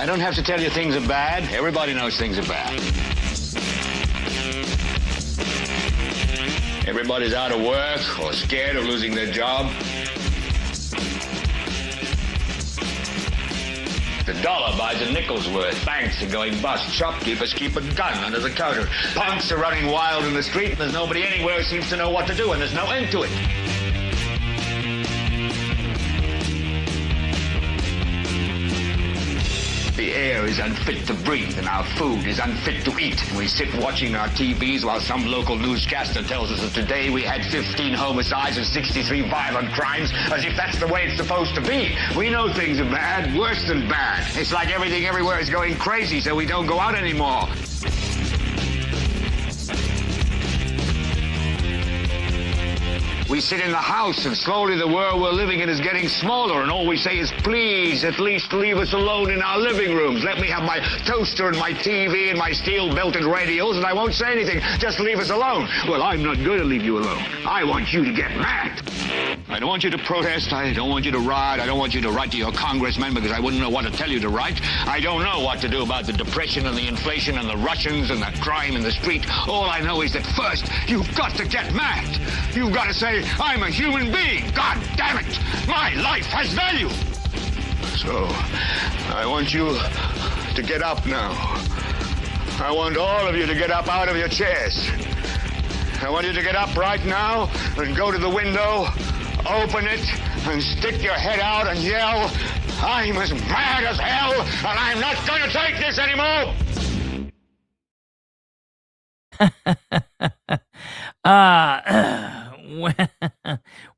I don't have to tell you things are bad. Everybody knows things are bad. Everybody's out of work or scared of losing their job. The dollar buys a nickel's worth. Banks are going bust. Shopkeepers keep a gun under the counter. Punks are running wild in the street, and there's nobody anywhere who seems to know what to do, and there's no end to it. The air is unfit to breathe, and our food is unfit to eat. And we sit watching our TVs while some local newscaster tells us that today we had 15 homicides and 63 violent crimes, as if that's the way it's supposed to be. We know things are bad, worse than bad. It's like everything everywhere is going crazy, so we don't go out anymore. We sit in the house, and slowly the world we're living in is getting smaller, and all we say is, please, at least leave us alone in our living rooms. Let me have my toaster and my TV and my steel-belted radios, and I won't say anything. Just leave us alone. Well, I'm not going to leave you alone. I want you to get mad. I don't want you to protest. I don't want you to riot. I don't want you to write to your congressman because I wouldn't know what to tell you to write. I don't know what to do about the depression and the inflation and the Russians and the crime in the street. All I know is that first, you've got to get mad. You've got to say, I'm a human being. God damn it. My life has value. So, I want you to get up now. I want all of you to get up out of your chairs. I want you to get up right now and go to the window, open it, and stick your head out and yell, I'm as mad as hell, and I'm not going to take this anymore.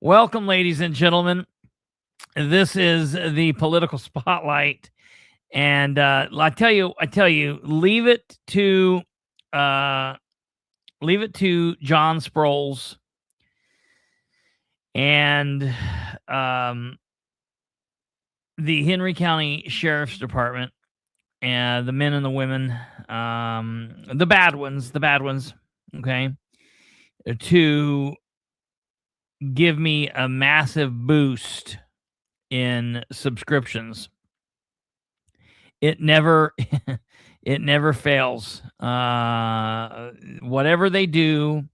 Welcome, ladies and gentlemen. This is the Political Spotlight, and I tell you, leave it to John Sproles and the Henry County Sheriff's Department and the men and the women, the bad ones, okay, to give me a massive boost in subscriptions. It never fails. Whatever they do,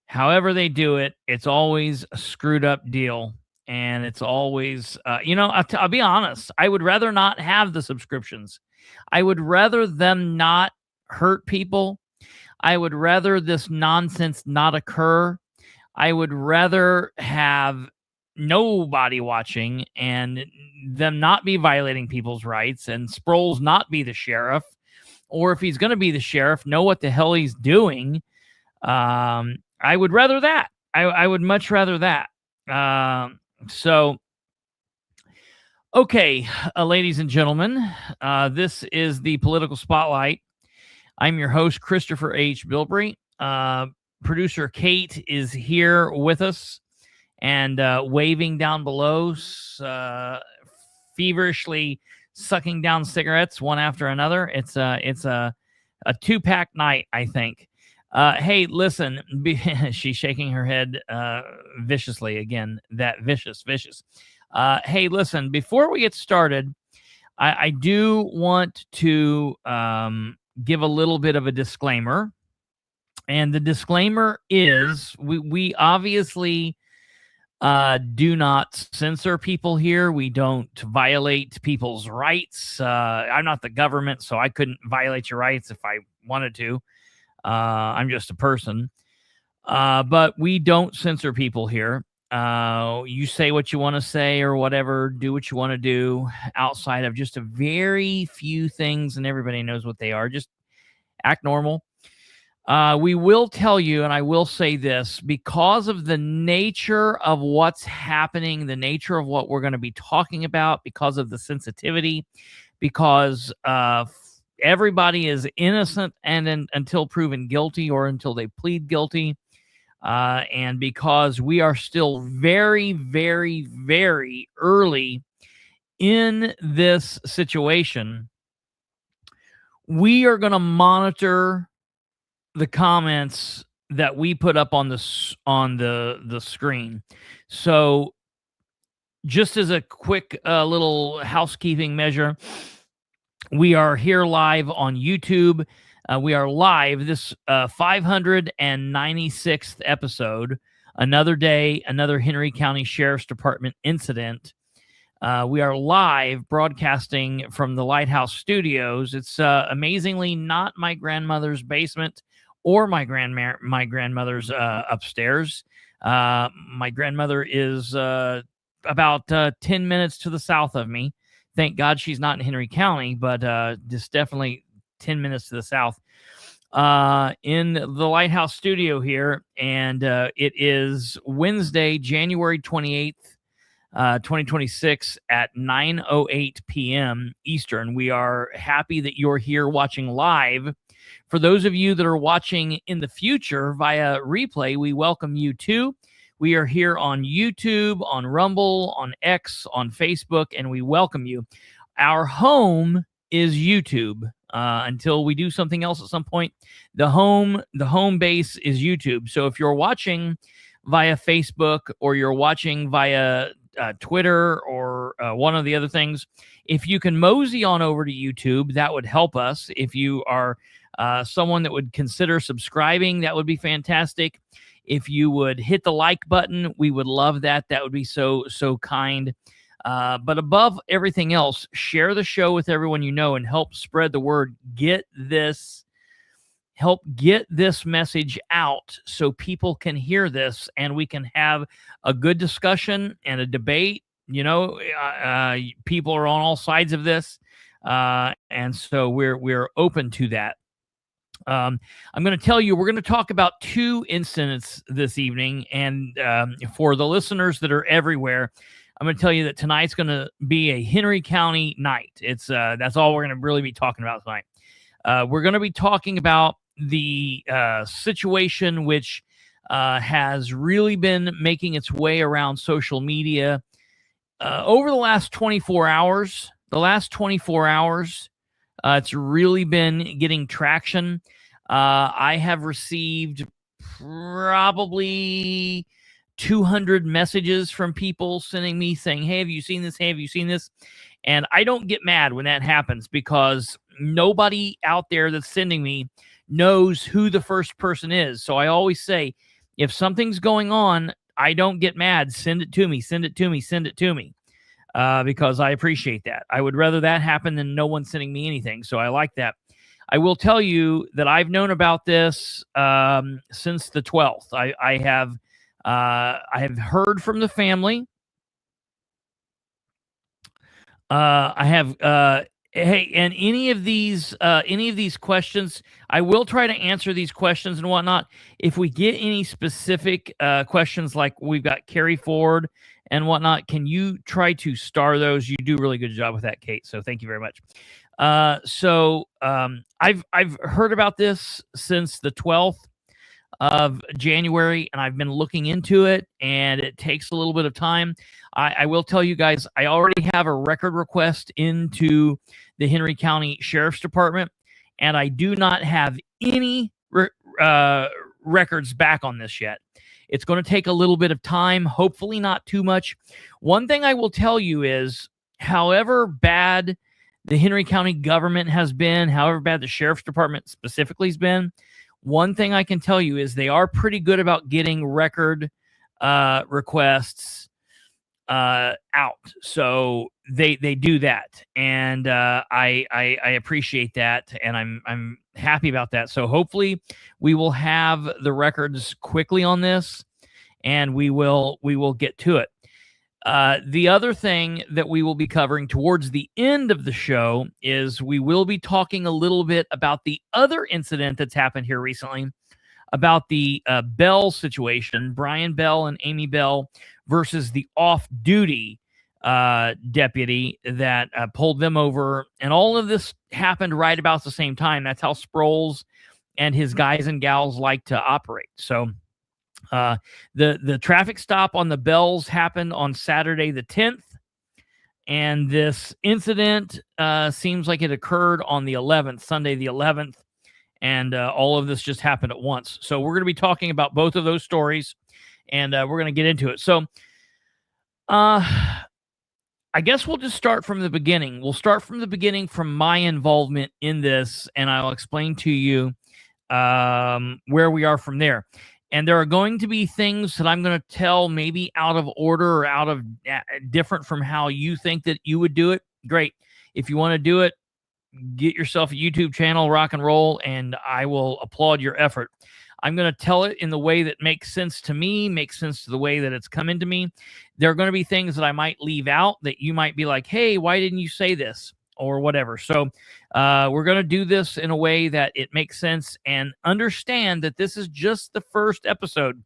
however they do it, it's always a screwed up deal. And it's always, I'll be honest, I would rather not have the subscriptions. I would rather them not hurt people. I would rather this nonsense not occur. I would rather have nobody watching and them not be violating people's rights and Sproles not be the sheriff. Or if he's going to be the sheriff, know what the hell he's doing. I would rather that. I would much rather that. Okay, ladies and gentlemen, this is the Political Spotlight. I'm your host, Kristopher H. Bilbrey. Producer Kate is here with us and waving down below, feverishly sucking down cigarettes one after another. It's a two-pack night, I think. Hey, listen, she's shaking her head viciously again. That vicious. Hey, listen, before we get started, I do want to give a little bit of a disclaimer. And the disclaimer is we obviously do not censor people here. We don't violate people's rights. I'm not the government, so I couldn't violate your rights if I wanted to. I'm just a person. But we don't censor people here. You say what you want to say or whatever, do what you want to do outside of just a very few things, and everybody knows what they are. Just act normal. We will tell you, and I will say this, because of the nature of what's happening, the nature of what we're going to be talking about, because of the sensitivity, because everybody is innocent and until proven guilty or until they plead guilty, and because we are still very, very, very early in this situation, we are going to monitor the comments that we put up on the screen. So just as a quick little housekeeping measure, We are here live on YouTube. We are live this 596th episode. Another day, another Henry County Sheriff's Department incident. We are live broadcasting from the Lighthouse Studios. It's amazingly not my grandmother's basement or my grandmother's upstairs. My grandmother is about 10 minutes to the south of me. Thank God she's not in Henry County, but just definitely 10 minutes to the south. In the Lighthouse Studio here, and it is Wednesday, January 28th, 2026 at 9:08 p.m. Eastern. We are happy that you're here watching live. For those of you that are watching in the future via replay, we welcome you too. We are here on YouTube, on Rumble, on X, on Facebook, and we welcome you. Our home is YouTube. Until we do something else at some point, the home base is YouTube. So if you're watching via Facebook or you're watching via Twitter or one of the other things, if you can mosey on over to YouTube, that would help us. If you are someone that would consider subscribing, that would be fantastic. If you would hit the like button, we would love that. That would be so kind. But above everything else, share the show with everyone you know and help spread the word. Help get this message out so people can hear this and we can have a good discussion and a debate. You know, people are on all sides of this, and so we're open to that. I'm going to tell you, we're going to talk about two incidents this evening, and for the listeners that are everywhere, I'm going to tell you that tonight's going to be a Henry County night. It's that's all we're going to really be talking about tonight. We're going to be talking about the situation which has really been making its way around social media over the last 24 hours. It's really been getting traction. I have received probably 200 messages from people sending me saying, hey, have you seen this? Hey, have you seen this? And I don't get mad when that happens because nobody out there that's sending me knows who the first person is. So I always say, if something's going on, I don't get mad. Send it to me, because I appreciate that. I would rather that happen than no one sending me anything. So I like that. I will tell you that I've known about this since the 12th. I have heard from the family. Hey, and any of these questions, I will try to answer these questions and whatnot. If we get any specific questions, like we've got Carrie Ford and whatnot, can you try to star those? You do a really good job with that, Kate. So thank you very much. I've heard about this since the 12th of January, and I've been looking into it, and it takes a little bit of time. I will tell you guys, I already have a record request into the Henry County Sheriff's Department, and I do not have any records back on this yet. It's going to take a little bit of time, hopefully not too much. One thing I will tell you is, however bad the Henry County government has been, however bad the Sheriff's Department specifically has been, one thing I can tell you is they are pretty good about getting record requests out. So they do that, and I appreciate that, and I'm happy about that. So hopefully we will have the records quickly on this, and we will get to it. The other thing that we will be covering towards the end of the show is we will be talking a little bit about the other incident that's happened here recently, about the Bell situation, Brian Bell and Amy Bell versus the off-duty deputy that pulled them over. And all of this happened right about the same time. That's how Sproles and his guys and gals like to operate. So the traffic stop on the Bells happened on Saturday the 10th, and this incident seems like it occurred on the 11th, Sunday the 11th, and all of this just happened at once. So we're going to be talking about both of those stories, and we're going to get into it. So I guess we'll just start from the beginning. We'll start from the beginning from my involvement in this, and I'll explain to you where we are from there. And there are going to be things that I'm going to tell maybe out of order or out of different from how you think that you would do it. Great. If you want to do it, get yourself a YouTube channel, rock and roll, and I will applaud your effort. I'm going to tell it in the way that makes sense to me, makes sense to the way that it's come into me. There are going to be things that I might leave out that you might be like, hey, why didn't you say this? Or whatever. So we're going to do this in a way that it makes sense, and understand that this is just the first episode.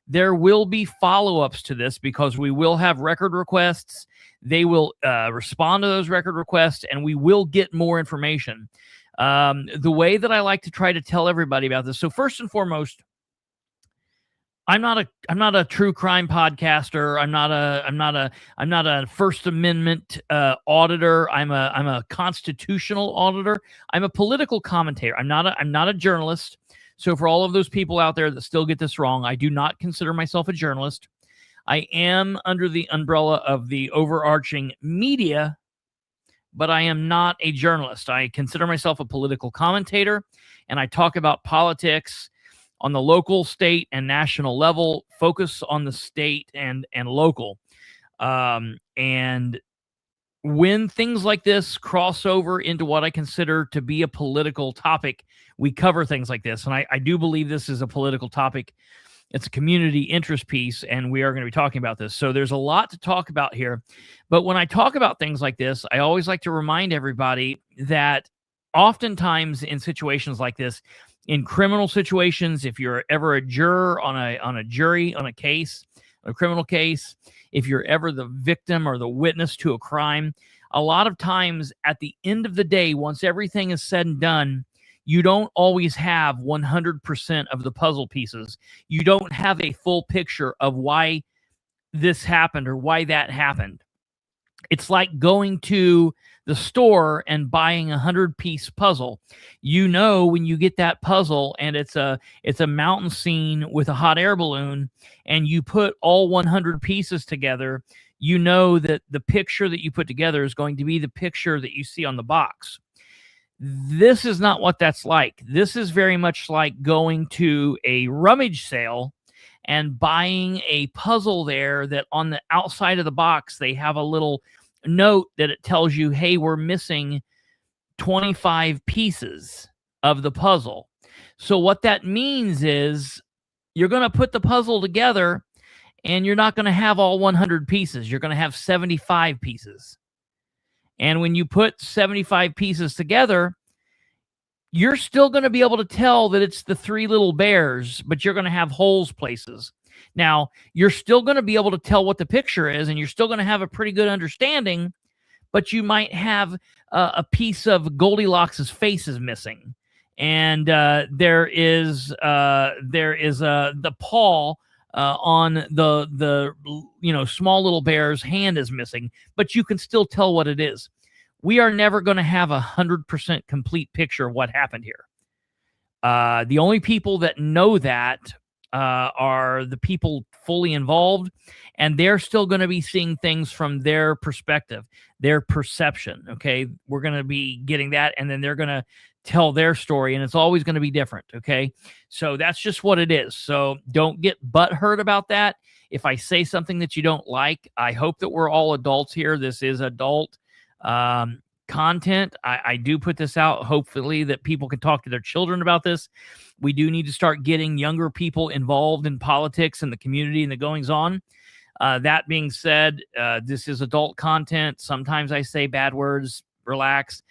There will be follow-ups to this because we will have record requests. They will respond to those record requests, and we will get more information. The way that I like to try to tell everybody about this. So first and foremost, I'm not a true crime podcaster. I'm not a First Amendment auditor. I'm a constitutional auditor. I'm a political commentator. I'm not a journalist. So for all of those people out there that still get this wrong, I do not consider myself a journalist. I am under the umbrella of the overarching media, but I am not a journalist. I consider myself a political commentator, and I talk about politics on the local, state, and national level, focus on the state and local. And when things like this cross over into what I consider to be a political topic, we cover things like this. And I do believe this is a political topic. It's a community interest piece, and we are going to be talking about this. So there's a lot to talk about here. But when I talk about things like this, I always like to remind everybody that oftentimes in situations like this, in criminal situations, if you're ever a juror on a jury, on a case, a criminal case, if you're ever the victim or the witness to a crime, a lot of times at the end of the day, once everything is said and done, you don't always have 100% of the puzzle pieces. You don't have a full picture of why this happened or why that happened. It's like going to the store and buying a 100-piece puzzle. You know, when you get that puzzle and it's a mountain scene with a hot air balloon, and you put all 100 pieces together, you know that the picture that you put together is going to be the picture that you see on the box. This is not what that's like. This is very much like going to a rummage sale and buying a puzzle there that on the outside of the box, they have a little note that it tells you, hey, we're missing 25 pieces of the puzzle. So what that means is you're going to put the puzzle together and you're not going to have all 100 pieces. You're going to have 75 pieces. And when you put 75 pieces together, you're still going to be able to tell that it's the three little bears, but you're going to have holes places. Now, you're still going to be able to tell what the picture is, and you're still going to have a pretty good understanding, but you might have a piece of Goldilocks' face is missing. And there is the paw on the small little bear's hand is missing, but you can still tell what it is. We are never going to have 100% complete picture of what happened here. The only people that know that are the people fully involved, and they're still going to be seeing things from their perspective, their perception. Okay, we're going to be getting that, and then they're going to tell their story, and it's always going to be different. Okay, so that's just what it is. So don't get butthurt about that. If I say something that you don't like, I hope that we're all adults here. This is adult content. I do put this out, hopefully, that people can talk to their children about this. We do need to start getting younger people involved in politics and the community and the goings on. That being said, this is adult content. Sometimes I say bad words. Relax.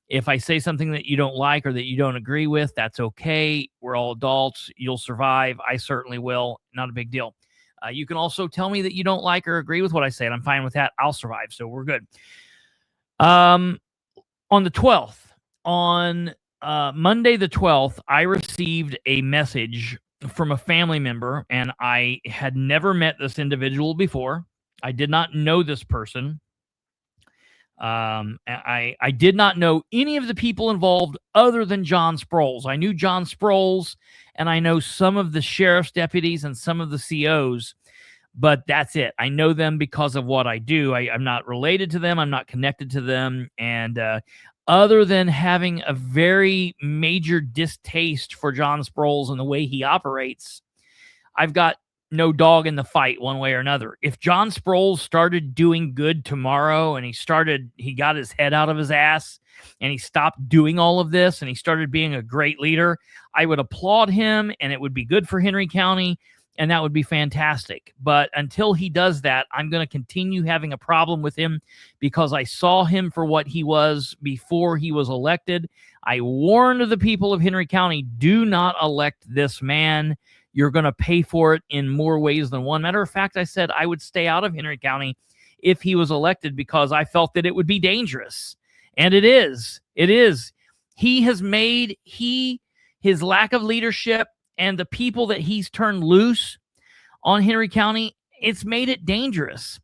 If I say something that you don't like or that you don't agree with, that's okay. We're all adults. You'll survive. I certainly will. Not a big deal. You can also tell me that you don't like or agree with what I say, and I'm fine with that. I'll survive. So we're good. On the 12th, on Monday the 12th, I received a message from a family member, and I had never met this individual before. I did not know this person. I did not know any of the people involved other than John Sproles. I knew John Sproles, and I know some of the sheriff's deputies and some of the COs, but that's it. I know them because of what I do. I'm not related to them. I'm not connected to them. And other than having a very major distaste for John Sproles and the way he operates, I've got no dog in the fight one way or another. If John Sproles started doing good tomorrow and he got his head out of his ass and he stopped doing all of this and he started being a great leader, I would applaud him and it would be good for Henry County and that would be fantastic. But until he does that, I'm going to continue having a problem with him because I saw him for what he was before he was elected. I warned the people of Henry County, do not elect this man. You're going to pay for it in more ways than one. Matter of fact, I said I would stay out of Henry County if he was elected because I felt that it would be dangerous. And it is. It is. He has made his lack of leadership and the people that he's turned loose on Henry County, it's made it dangerous.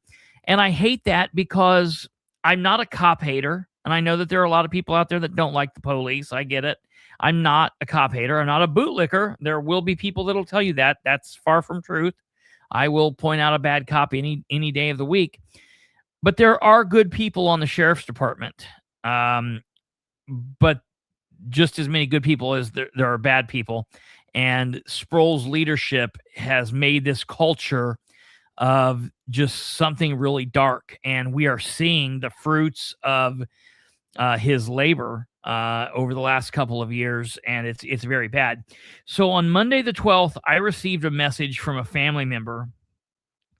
And I hate that because I'm not a cop hater. And I know that there are a lot of people out there that don't like the police. I get it. I'm not a cop hater. I'm not a bootlicker. There will be people that'll tell you that. That's far from truth. I will point out a bad cop any day of the week. But there are good people on the sheriff's department. But just as many good people as there are bad people. And Sproles' leadership has made this culture of just something really dark. And we are seeing the fruits of his labor over the last couple of years, and it's very bad. So on Monday the 12th, I received a message from a family member,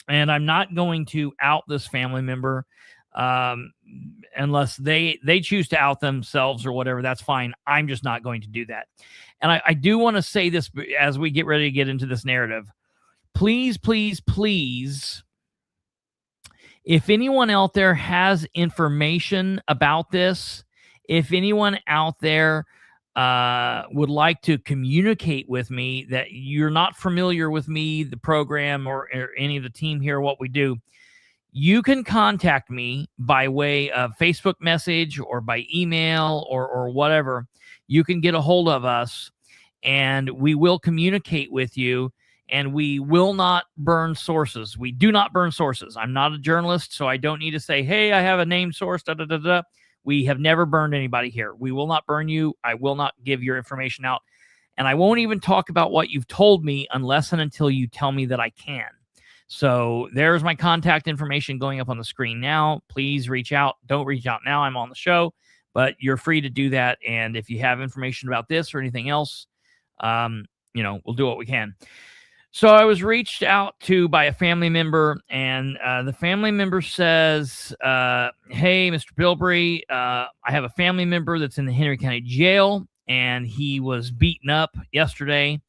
and I'm not going to out this family member unless they choose to out themselves or whatever. That's fine. I'm just not going to do that. And I do want to say this as we get ready to get into this narrative. Please, please, please, if anyone out there has information about this, if anyone out there would like to communicate with me that you're not familiar with me, the program, or any of the team here, what we do, you can contact me by way of Facebook message or by email or whatever. You can get a hold of us and we will communicate with you. And we will not burn sources. We do not burn sources. I'm not a journalist, so I don't need to say, hey, I have a named source, da-da-da-da. We have never burned anybody here. We will not burn you. I will not give your information out. And I won't even talk about what you've told me unless and until you tell me that I can. So there's my contact information going up on the screen now. Please reach out. Don't reach out now. I'm on the show, but you're free to do that. And if you have information about this or anything else, we'll do what we can. So I was reached out to by a family member, and the family member says, hey, Mr. Bilbrey, I have a family member that's in the Henry County Jail, and he was beaten up yesterday.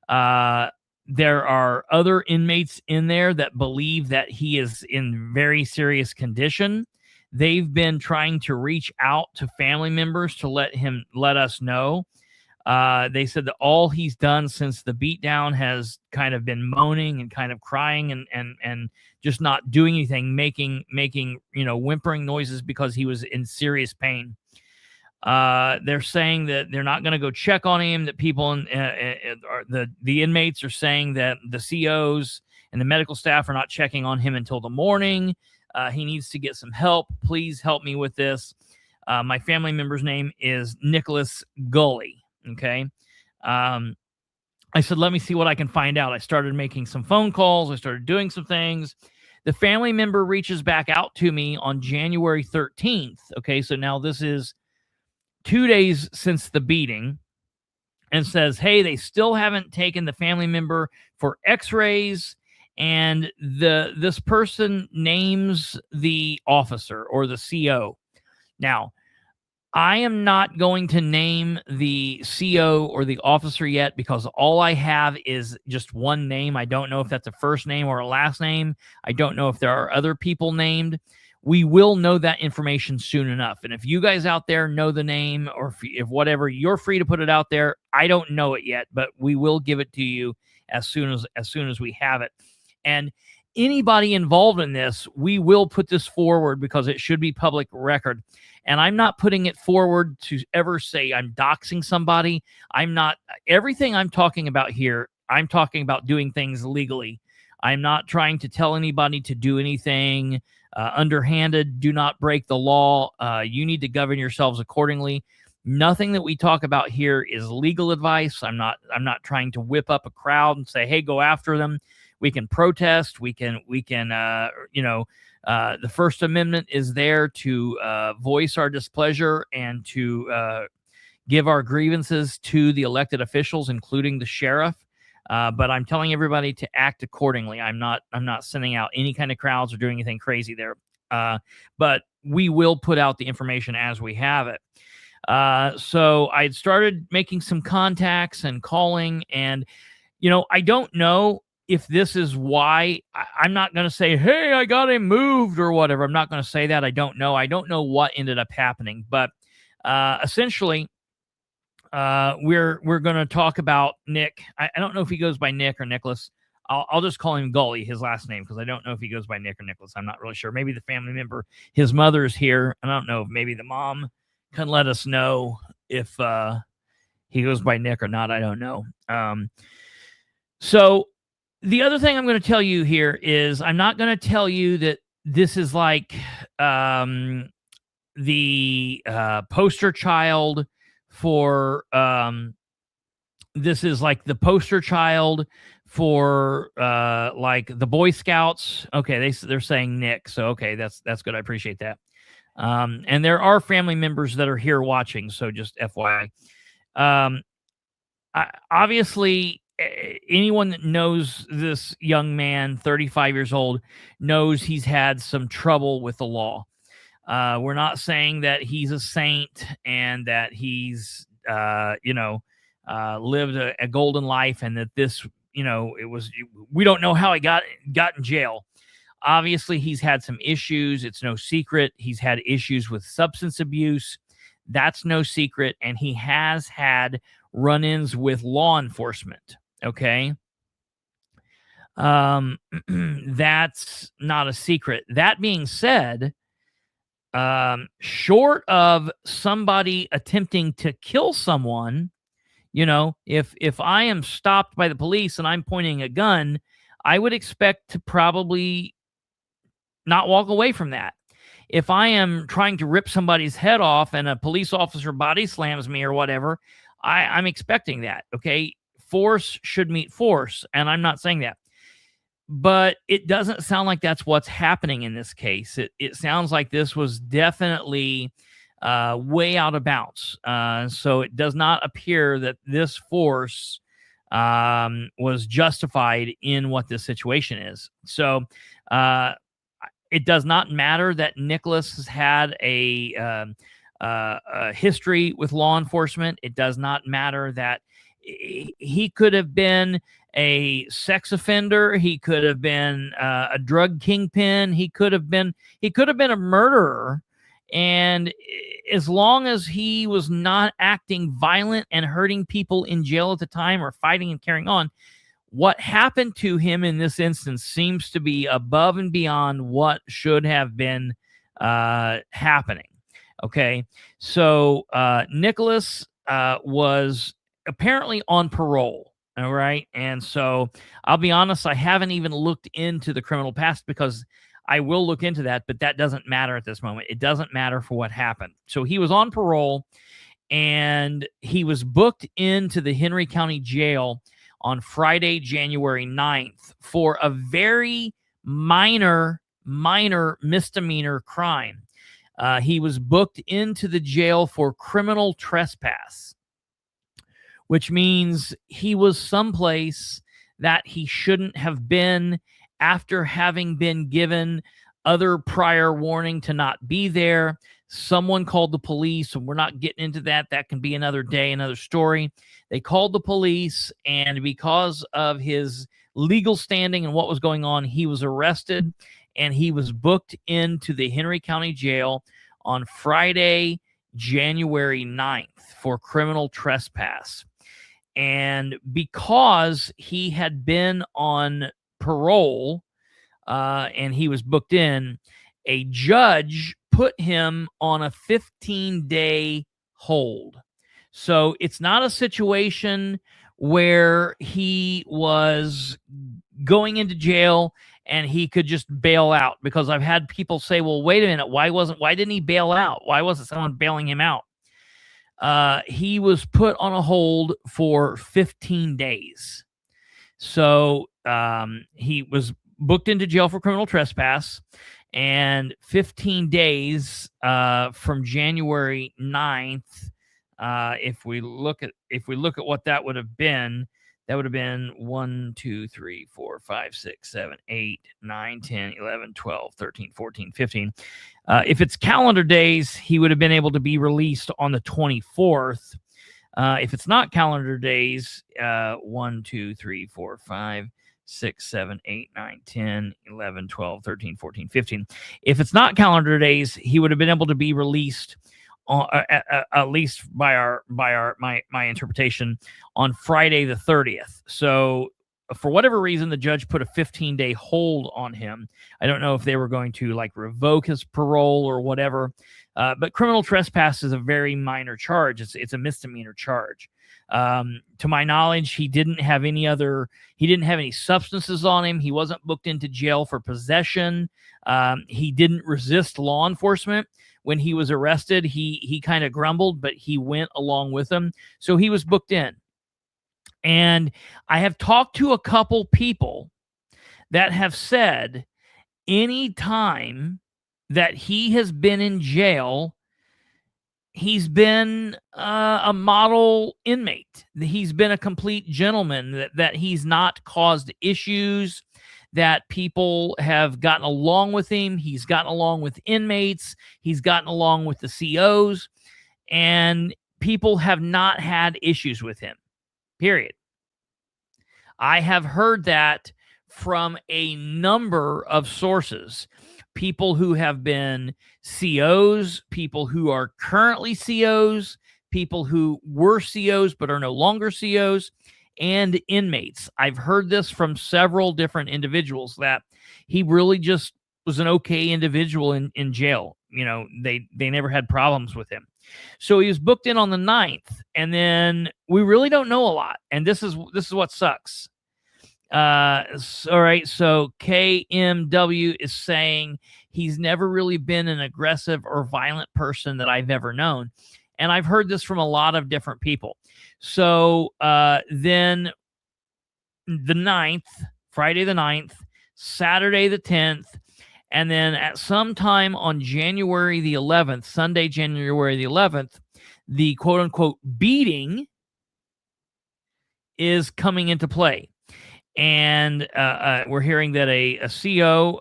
There are other inmates in there that believe that he is in very serious condition. They've been trying to reach out to family members to let us know. They said that all he's done since the beatdown has kind of been moaning and kind of crying and just not doing anything, making whimpering noises because he was in serious pain. They're saying that they're not going to go check on him, that people the inmates are saying that the COs and the medical staff are not checking on him until the morning. He needs to get some help. Please help me with this. My family member's name is Nicholas Gulley. Okay. I said, let me see what I can find out. I started making some phone calls. I started doing some things. The family member reaches back out to me on January 13th. Okay. So now this is 2 days since the beating, and says, hey, they still haven't taken the family member for x-rays. And this person names the officer or the CO. Now, I am not going to name the CO or the officer yet because all I have is just one name. I don't know if that's a first name or a last name. I don't know if there are other people named. We will know that information soon enough. And if you guys out there know the name or if whatever, you're free to put it out there. I don't know it yet, but we will give it to you as soon as we have it. And anybody involved in this, we will put this forward because it should be public record. And I'm not putting it forward to ever say I'm doxing somebody. I'm not. Everything I'm talking about here, I'm talking about doing things legally. I'm not trying to tell anybody to do anything underhanded. Do not break the law. You need to govern yourselves accordingly. Nothing that we talk about here is legal advice. I'm not trying to whip up a crowd and say, hey, go after them. We can protest. We can the First Amendment is there to voice our displeasure and to give our grievances to the elected officials, including the sheriff. But I'm telling everybody to act accordingly. I'm not sending out any kind of crowds or doing anything crazy there. But we will put out the information as we have it. So I started making some contacts and calling, and I don't know if this is why. I'm not going to say, hey, I got him moved or whatever. I'm not going to say that. I don't know what ended up happening, but essentially we're going to talk about Nick. I don't know if he goes by Nick or Nicholas. I'll just call him Gulley, his last name, because I don't know if he goes by Nick or Nicholas. I'm not really sure. Maybe the family member, his mother's here. I don't know if maybe the mom can let us know if he goes by Nick or not. I don't know. So the other thing I'm going to tell you here is I'm not going to tell you that this is like the poster child for this is like the poster child for like the Boy Scouts. Okay, they're saying Nick, so okay, that's good. I appreciate that. And there are family members that are here watching, so just FYI. Obviously, anyone that knows this young man, 35 years old, knows he's had some trouble with the law. We're not saying that he's a saint and that he's, lived a golden life and that this, we don't know how he got in jail. Obviously, he's had some issues. It's no secret. He's had issues with substance abuse. That's no secret. And he has had run-ins with law enforcement. Okay. That's not a secret. That being said, short of somebody attempting to kill someone, if I am stopped by the police and I'm pointing a gun, I would expect to probably not walk away from that. If I am trying to rip somebody's head off and a police officer body slams me or whatever, I'm expecting that. Okay. Force should meet force. And I'm not saying that. But it doesn't sound like that's what's happening in this case. It sounds like this was definitely way out of bounds. So it does not appear that this force was justified in what this situation is. So it does not matter that Nicholas has had a history with law enforcement. It does not matter that he could have been a sex offender. He could have been a drug kingpin. He could have been a murderer. And as long as he was not acting violent and hurting people in jail at the time or fighting and carrying on, what happened to him in this instance seems to be above and beyond what should have been happening. Okay. So Nicholas was apparently on parole. All right. And so I'll be honest, I haven't even looked into the criminal past because I will look into that, but that doesn't matter at this moment. It doesn't matter for what happened. So he was on parole and he was booked into the Henry County Jail on Friday, January 9th for a very minor misdemeanor crime. He was booked into the jail for criminal trespass, which means he was someplace that he shouldn't have been after having been given other prior warning to not be there. Someone called the police, and we're not getting into that. That can be another day, another story. They called the police, and because of his legal standing and what was going on, he was arrested, and he was booked into the Henry County Jail on Friday, January 9th for criminal trespass. And because he had been on parole and he was booked in, a judge put him on a 15-day hold. So it's not a situation where he was going into jail and he could just bail out, because I've had people say, well, wait a minute, why didn't he bail out? Why wasn't someone bailing him out? He was put on a hold for 15 days. So he was booked into jail for criminal trespass, and 15 days from January 9th, if we look at what that would have been, 1, 2, 3, 4, 5, 6, 7, 8, 9, 10, 11, 12, 13, 14, 15. If it's calendar days, he would have been able to be released on the 24th. If it's not calendar days, 1, 2, 3, 4, 5, 6, 7, 8, 9, 10, 11, 12, 13, 14, 15. If it's not calendar days, he would have been able to be released, at least by my interpretation, on Friday the 30th. So for whatever reason, the judge put a 15-day hold on him. I don't know if they were going to like revoke his parole or whatever. But criminal trespass is a very minor charge. It's a misdemeanor charge. To my knowledge, he didn't have any substances on him. He wasn't booked into jail for possession. He didn't resist law enforcement. When he was arrested, he kind of grumbled, but he went along with them. So he was booked in. And I have talked to a couple people that have said any time that he has been in jail, he's been a model inmate. He's been a complete gentleman, that he's not caused issues, that people have gotten along with him. He's gotten along with inmates. He's gotten along with the COs, and people have not had issues with him, period. I have heard that from a number of sources. People who have been COs, people who are currently COs, people who were COs but are no longer COs, and inmates. I've heard this from several different individuals, that he really just was an okay individual in jail. You know, they never had problems with him. So he was booked in on the 9th, and then we really don't know a lot. And this is what sucks. All right, so KMW is saying he's never really been an aggressive or violent person that I've ever known. And I've heard this from a lot of different people. So then the 9th, Friday the 9th, Saturday the 10th, and then at some time on January the 11th, Sunday, January the 11th, the quote-unquote beating is coming into play. And we're hearing that a CO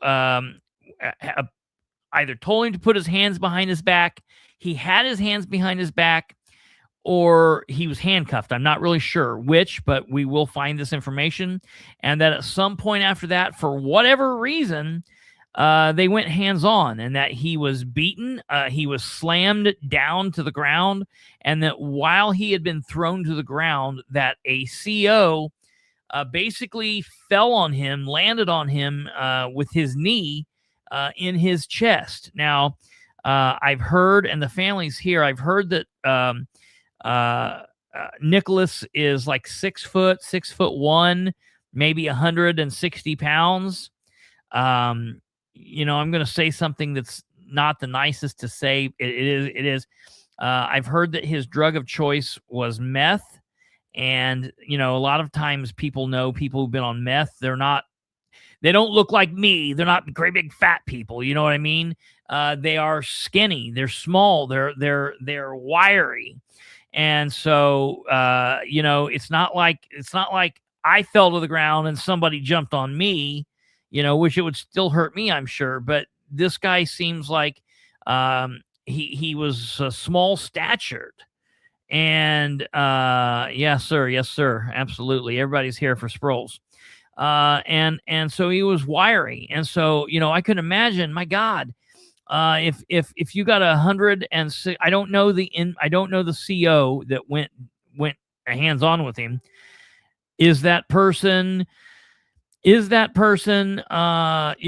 either told him to put his hands behind his back, he had his hands behind his back, or he was handcuffed. I'm not really sure which, but we will find this information. And that at some point after that, for whatever reason, they went hands-on, and that he was beaten, he was slammed down to the ground, and that while he had been thrown to the ground, that a CO basically fell on him, landed on him with his knee in his chest. Now, I've heard, and the family's here, I've heard that Nicholas is like 6 foot, 6'1", maybe 160 pounds. You know, I'm going to say something that's not the nicest to say. It is. I've heard that his drug of choice was meth. And, you know, a lot of times people who've been on meth, they don't look like me. They're not great big fat people. You know what I mean? They are skinny. They're small. They're wiry. And so, you know, it's not like I fell to the ground and somebody jumped on me, you know, which it would still hurt me, I'm sure. But this guy seems like he was small statured. And yes, sir. Absolutely. Everybody's here for Sproles. And so he was wiry. And so, you know, I could imagine, my God, if you got 106, I don't know the CO that went hands on with him. Is that person, you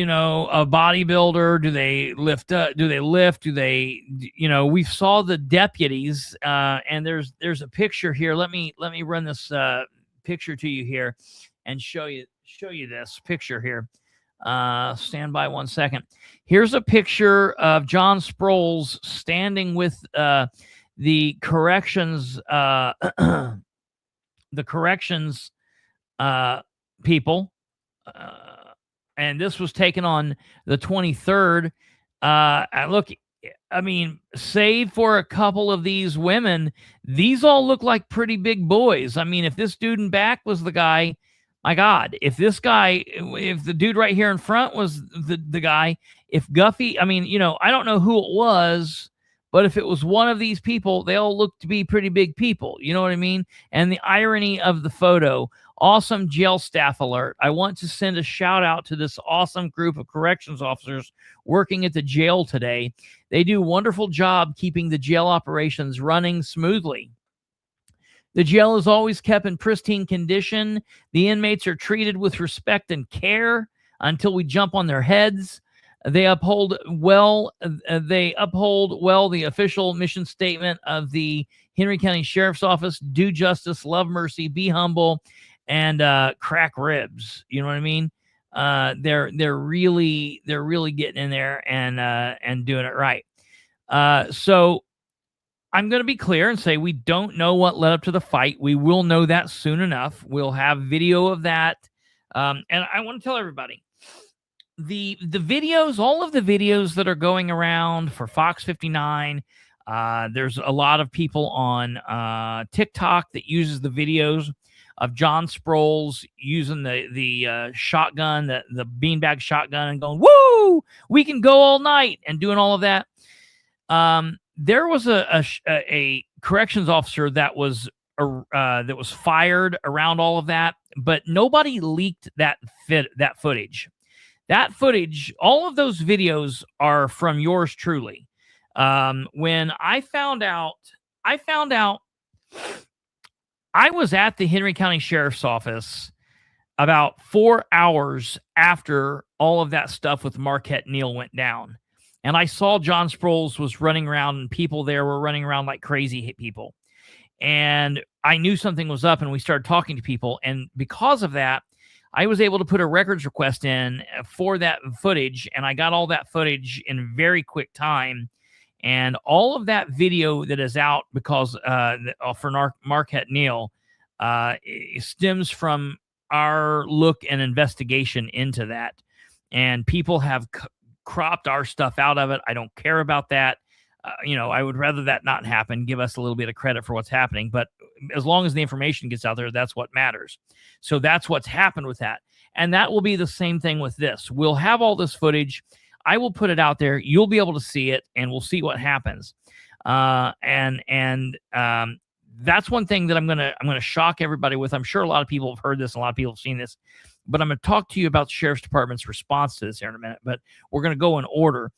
know, a bodybuilder? Do they lift up? Do they lift? You know, we saw the deputies, and there's a picture here. Let me run this picture to you here and show you show you this picture here. Stand by 1 second. Here's a picture of John Sproles standing with the corrections people. And this was taken on the 23rd. Look, I mean, save for a couple of these women, these all look like pretty big boys. I mean, if this dude in back was the guy, my God, if the dude right here in front was the guy, if Guffey, I mean, I don't know who it was, but if it was one of these people, they all look to be pretty big people. You know what I mean? And the irony of the photo, awesome jail staff alert. I want to send a shout out to this awesome group of corrections officers working at the jail today. They do a wonderful job keeping the jail operations running smoothly. The jail is always kept in pristine condition. The inmates are treated with respect and care until we jump on their heads. They uphold well the official mission statement of the Henry County Sheriff's Office: do justice, love mercy, be humble, and crack ribs. You know what I mean? They're really getting in there and doing it right. So I'm going to be clear and say we don't know what led up to the fight. We will know that soon enough. We'll have video of that. And I want to tell everybody, the videos, all of the videos that are going around for Fox 59, there's a lot of people on TikTok that uses the videos of John Sproles using the shotgun, the beanbag shotgun, and going, "Woo, we can go all night," and doing all of that. There was a corrections officer that was fired around all of that, but nobody leaked that footage. That footage, all of those videos are from yours truly. When I found out I was at the Henry County Sheriff's Office about 4 hours after all of that stuff with Marquette Neal went down. And I saw John Sproles was running around, and people there were running around like crazy people. And I knew something was up, and we started talking to people. And because of that, I was able to put a records request in for that footage, and I got all that footage in very quick time. And all of that video that is out because for Marquette Neal stems from our look and investigation into that. And people have cropped our stuff out of it. I don't care about that. I would rather that not happen. Give us a little bit of credit for what's happening. But as long as the information gets out there, that's what matters. So that's what's happened with that. And that will be the same thing with this. We'll have all this footage. I will put it out there. You'll be able to see it, and we'll see what happens. And that's one thing that I'm gonna shock everybody with. I'm sure a lot of people have heard this, and a lot of people have seen this, but I'm going to talk to you about the Sheriff's Department's response to this here in a minute. But we're going to go in order.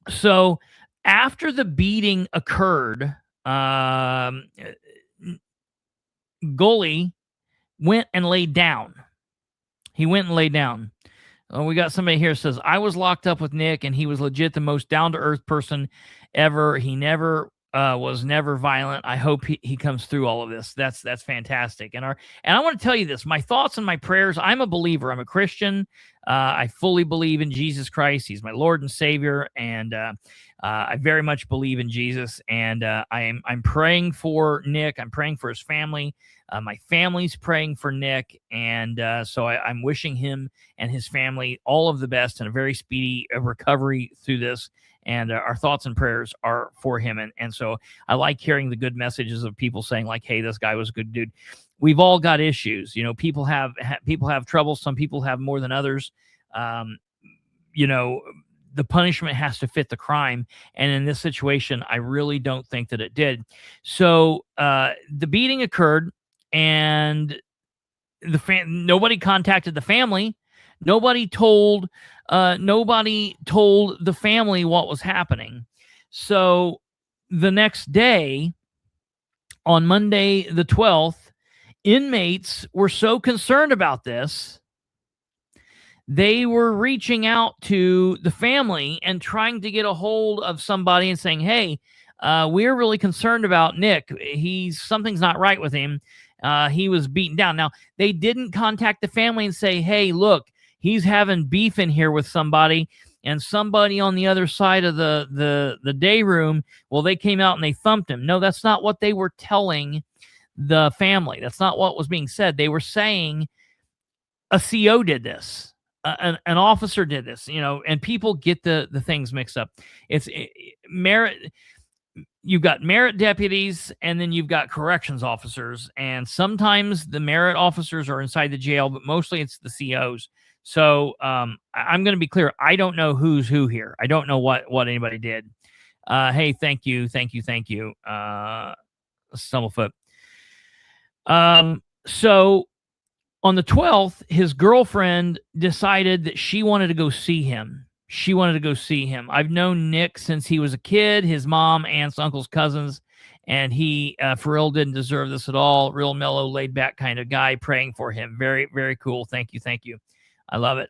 So after the beating occurred, Gulley went and laid down. He went and laid down. We got somebody here that says, I was locked up with Nick, and he was legit the most down-to-earth person ever. He was never violent. I hope he comes through all of this. That's fantastic. And I want to tell you this, my thoughts and my prayers. I'm a believer. I'm a Christian. I fully believe in Jesus Christ. He's my Lord and Savior. And I very much believe in Jesus. And I'm praying for Nick. I'm praying for his family. My family's praying for Nick. And so I'm wishing him and his family all of the best and a very speedy recovery through this. And our thoughts and prayers are for him. And so I like hearing the good messages of people saying like, hey, this guy was a good dude. We've all got issues. People have trouble. Some people have more than others. The punishment has to fit the crime. And in this situation, I really don't think that it did. So the beating occurred, and nobody contacted the family. Nobody told the family what was happening. So the next day, on Monday the 12th, inmates were so concerned about this, they were reaching out to the family and trying to get a hold of somebody and saying, hey, we're really concerned about Nick. Something's not right with him. He was beaten down. Now, they didn't contact the family and say, hey, look, he's having beef in here with somebody, and somebody on the other side of the day room, well, they came out and they thumped him. No, that's not what they were telling the family. That's not what was being said. They were saying a CO did this. An officer did this, and people get the things mixed up. Merit. You've got merit deputies, and then you've got corrections officers, and sometimes the merit officers are inside the jail, but mostly it's the COs. So I'm going to be clear. I don't know who's who here. I don't know what anybody did. Hey, thank you. Stumblefoot. So on the 12th, his girlfriend decided that she wanted to go see him. I've known Nick since he was a kid, his mom, aunts, uncles, cousins, and he, for real, didn't deserve this at all. Real mellow, laid back kind of guy, praying for him. Very, very cool. Thank you. I love it.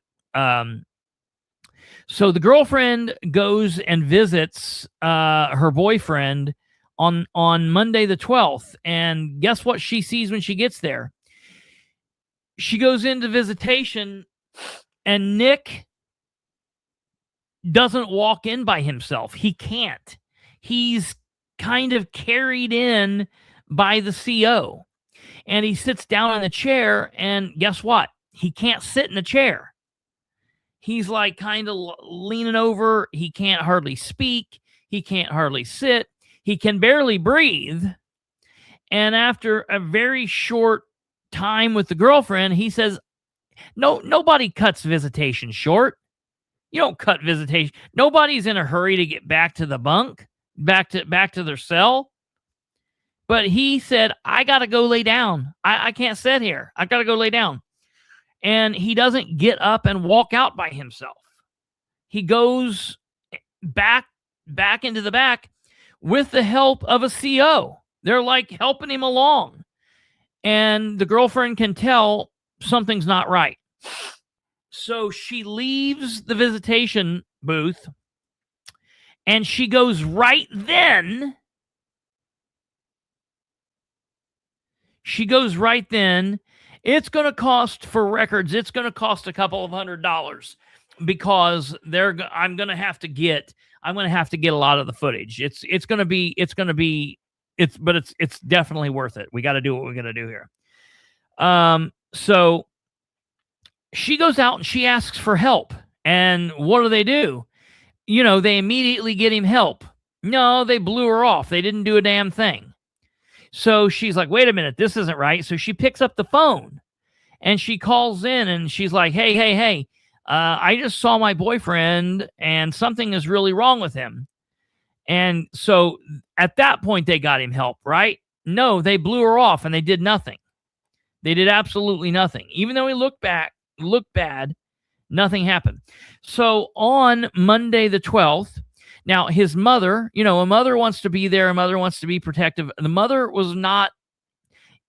So the girlfriend goes and visits her boyfriend on Monday the 12th, and guess what she sees when she gets there? She goes into visitation, and Nick doesn't walk in by himself. He can't. He's kind of carried in by the CO. And he sits down in the chair, and guess what? He can't sit in the chair. He's like kind of leaning over. He can't hardly speak. He can't hardly sit. He can barely breathe. And after a very short time with the girlfriend, he says, nobody cuts visitation short. You don't cut visitation. Nobody's in a hurry to get back to the bunk, back to their cell. But he said, I got to go lay down. I can't sit here. I got to go lay down. And he doesn't get up and walk out by himself. He goes back into the back with the help of a CO. They're like helping him along. And the girlfriend can tell something's not right. So she leaves the visitation booth, and she goes right then. It's going to cost for records. It's going to cost a couple of $100 because I'm going to have to get a lot of the footage. It's definitely worth it. We got to do what we got to do here. So she goes out and she asks for help. And what do? They immediately get him help. No, they blew her off. They didn't do a damn thing. So she's like, wait a minute, this isn't right. So she picks up the phone and she calls in and she's like, hey, I just saw my boyfriend and something is really wrong with him. And so at that point, they got him help, right? No, they blew her off and they did nothing. They did absolutely nothing. Even though he looked bad, nothing happened. So on Monday the 12th, now his mother, a mother wants to be there, a mother wants to be protective. The mother was not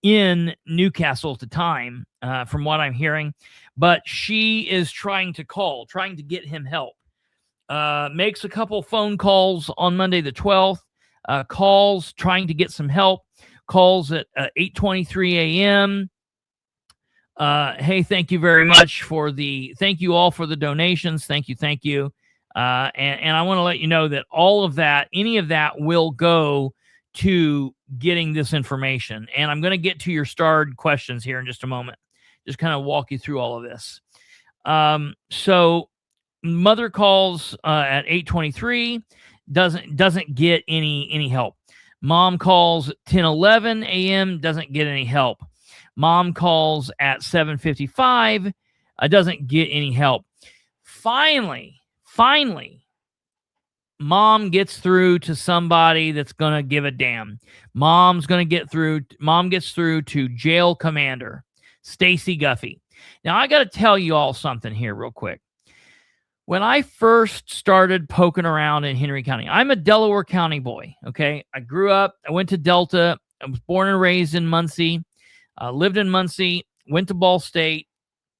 in Newcastle at the time, from what I'm hearing, but she is trying to get him help. Makes a couple phone calls on Monday the 12th, calls trying to get some help, calls at 8:23 a.m. Hey, thank you very much thank you all for the donations. Thank you. And I want to let you know that any of that will go to getting this information. And I'm going to get to your starred questions here in just a moment. Just kind of walk you through all of this. So mother calls at 8:23, doesn't get any help. Mom calls at 10:11 a.m., doesn't get any help. Mom calls at 7:55, doesn't get any help. Finally, Mom gets through to somebody that's going to give a damn. Mom gets through to jail commander, Stacy Guffey. Now, I got to tell you all something here real quick. When I first started poking around in Henry County, I'm a Delaware County boy, okay? I grew up, I went to Delta, I was born and raised in Muncie, lived in Muncie, went to Ball State,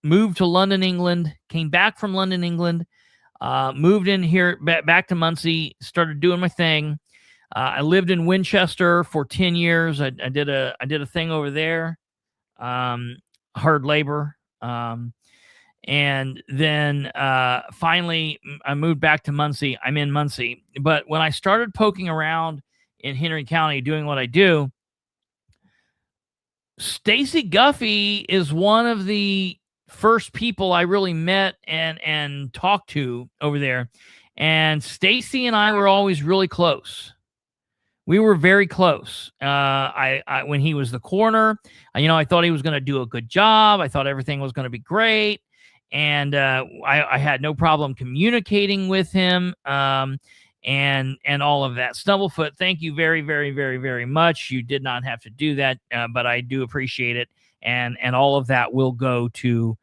moved to London, England, came back from London, England, moved in here, back to Muncie, started doing my thing. I lived in Winchester for 10 years. I did a thing over there. hard labor. And then finally, I moved back to Muncie. I'm in Muncie. But when I started poking around in Henry County doing what I do, Stacy Guffey is one of the first people I really met and talked to over there. And Stacy and I were always really close. We were very close. I when he was the coroner, I thought he was going to do a good job. I thought everything was going to be great. And I had no problem communicating with him and all of that. Stumblefoot, thank you very, very, very, very much. You did not have to do that, but I do appreciate it. And all of that will go to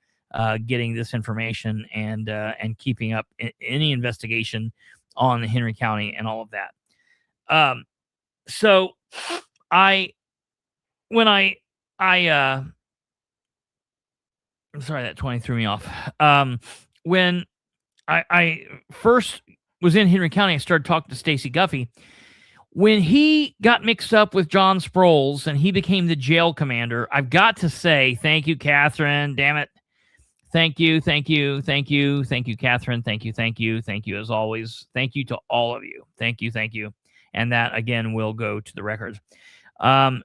getting this information and keeping up any investigation on Henry County and all of that. So I'm sorry, that 20 threw me off. When I first was in Henry County, I started talking to Stacy Guffey. When he got mixed up with John Sproles and he became the jail commander, I've got to say, thank you, Catherine. Damn it. Thank you, Catherine. Thank you as always. Thank you to all of you. Thank you. And that, again, will go to the records. When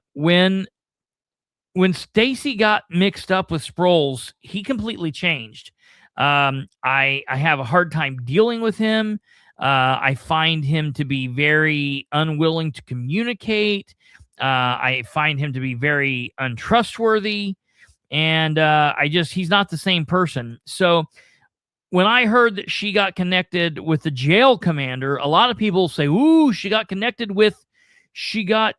Stacy got mixed up with Sproles, he completely changed. I have a hard time dealing with him. I find him to be very unwilling to communicate. I find him to be very untrustworthy. And he's not the same person. So when I heard that she got connected with the jail commander, a lot of people say, ooh, she got connected with the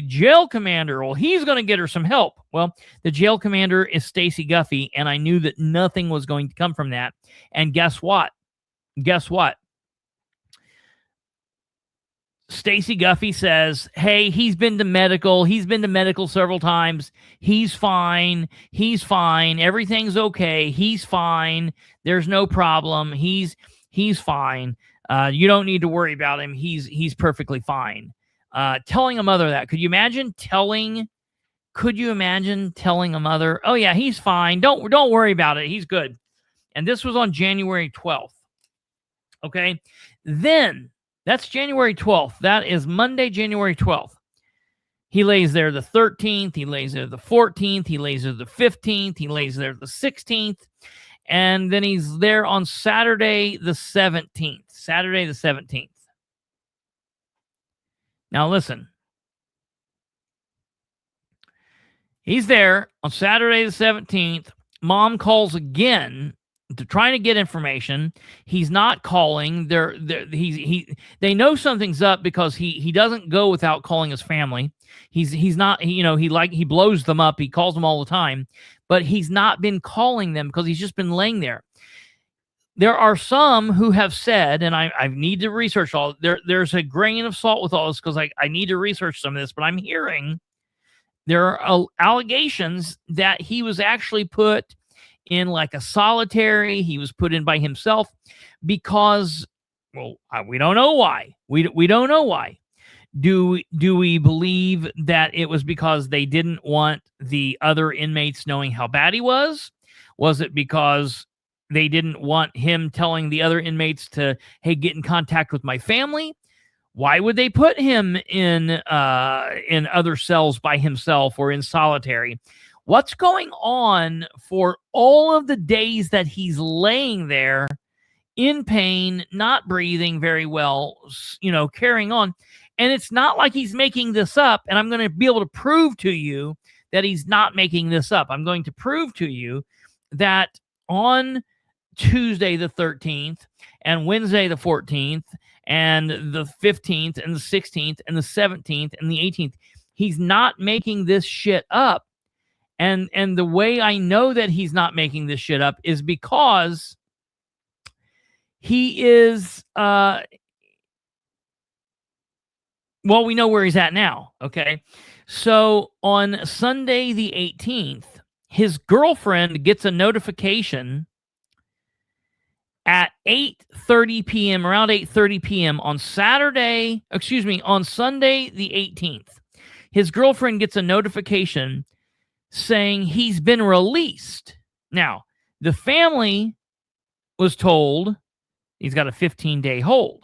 jail commander. Well, he's going to get her some help. Well, the jail commander is Stacy Guffey, and I knew that nothing was going to come from that. And guess what? Stacy Guffey says, hey, he's been to medical several times. He's fine. Everything's okay. He's fine. There's no problem. He's fine. You don't need to worry about him. He's perfectly fine. Telling a mother that. Could you imagine telling a mother, oh yeah, he's fine. Don't worry about it. He's good. And this was on January 12th. Okay. Then that's January 12th. That is Monday, January 12th. He lays there the 13th. He lays there the 14th. He lays there the 15th. He lays there the 16th. And then he's there on Saturday the 17th. Now listen. He's there on Saturday the 17th. Mom calls again to trying to get information. He's not calling. They know something's up because he doesn't go without calling his family. He's not, he blows them up. He calls them all the time, but he's not been calling them because he's just been laying there. There are some who have said, and I need to research all. There's a grain of salt with all this because I need to research some of this, but I'm hearing there are allegations that he was actually put in like a solitary. He was put in by himself because, well, we don't know why. We don't know why. Do we believe that it was because they didn't want the other inmates knowing how bad he was? Was it because they didn't want him telling the other inmates to, hey, get in contact with my family? Why would they put him in other cells by himself or in solitary? What's going on for all of the days that he's laying there in pain, not breathing very well, carrying on? And it's not like he's making this up. And I'm going to be able to prove to you that he's not making this up. I'm going to prove to you that on Tuesday the 13th and Wednesday the 14th and the 15th and the 16th and the 17th and the 18th, he's not making this shit up. And the way I know that he's not making this shit up is because he is, we know where he's at now, okay? So on Sunday the 18th, his girlfriend gets a notification at 8:30 p.m., around 8:30 p.m. on Sunday the 18th. His girlfriend gets a notification saying he's been released. Now, the family was told he's got a 15-day hold.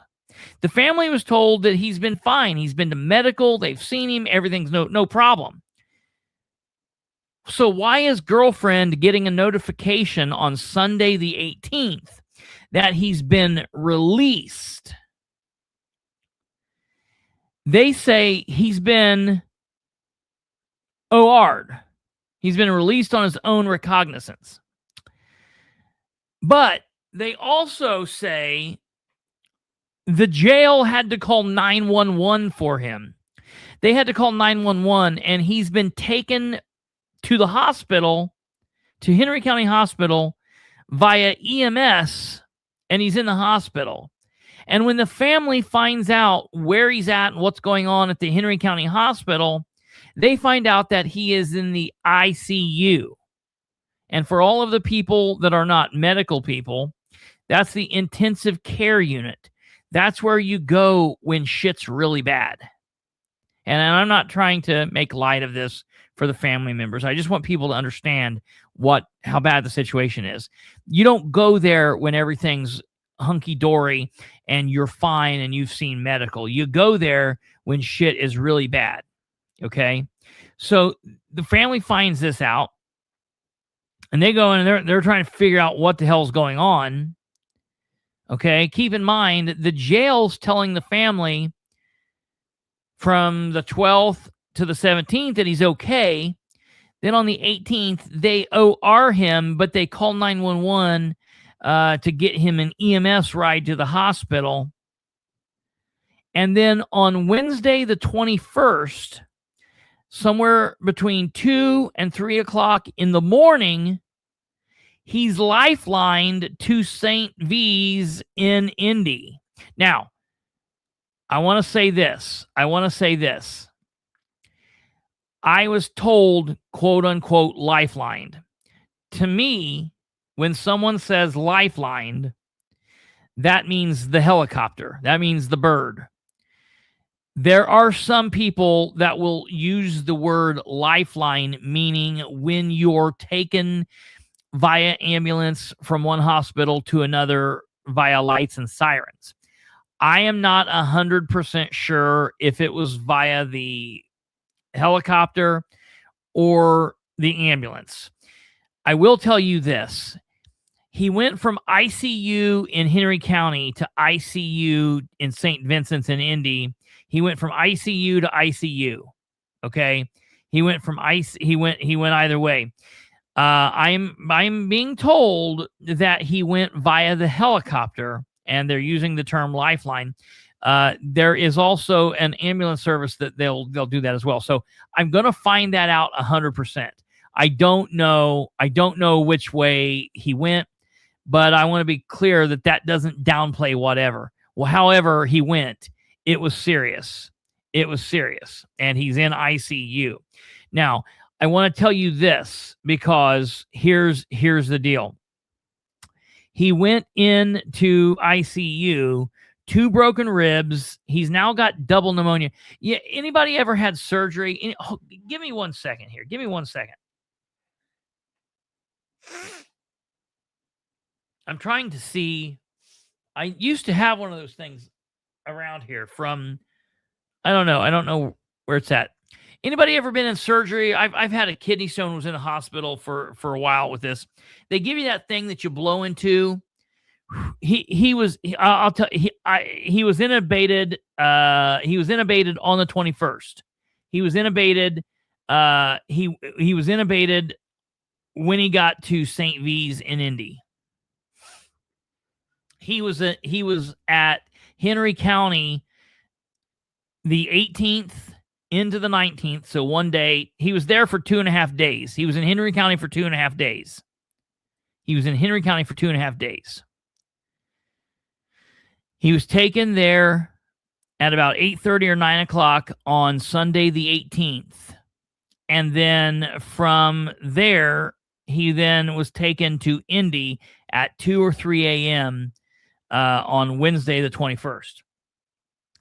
The family was told that he's been fine. He's been to medical. They've seen him. Everything's no problem. So why is girlfriend getting a notification on Sunday the 18th that he's been released? They say he's been OR'd. He's been released on his own recognizance. But they also say the jail had to call 911 for him. They had to call 911, and he's been taken to the hospital, to Henry County Hospital, via EMS, and he's in the hospital. And when the family finds out where he's at and what's going on at the Henry County Hospital, they find out that he is in the ICU. And for all of the people that are not medical people, that's the intensive care unit. That's where you go when shit's really bad. And I'm not trying to make light of this for the family members. I just want people to understand how bad the situation is. You don't go there when everything's hunky-dory and you're fine and you've seen medical. You go there when shit is really bad. Okay? So the family finds this out, and they go in and they're trying to figure out what the hell's going on. Okay? Keep in mind, the jail's telling the family from the 12th to the 17th that he's okay. Then on the 18th, they OR him, but they call 911 to get him an EMS ride to the hospital. And then on Wednesday, the 21st, somewhere between 2 and 3 o'clock in the morning, he's lifelined to St. V's in Indy. Now, I want to say this. I was told, quote unquote, lifelined. To me, when someone says lifelined, that means the helicopter. That means the bird. There are some people that will use the word lifeline, meaning when you're taken via ambulance from one hospital to another via lights and sirens. I am not 100% sure if it was via the helicopter or the ambulance. I will tell you this. He went from ICU in Henry County to ICU in St. Vincent's in Indy. He went from ICU to ICU. Okay? He went either way. I'm being told that he went via the helicopter, and they're using the term lifeline. There is also an ambulance service that they'll do that as well. So I'm going to find that out 100%. I don't know which way he went, but I want to be clear that doesn't downplay whatever. Well, however he went, it was serious. It was serious, and he's in ICU. Now, I want to tell you this because here's the deal. He went into ICU, 2 broken ribs. He's now got double pneumonia. Yeah, anybody ever had surgery? Give me 1 second here. Give me 1 second. I'm trying to see. I used to have one of those things around here from, I don't know where it's at. Anybody ever been in surgery? I've had a kidney stone, was in a hospital for a while with this. They give you that thing that you blow into. He was intubated. He was intubated on the 21st. He was intubated. He was intubated when he got to St. V's in Indy. He was at Henry County the 18th into the 19th. So one day he was there for 2.5 days. He was in Henry County for 2.5 days. He was taken there at about 8:30 or 9 o'clock on Sunday the 18th. And then from there, he then was taken to Indy at 2 or 3 a.m. On Wednesday the 21st.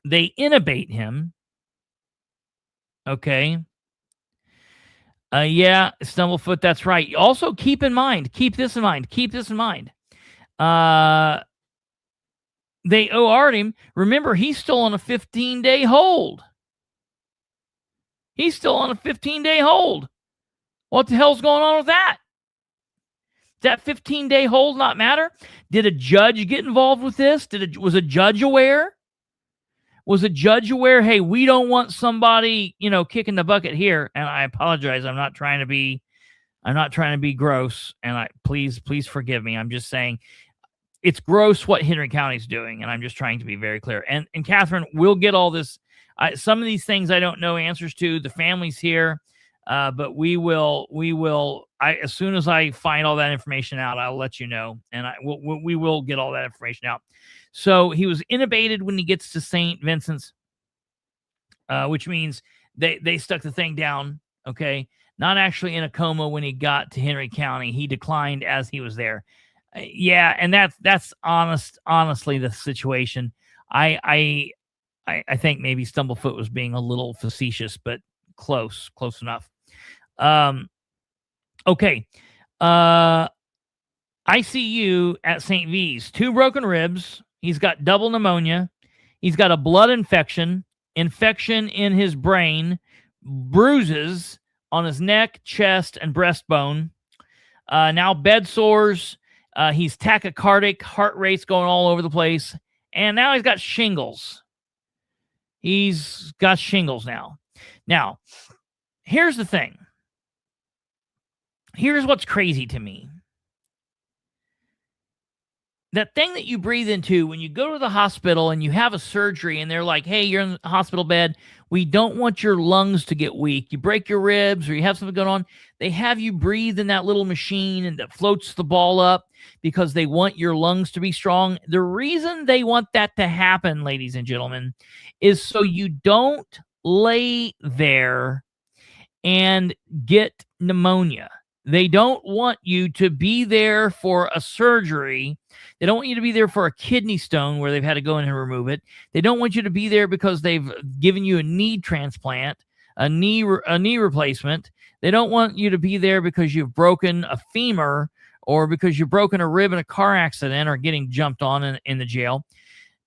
They intubate him. Okay. Yeah, Stumblefoot, that's right. Also, keep this in mind. They OR'd him. Remember, he's still on a 15-day hold. What the hell's going on with that? Does that 15-day hold not matter? Did a judge get involved with this? Was a judge aware? Hey, we don't want somebody, kicking the bucket here. And I apologize. I'm not trying to be gross. And please forgive me. I'm just saying it's gross what Henry County's doing. And I'm just trying to be very clear. And Catherine, we'll get all this. Some of these things I don't know answers to. The family's here. But we will, as soon as I find all that information out, I'll let you know. And we will get all that information out. So he was intubated when he gets to St. Vincent's, which means they stuck the thing down. Okay. Not actually in a coma when he got to Henry County. He declined as he was there. Yeah. And that's honestly the situation. I think maybe Stumblefoot was being a little facetious, but close enough. Okay. ICU at St. V's, 2 broken ribs. He's got double pneumonia. He's got a blood infection in his brain, bruises on his neck, chest, and breastbone. Now bed sores. He's tachycardic, heart rate's going all over the place. And now he's got shingles. He's got shingles now. Now, here's the thing. Here's what's crazy to me. That thing that you breathe into when you go to the hospital and you have a surgery and they're like, hey, you're in the hospital bed. We don't want your lungs to get weak. You break your ribs or you have something going on. They have you breathe in that little machine and that floats the ball up because they want your lungs to be strong. The reason they want that to happen, ladies and gentlemen, is so you don't lay there and get pneumonia. They don't want you to be there for a surgery. They don't want you to be there for a kidney stone where they've had to go in and remove it. They don't want you to be there because they've given you a knee transplant, a knee replacement. They don't want you to be there because you've broken a femur or because you've broken a rib in a car accident or getting jumped on in the jail.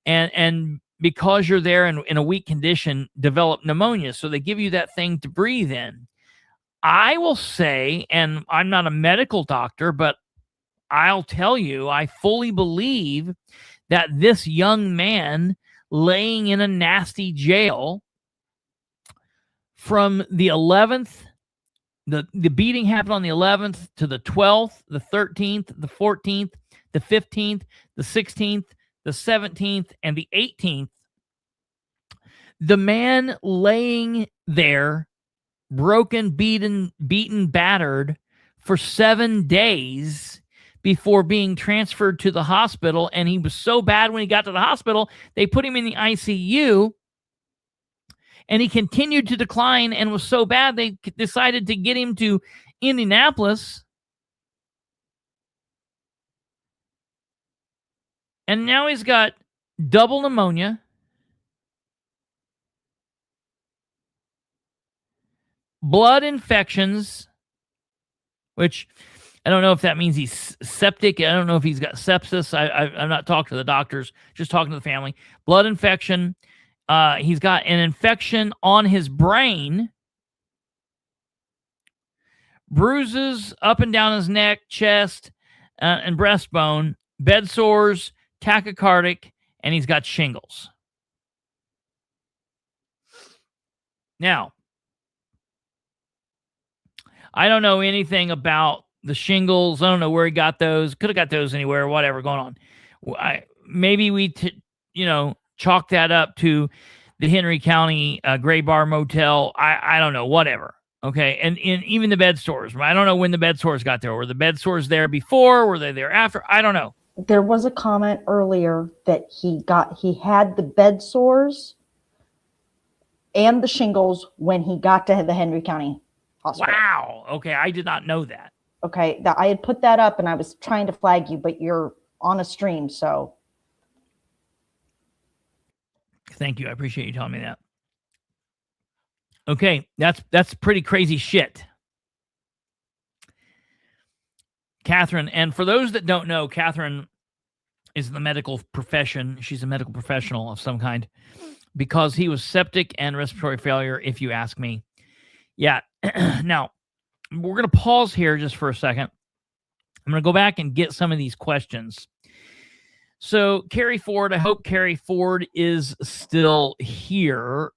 And because you're there in a weak condition, develop pneumonia. So they give you that thing to breathe in. I will say, and I'm not a medical doctor, but I'll tell you, I fully believe that this young man laying in a nasty jail from the 11th, the beating happened on the 11th to the 12th, the 13th, the 14th, the 15th, the 16th, the 17th, and the 18th. The man laying there, broken, beaten, battered for 7 days before being transferred to the hospital. And he was so bad when he got to the hospital, they put him in the ICU and he continued to decline and was so bad they decided to get him to Indianapolis. And now he's got double pneumonia, blood infections, which I don't know if that means he's septic. I don't know if he's got sepsis. I'm not talking to the doctors, just talking to the family. Blood infection. He's got an infection on his brain. Bruises up and down his neck, chest, and breastbone. Bed sores, tachycardic, and he's got shingles. Now, I don't know anything about the shingles. I don't know where he got those. Could have got those anywhere, whatever going on. Maybe we, chalk that up to the Henry County Gray Bar Motel. I don't know, whatever. Okay. And even the bed sores. I don't know when the bed sores got there. Were the bed sores there before? Were they there after? I don't know. There was a comment earlier that he had the bed sores and the shingles when he got to the Henry County Hospital. Wow. Okay. I did not know that. Okay. I had put that up and I was trying to flag you, but you're on a stream. So. Thank you. I appreciate you telling me that. Okay. That's pretty crazy shit. Catherine, and for those that don't know, Catherine is in the medical profession. She's a medical professional of some kind because he was septic and respiratory failure, if you ask me. Yeah. Now, we're going to pause here just for a second. I'm going to go back and get some of these questions. So, Carrie Ford, I hope Carrie Ford is still here.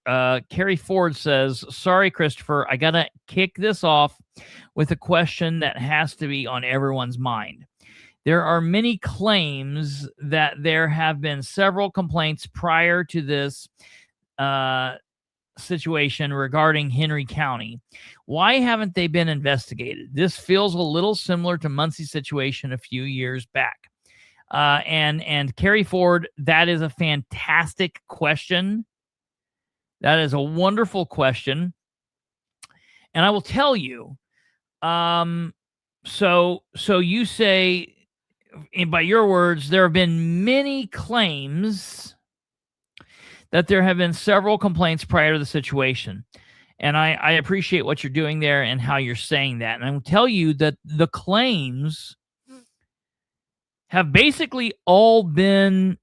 Carrie Ford says, sorry, Kristopher, I got to kick this off with a question that has to be on everyone's mind. There are many claims that there have been several complaints prior to this situation regarding Henry County. Why haven't they been investigated? This feels a little similar to Muncie's situation a few years back. And Carrie Ford, that is a fantastic question. That is a wonderful question. And I will tell you, so you say, and by your words, there have been many claims that there have been several complaints prior to the situation. And I appreciate what you're doing there and how you're saying that. And I will tell you that the claims have basically all been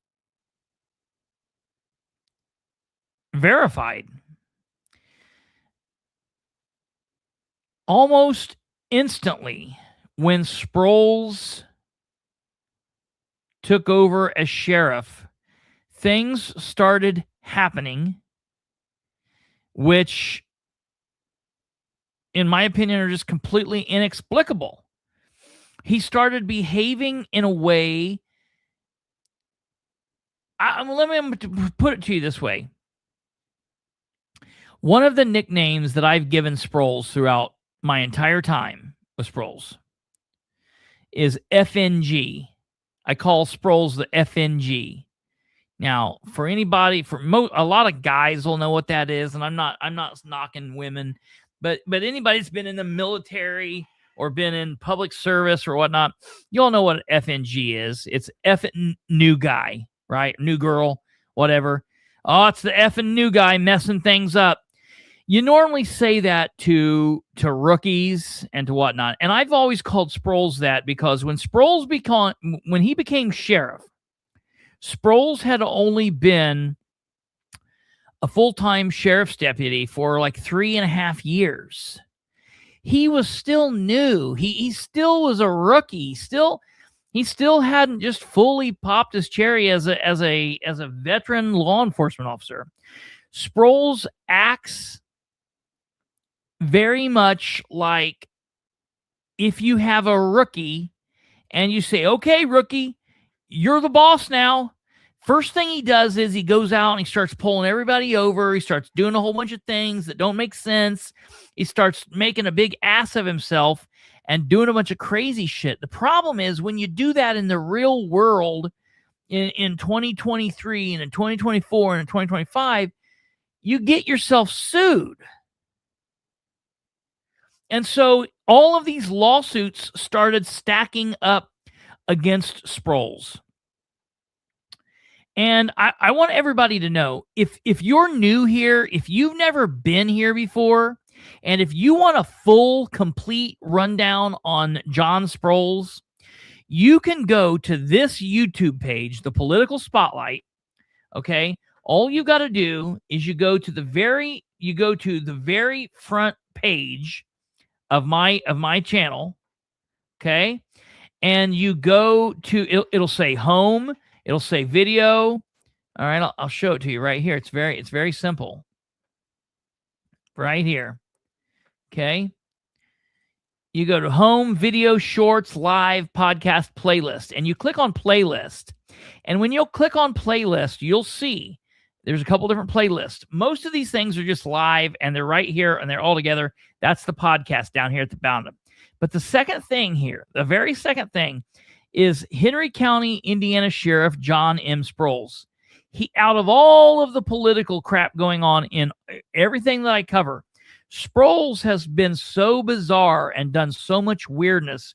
verified. Almost instantly, when Sproles took over as sheriff, things started happening, which, in my opinion, are just completely inexplicable. He started behaving in a way. Let me put it to you this way. One of the nicknames that I've given Sproles throughout my entire time with Sproles is FNG. I call Sproles the FNG. Now, for anybody, a lot of guys will know what that is, and I'm not knocking women, but anybody that's been in the military or been in public service or whatnot, you all know what FNG is. It's effing new guy, right? New girl, whatever. Oh, it's the effing new guy messing things up. You normally say that to rookies and to whatnot. And I've always called Sproles that because when he became sheriff, Sproles had only been a full-time sheriff's deputy for like 3.5 years. He was still new. He still was a rookie. He still hadn't just fully popped his cherry as a veteran law enforcement officer. Sproles acts very much like if you have a rookie and you say, okay, rookie, you're the boss now. First thing he does is he goes out and he starts pulling everybody over. He starts doing a whole bunch of things that don't make sense. He starts making a big ass of himself and doing a bunch of crazy shit. The problem is when you do that in the real world in 2023 and in 2024 and in 2025, you get yourself sued. And so all of these lawsuits started stacking up against Sproles. And I want everybody to know, if you're new here, if you've never been here before, and if you want a full, complete rundown on John Sproles, you can go to this YouTube page, The Political Spotlight, okay? All you got to do is you go to the very front page of my channel, okay? And you go to, it'll say home, it'll say video. All right, I'll show it to you right here. It's very simple. Right here. Okay? You go to home, video, shorts, live, podcast, playlist, and you click on playlist. And when you'll click on playlist, you'll see there's a couple different playlists. Most of these things are just live, and they're right here, and they're all together. That's the podcast down here at the bottom. But the second thing here, the very second thing, is Henry County, Indiana Sheriff John M. Sproles. He, out of all of the political crap going on in everything that I cover, Sproles has been so bizarre and done so much weirdness.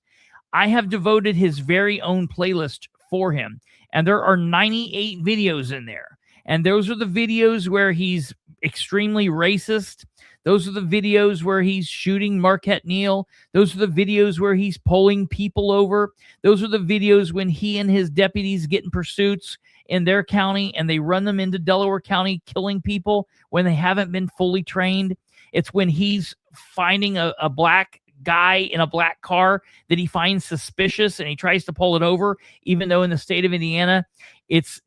I have devoted his very own playlist for him. And there are 98 videos in there. And those are the videos where he's extremely racist. Those are the videos where he's shooting Marquette Neal. Those are the videos where he's pulling people over. Those are the videos when he and his deputies get in pursuits in their county and they run them into Delaware County, killing people when they haven't been fully trained. It's when he's finding a black guy in a black car that he finds suspicious and he tries to pull it over, even though in the state of Indiana, it's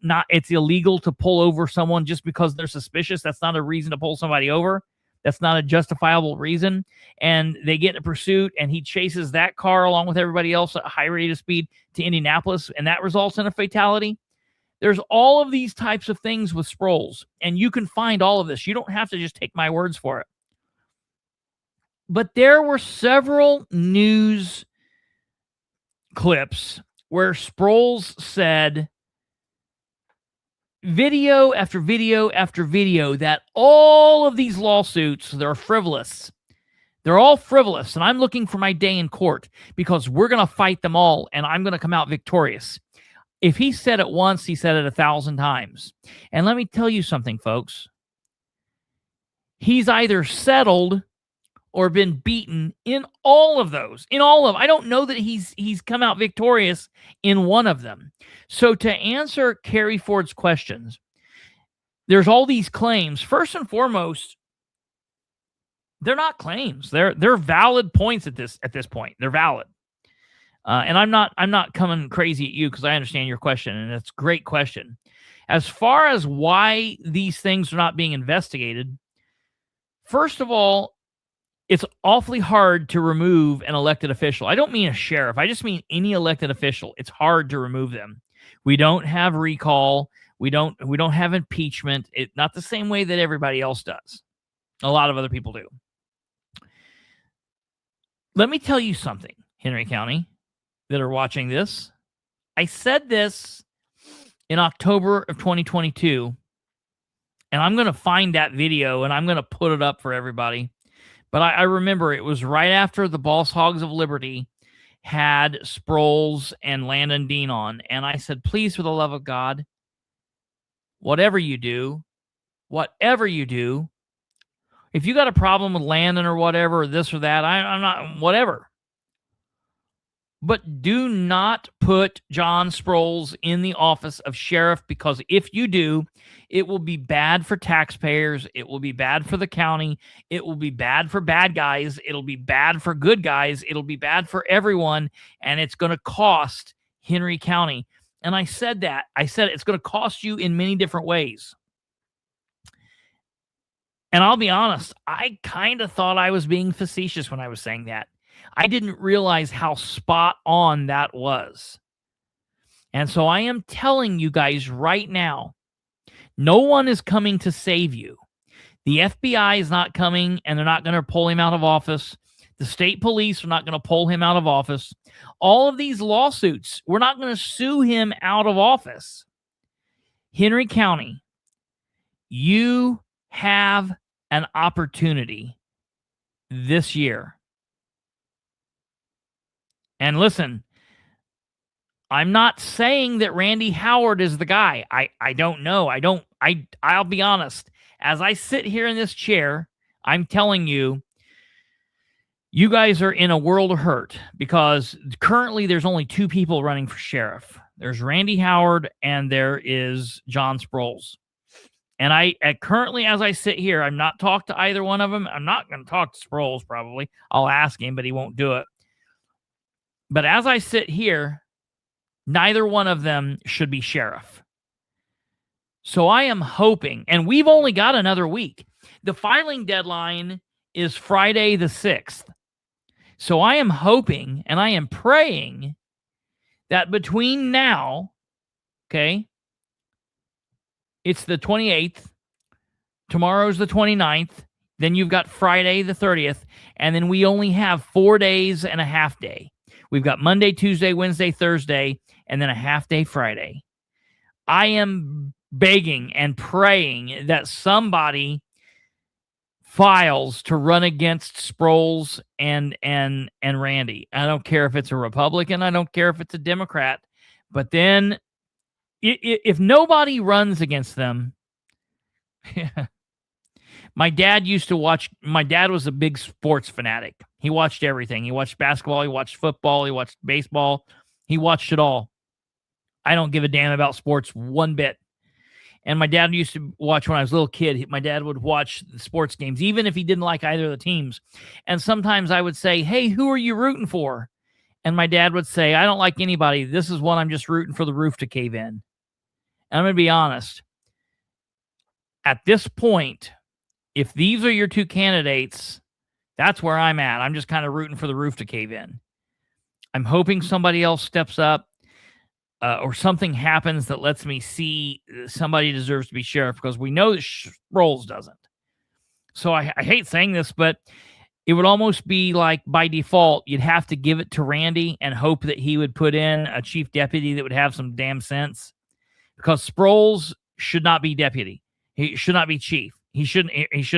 illegal to pull over someone just because they're suspicious. That's not a reason to pull somebody over. That's not a justifiable reason. And they get in a pursuit and he chases that car along with everybody else at a high rate of speed to Indianapolis, and that results in a fatality. There's all of these types of things with Sproles, and you can find all of this. You don't have to just take my words for it. But there were several news clips where Sproles said video after video after video that all of these lawsuits, they're frivolous. They're all frivolous, and I'm looking for my day in court because we're going to fight them all, and I'm going to come out victorious. If he said it once, he said it 1,000 times. And let me tell you something, folks. He's either settled or been beaten in all of those. In all of them. I don't know that he's come out victorious in one of them. So to answer Carrie Ford's questions, there's all these claims. First and foremost, they're not claims. They're valid points at this point. They're valid. And I'm not coming crazy at you because I understand your question, and it's a great question. As far as why these things are not being investigated, first of all, it's awfully hard to remove an elected official. I don't mean a sheriff. I just mean any elected official. It's hard to remove them. We don't have recall. We don't have impeachment. Not the same way that everybody else does. A lot of other people do. Let me tell you something, Henry County, that are watching this. I said this in October of 2022, and I'm going to find that video and I'm going to put it up for everybody. But I remember it was right after the Boss Hogs of Liberty had Sproles and Landon Dean on. And I said, please, for the love of God, whatever you do, if you got a problem with Landon or whatever, or this or that, I'm not, whatever. But do not put John Sproles in the office of sheriff, because if you do, it will be bad for taxpayers. It will be bad for the county. It will be bad for bad guys. It'll be bad for good guys. It'll be bad for everyone. And it's going to cost Henry County. And I said that. I said it's going to cost you in many different ways. And I'll be honest, I kind of thought I was being facetious when I was saying that. I didn't realize how spot on that was. And so I am telling you guys right now, no one is coming to save you. The FBI is not coming, and they're not going to pull him out of office. The state police are not going to pull him out of office. All of these lawsuits, we're not going to sue him out of office. Henry County, you have an opportunity this year. And listen, I'm not saying that Randy Howard is the guy. I don't know. I'll be honest. As I sit here in this chair, I'm telling you, you guys are in a world of hurt because currently there's only two people running for sheriff. There's Randy Howard and there is John Sproles. And currently, as I sit here, I'm not talked to either one of them. I'm not going to talk to Sproles probably. I'll ask him, but he won't do it. But as I sit here, neither one of them should be sheriff. So I am hoping, and we've only got another week. The filing deadline is Friday the 6th. So I am hoping and I am praying that between now, okay, it's the 28th, tomorrow's the 29th, then you've got Friday the 30th, and then we only have 4 days and a half day. We've got Monday, Tuesday, Wednesday, Thursday, and then a half day Friday. I am begging and praying that somebody files to run against Sproles and Randy. I don't care if it's a Republican. I don't care if it's a Democrat. But then if nobody runs against them, My dad was a big sports fanatic. He watched everything. He watched basketball. He watched football. He watched baseball. He watched it all. I don't give a damn about sports one bit. And my dad used to watch when I was a little kid. My dad would watch the sports games, even if he didn't like either of the teams. And sometimes I would say, hey, who are you rooting for? And my dad would say, I don't like anybody. This is one I'm just rooting for the roof to cave in. And I'm going to be honest. At this point, if these are your two candidates, that's where I'm at. I'm just kind of rooting for the roof to cave in. I'm hoping somebody else steps up or something happens that lets me see somebody deserves to be sheriff, because we know that Sproles doesn't. So I hate saying this, but it would almost be like by default, you'd have to give it to Randy and hope that he would put in a chief deputy that would have some damn sense, because Sproles should not be deputy. He should not be chief. He should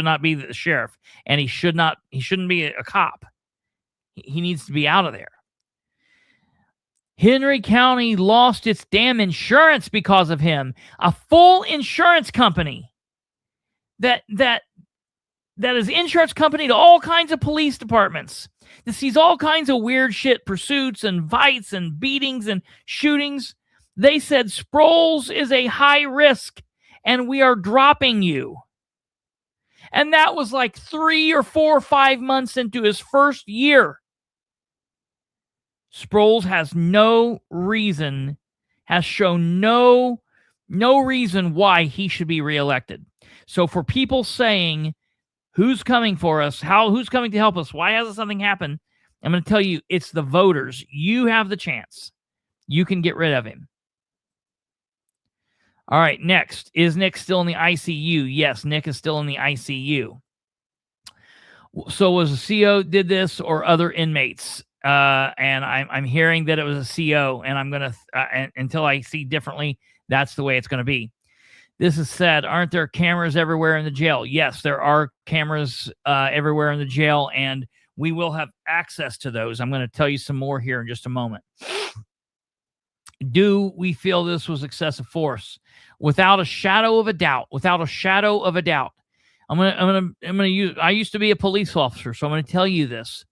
not be the sheriff, and he shouldn't be a cop. He needs to be out of there. Henry County lost its damn insurance because of him. A full insurance company that is insurance company to all kinds of police departments, that sees all kinds of weird shit, pursuits and fights and beatings and shootings. They said Sproles is a high risk and we are dropping you. And that was like 3 or 4 or 5 months into his first year. Sproles has shown no reason why he should be reelected. So for people saying, who's coming for us? Who's coming to help us? Why hasn't something happened? I'm going to tell you, it's the voters. You have the chance. You can get rid of him. All right, next. Is Nick still in the ICU? Yes, Nick is still in the ICU. So was a CO did this or other inmates? And I'm hearing that it was a CO, and I'm going to, until I see differently, that's the way it's going to be. This is said, aren't there cameras everywhere in the jail? Yes, there are cameras everywhere in the jail, and we will have access to those. I'm going to tell you some more here in just a moment. Do we feel this was excessive force? Without a shadow of a doubt. I used to be a police officer, so I'm going to tell you this.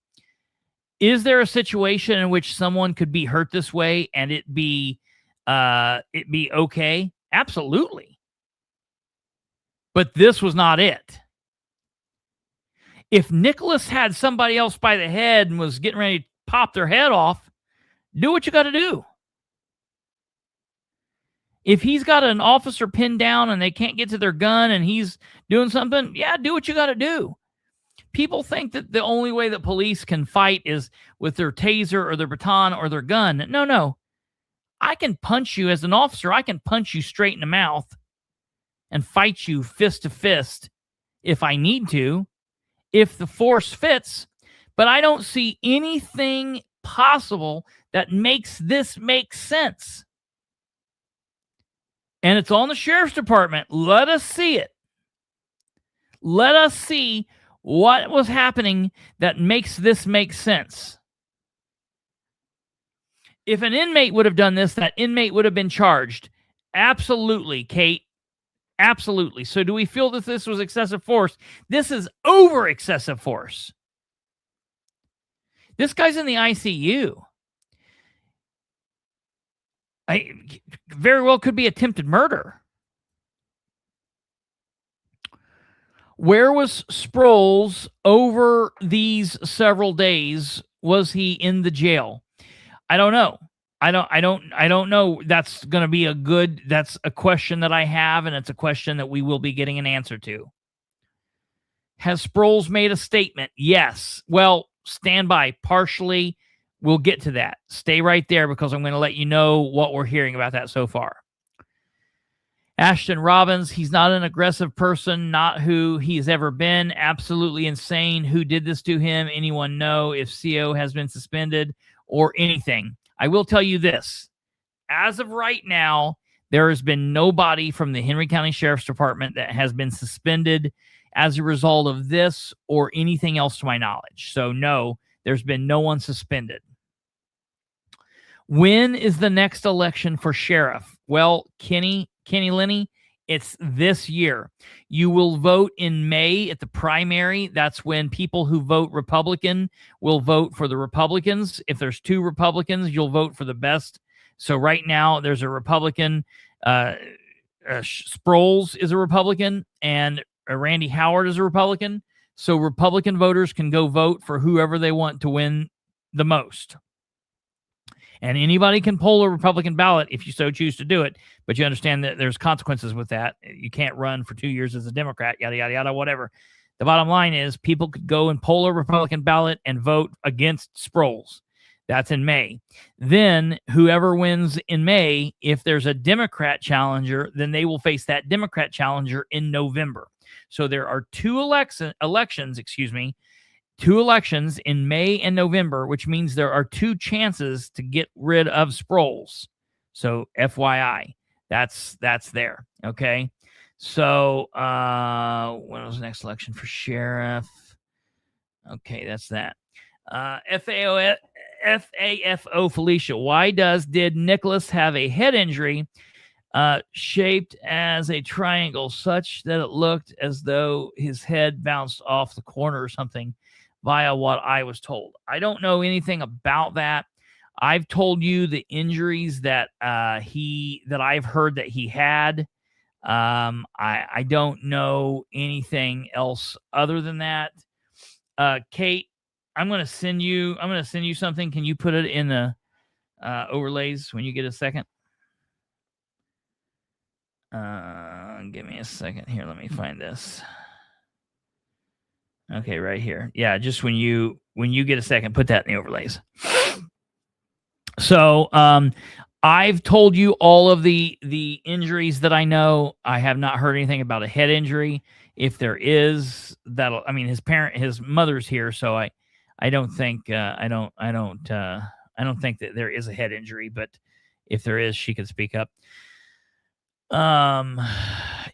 Is there a situation in which someone could be hurt this way and it be okay? Absolutely. But this was not it. If Nicholas had somebody else by the head and was getting ready to pop their head off, do what you got to do. If he's got an officer pinned down and they can't get to their gun and he's doing something, yeah, do what you got to do. People think that the only way that police can fight is with their taser or their baton or their gun. No. I can punch you as an officer. I can punch you straight in the mouth and fight you fist to fist if I need to, if the force fits. But I don't see anything possible that makes this make sense. And it's on the sheriff's department. Let us see it. Let us see what was happening that makes this make sense. If an inmate would have done this, that inmate would have been charged. Absolutely, Kate. Absolutely. So do we feel that this was excessive force? This is over excessive force. This guy's in the ICU. Very well could be attempted murder. Where was Sproles over these several days? Was he in the jail? I don't know. I don't know. That's going to be that's a question that I have, and it's a question that we will be getting an answer to. Has Sproles made a statement? Yes. Well, stand by. Partially, we'll get to that. Stay right there because I'm going to let you know what we're hearing about that so far. Ashton Robbins, he's not an aggressive person, not who he's ever been. Absolutely insane. Who did this to him? Anyone know if CO has been suspended or anything? I will tell you this. As of right now, there has been nobody from the Henry County Sheriff's Department that has been suspended as a result of this or anything else to my knowledge. So no, there's been no one suspended. When is the next election for sheriff? Well, Kenny Lenny, It's this year. You will vote in May at the primary. That's when people who vote Republican will vote for the Republicans. If there's 2 Republicans, you'll vote for the best. So right now there's a Republican. Sproles is a Republican, and Randy Howard is a Republican. So Republican voters can go vote for whoever they want to win the most. And anybody can poll a Republican ballot if you so choose to do it. But you understand that there's consequences with that. You can't run for 2 years as a Democrat, yada, yada, yada, whatever. The bottom line is people could go and poll a Republican ballot and vote against Sproles. That's in May. Then whoever wins in May, if there's a Democrat challenger, then they will face that Democrat challenger in November. So there are 2 elections in May and November, which means there are 2 chances to get rid of Sproles. So FYI, that's there. Okay. So when was the next election for sheriff? Okay, that's that. FAFO Felicia, did Nicholas have a head injury shaped as a triangle such that it looked as though his head bounced off the corner or something via what I was told? I don't know anything about that. I've told you the injuries that I've heard that he had. I don't know anything else other than that. Kate, I'm going to send you something. Can you put it in the overlays when you get a second? Give me a second here. Let me find this. Okay, right here. Yeah, just when you get a second, put that in the overlays. So, I've told you all of the injuries that I know. I have not heard anything about a head injury. If there is, his mother's here, so I don't think I don't think that there is a head injury, but if there is, she could speak up.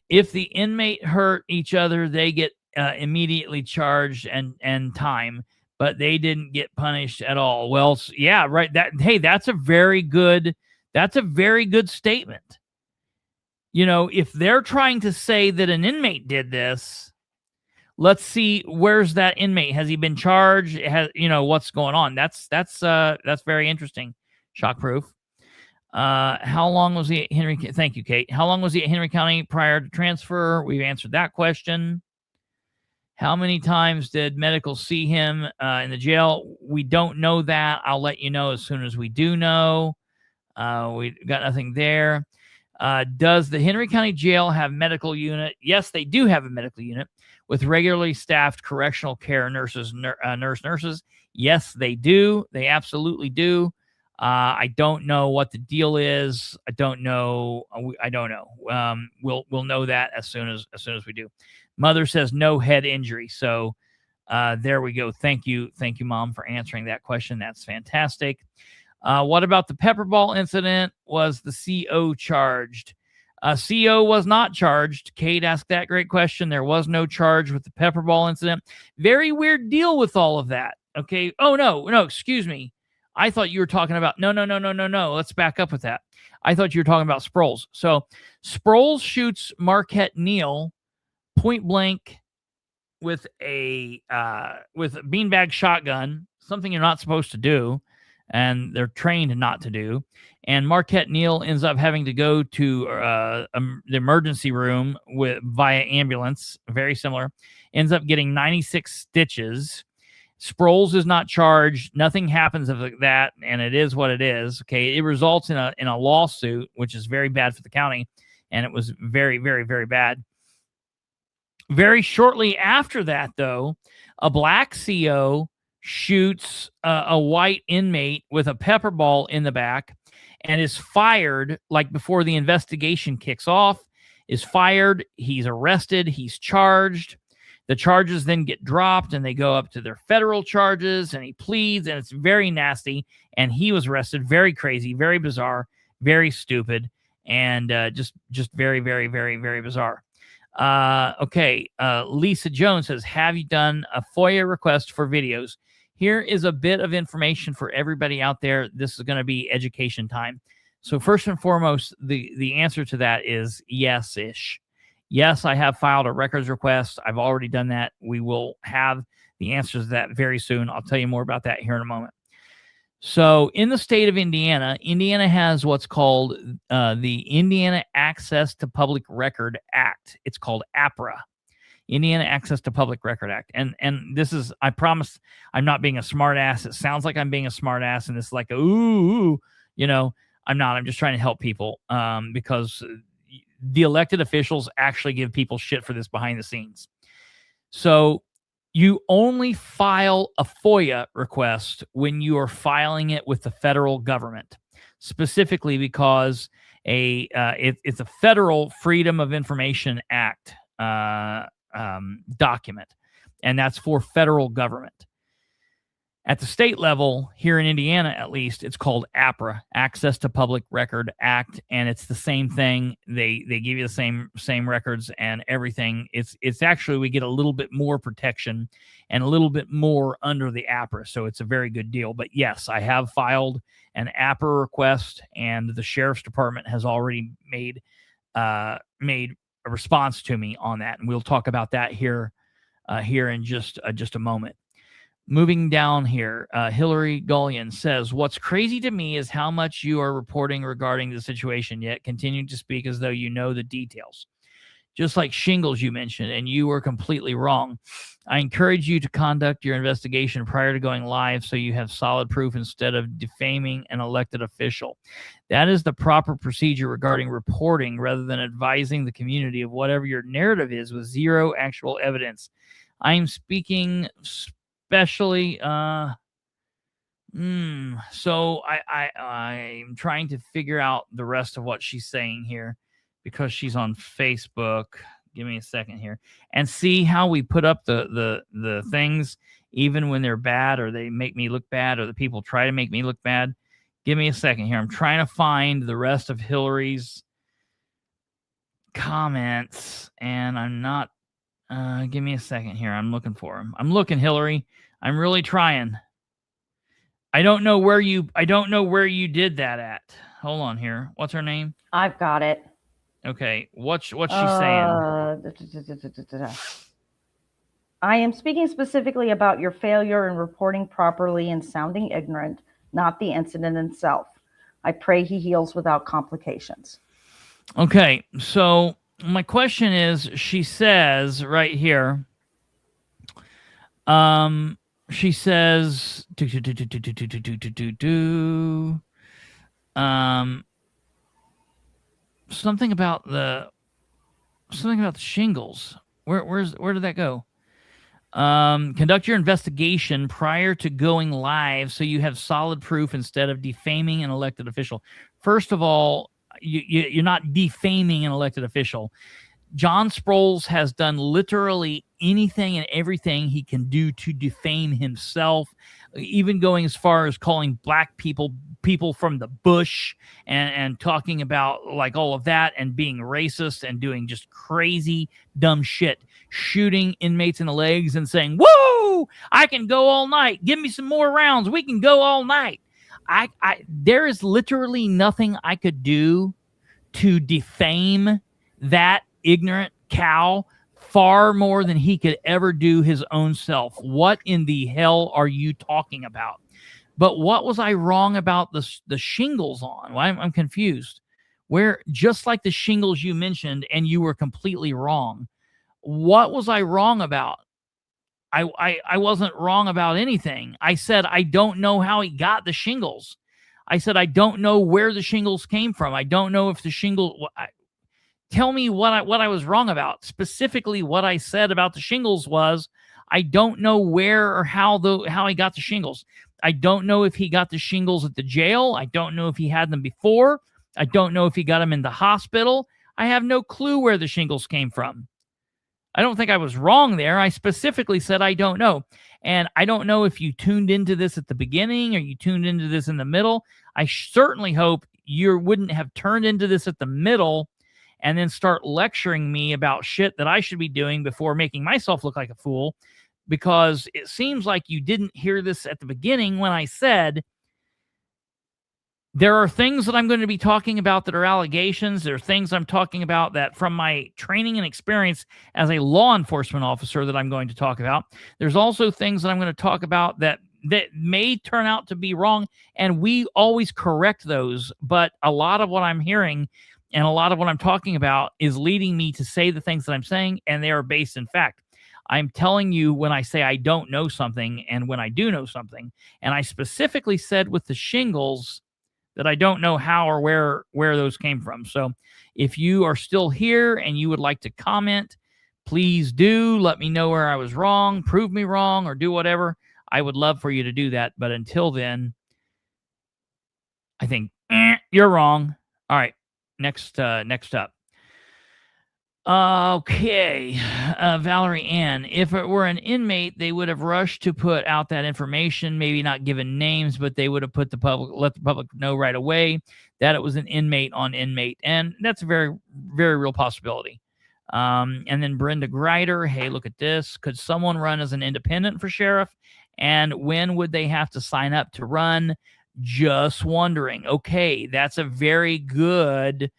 If the inmate hurt each other, they get immediately charged and time, but they didn't get punished at all. Well, yeah, right. That's a very good statement. You know, if they're trying to say that an inmate did this, let's see, where's that inmate? Has he been charged? What's going on? That's very interesting. Shockproof. How long was he at Henry? Thank you, Kate. How long was he at Henry County prior to transfer? We've answered that question. How many times did medical see him in the jail? We don't know that. I'll let you know as soon as we do know. We got nothing there. Does the Henry County Jail have medical unit? Yes, they do have a medical unit with regularly staffed correctional care nurses. Nurses. Yes, they do. They absolutely do. I don't know what the deal is. I don't know. We'll know that as soon as we do. Mother says no head injury. So there we go. Thank you, Mom, for answering that question. That's fantastic. What about the pepper ball incident? Was the CO charged? CO was not charged. Kate asked that great question. There was no charge with the pepper ball incident. Very weird deal with all of that. Okay. Oh, no, excuse me. I thought you were talking about, no. Let's back up with that. I thought you were talking about Sproles. So Sproles shoots Marquette Neal point blank with a beanbag shotgun, something you're not supposed to do, and they're trained not to do. And Marquette Neal ends up having to go to the emergency room via ambulance, very similar. Ends up getting 96 stitches. Sproles is not charged. Nothing happens of that, and it is what it is. Okay, it results in a lawsuit, which is very bad for the county, and it was very, very, very bad. Very shortly after that, though, a black CO shoots a white inmate with a pepper ball in the back and is fired like before the investigation kicks off, is fired. He's arrested. He's charged. The charges then get dropped and they go up to their federal charges, and he pleads, and it's very nasty. And he was arrested. Very crazy, very bizarre, very stupid, and just very, very, very, very bizarre. Okay. Lisa Jones says, have you done a FOIA request for videos? Here is a bit of information for everybody out there. This is going to be education time. So first and foremost, the answer to that is yes-ish. Yes, I have filed a records request. I've already done that. We will have the answers to that very soon. I'll tell you more about that here in a moment. So in the state of Indiana, Indiana has what's called the Indiana Access to Public Record Act. It's called APRA, Indiana Access to Public Record Act. And this is, I promise I'm not being a smart ass. It sounds like I'm being a smart ass, and it's like, ooh, you know, I'm not. I'm just trying to help people because the elected officials actually give people shit for this behind the scenes. So you only file a FOIA request when you are filing it with the federal government, specifically because it's a federal Freedom of Information Act document, and that's for federal government. At the state level, here in Indiana at least, it's called APRA, Access to Public Record Act, and it's the same thing. They give you the same records and everything. It's actually, we get a little bit more protection and a little bit more under the APRA, so it's a very good deal. But yes, I have filed an APRA request, and the sheriff's department has already made a response to me on that, and we'll talk about that here in just a moment. Moving down here, Hillary Gullion says, what's crazy to me is how much you are reporting regarding the situation, yet continue to speak as though you know the details. Just like shingles you mentioned, and you were completely wrong. I encourage you to conduct your investigation prior to going live so you have solid proof instead of defaming an elected official. That is the proper procedure regarding reporting rather than advising the community of whatever your narrative is with zero actual evidence. I am speaking especially, so I'm trying to figure out the rest of what she's saying here because she's on Facebook. Give me a second here. And see how we put up the things even when they're bad or they make me look bad or the people try to make me look bad. Give me a second here. I'm trying to find the rest of Hillary's comments, and I'm not. Give me a second here. I'm looking for him. I'm looking, Hillary. I'm really trying. I don't know where you did that at. Hold on here. What's her name? I've got it. Okay. What's she saying? I am speaking specifically about your failure in reporting properly and sounding ignorant, not the incident itself. I pray he heals without complications. Okay. So my question is, she says right here, she says, something about the shingles. Where did that go? Conduct your investigation prior to going live so you have solid proof instead of defaming an elected official. First of all, you're not defaming an elected official. John Sproles has done literally anything and everything he can do to defame himself, even going as far as calling black people from the bush and talking about like all of that and being racist and doing just crazy, dumb shit, shooting inmates in the legs and saying, whoa, I can go all night. Give me some more rounds. We can go all night. There is literally nothing I could do to defame that ignorant cow far more than he could ever do his own self. What in the hell are you talking about? But what was I wrong about the shingles on? Well, I'm confused. Where, just like the shingles you mentioned, and you were completely wrong. What was I wrong about? I wasn't wrong about anything. I said I don't know how he got the shingles. I said I don't know where the shingles came from. I don't know if the shingles... Tell me what I was wrong about. Specifically, what I said about the shingles was I don't know where or how he got the shingles. I don't know if he got the shingles at the jail. I don't know if he had them before. I don't know if he got them in the hospital. I have no clue where the shingles came from. I don't think I was wrong there. I specifically said I don't know. And I don't know if you tuned into this at the beginning or you tuned into this in the middle. I certainly hope you wouldn't have turned into this at the middle and then start lecturing me about shit that I should be doing before making myself look like a fool, because it seems like you didn't hear this at the beginning when I said There are things that I'm going to be talking about that are allegations. There are things I'm talking about that from my training and experience as a law enforcement officer that I'm going to talk about. There's also things that I'm going to talk about that may turn out to be wrong, and we always correct those. But a lot of what I'm hearing and a lot of what I'm talking about is leading me to say the things that I'm saying, and they are based in fact. I'm telling you when I say I don't know something and when I do know something. And I specifically said with the shingles that I don't know how or where those came from. So if you are still here and you would like to comment, please do. Let me know where I was wrong, prove me wrong, or do whatever. I would love for you to do that. But until then, I think you're wrong. All right, next up. Okay, Valerie Ann. If it were an inmate, they would have rushed to put out that information, maybe not given names, but they would have let the public know right away that it was an inmate on inmate. And that's a very, very real possibility. And then Brenda Greider, hey, look at this. Could someone run as an independent for sheriff? And when would they have to sign up to run? Just wondering. Okay, that's a very good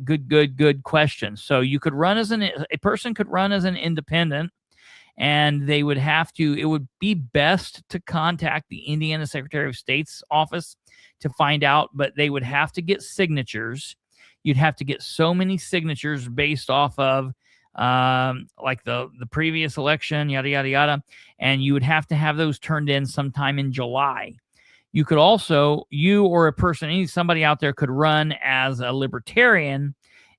good question. So you could run as a person could run as an independent, and they would have to, it would be best to contact the Indiana Secretary of State's office to find out, but they would have to get signatures. You'd have to get so many signatures based off of like the previous election, yada, yada, yada. And you would have to have those turned in sometime in July. You could also, you or a person, somebody out there could run as a libertarian,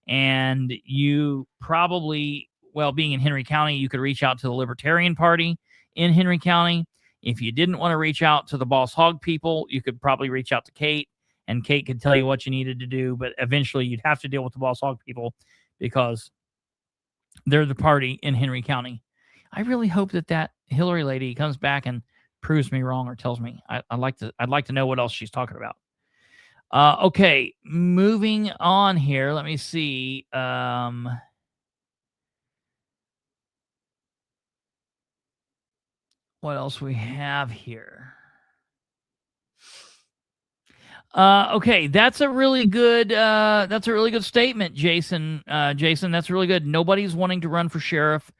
and you probably, well, being in Henry County, you could reach out to the Libertarian Party in Henry County. If you didn't want to reach out to the Boss Hog people, you could probably reach out to Kate, and Kate could tell you what you needed to do, but eventually you'd have to deal with the Boss Hog people because they're the party in Henry County. I really hope that Hillary lady comes back and proves me wrong or tells me. I'd like to know what else she's talking about. Okay, moving on here. Let me see. What else we have here? Okay, that's a really good statement, Jason. Jason, that's really good. Nobody's wanting to run for sheriff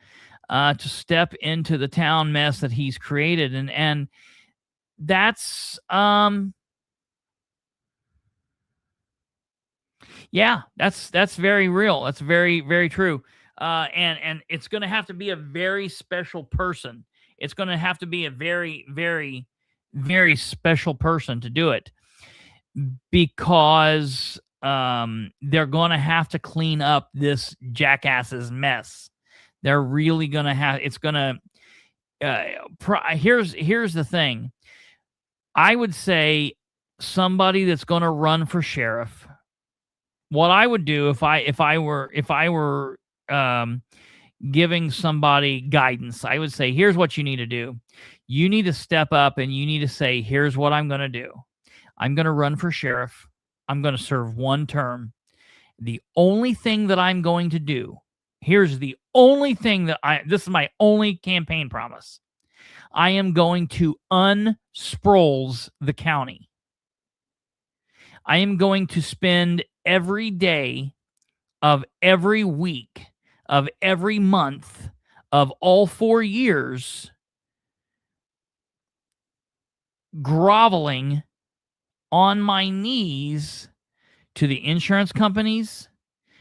to step into the town mess that he's created, and that's yeah, that's very real. That's very, very true. And it's going to have to be a very special person. It's going to have to be a very, very, very special person to do it, because they're going to have to clean up this jackass's mess. They're really going to have, it's going to, here's the thing. I would say somebody that's going to run for sheriff, what I would do if I were giving somebody guidance, I would say, here's what you need to do. You need to step up and you need to say, here's what I'm going to do. I'm going to run for sheriff. I'm going to serve one term. The only thing that I'm going to do, here's the only thing this is my only campaign promise. I am going to unsproles the county. I am going to spend every day of every week of every month of all 4 years groveling on my knees to the insurance companies,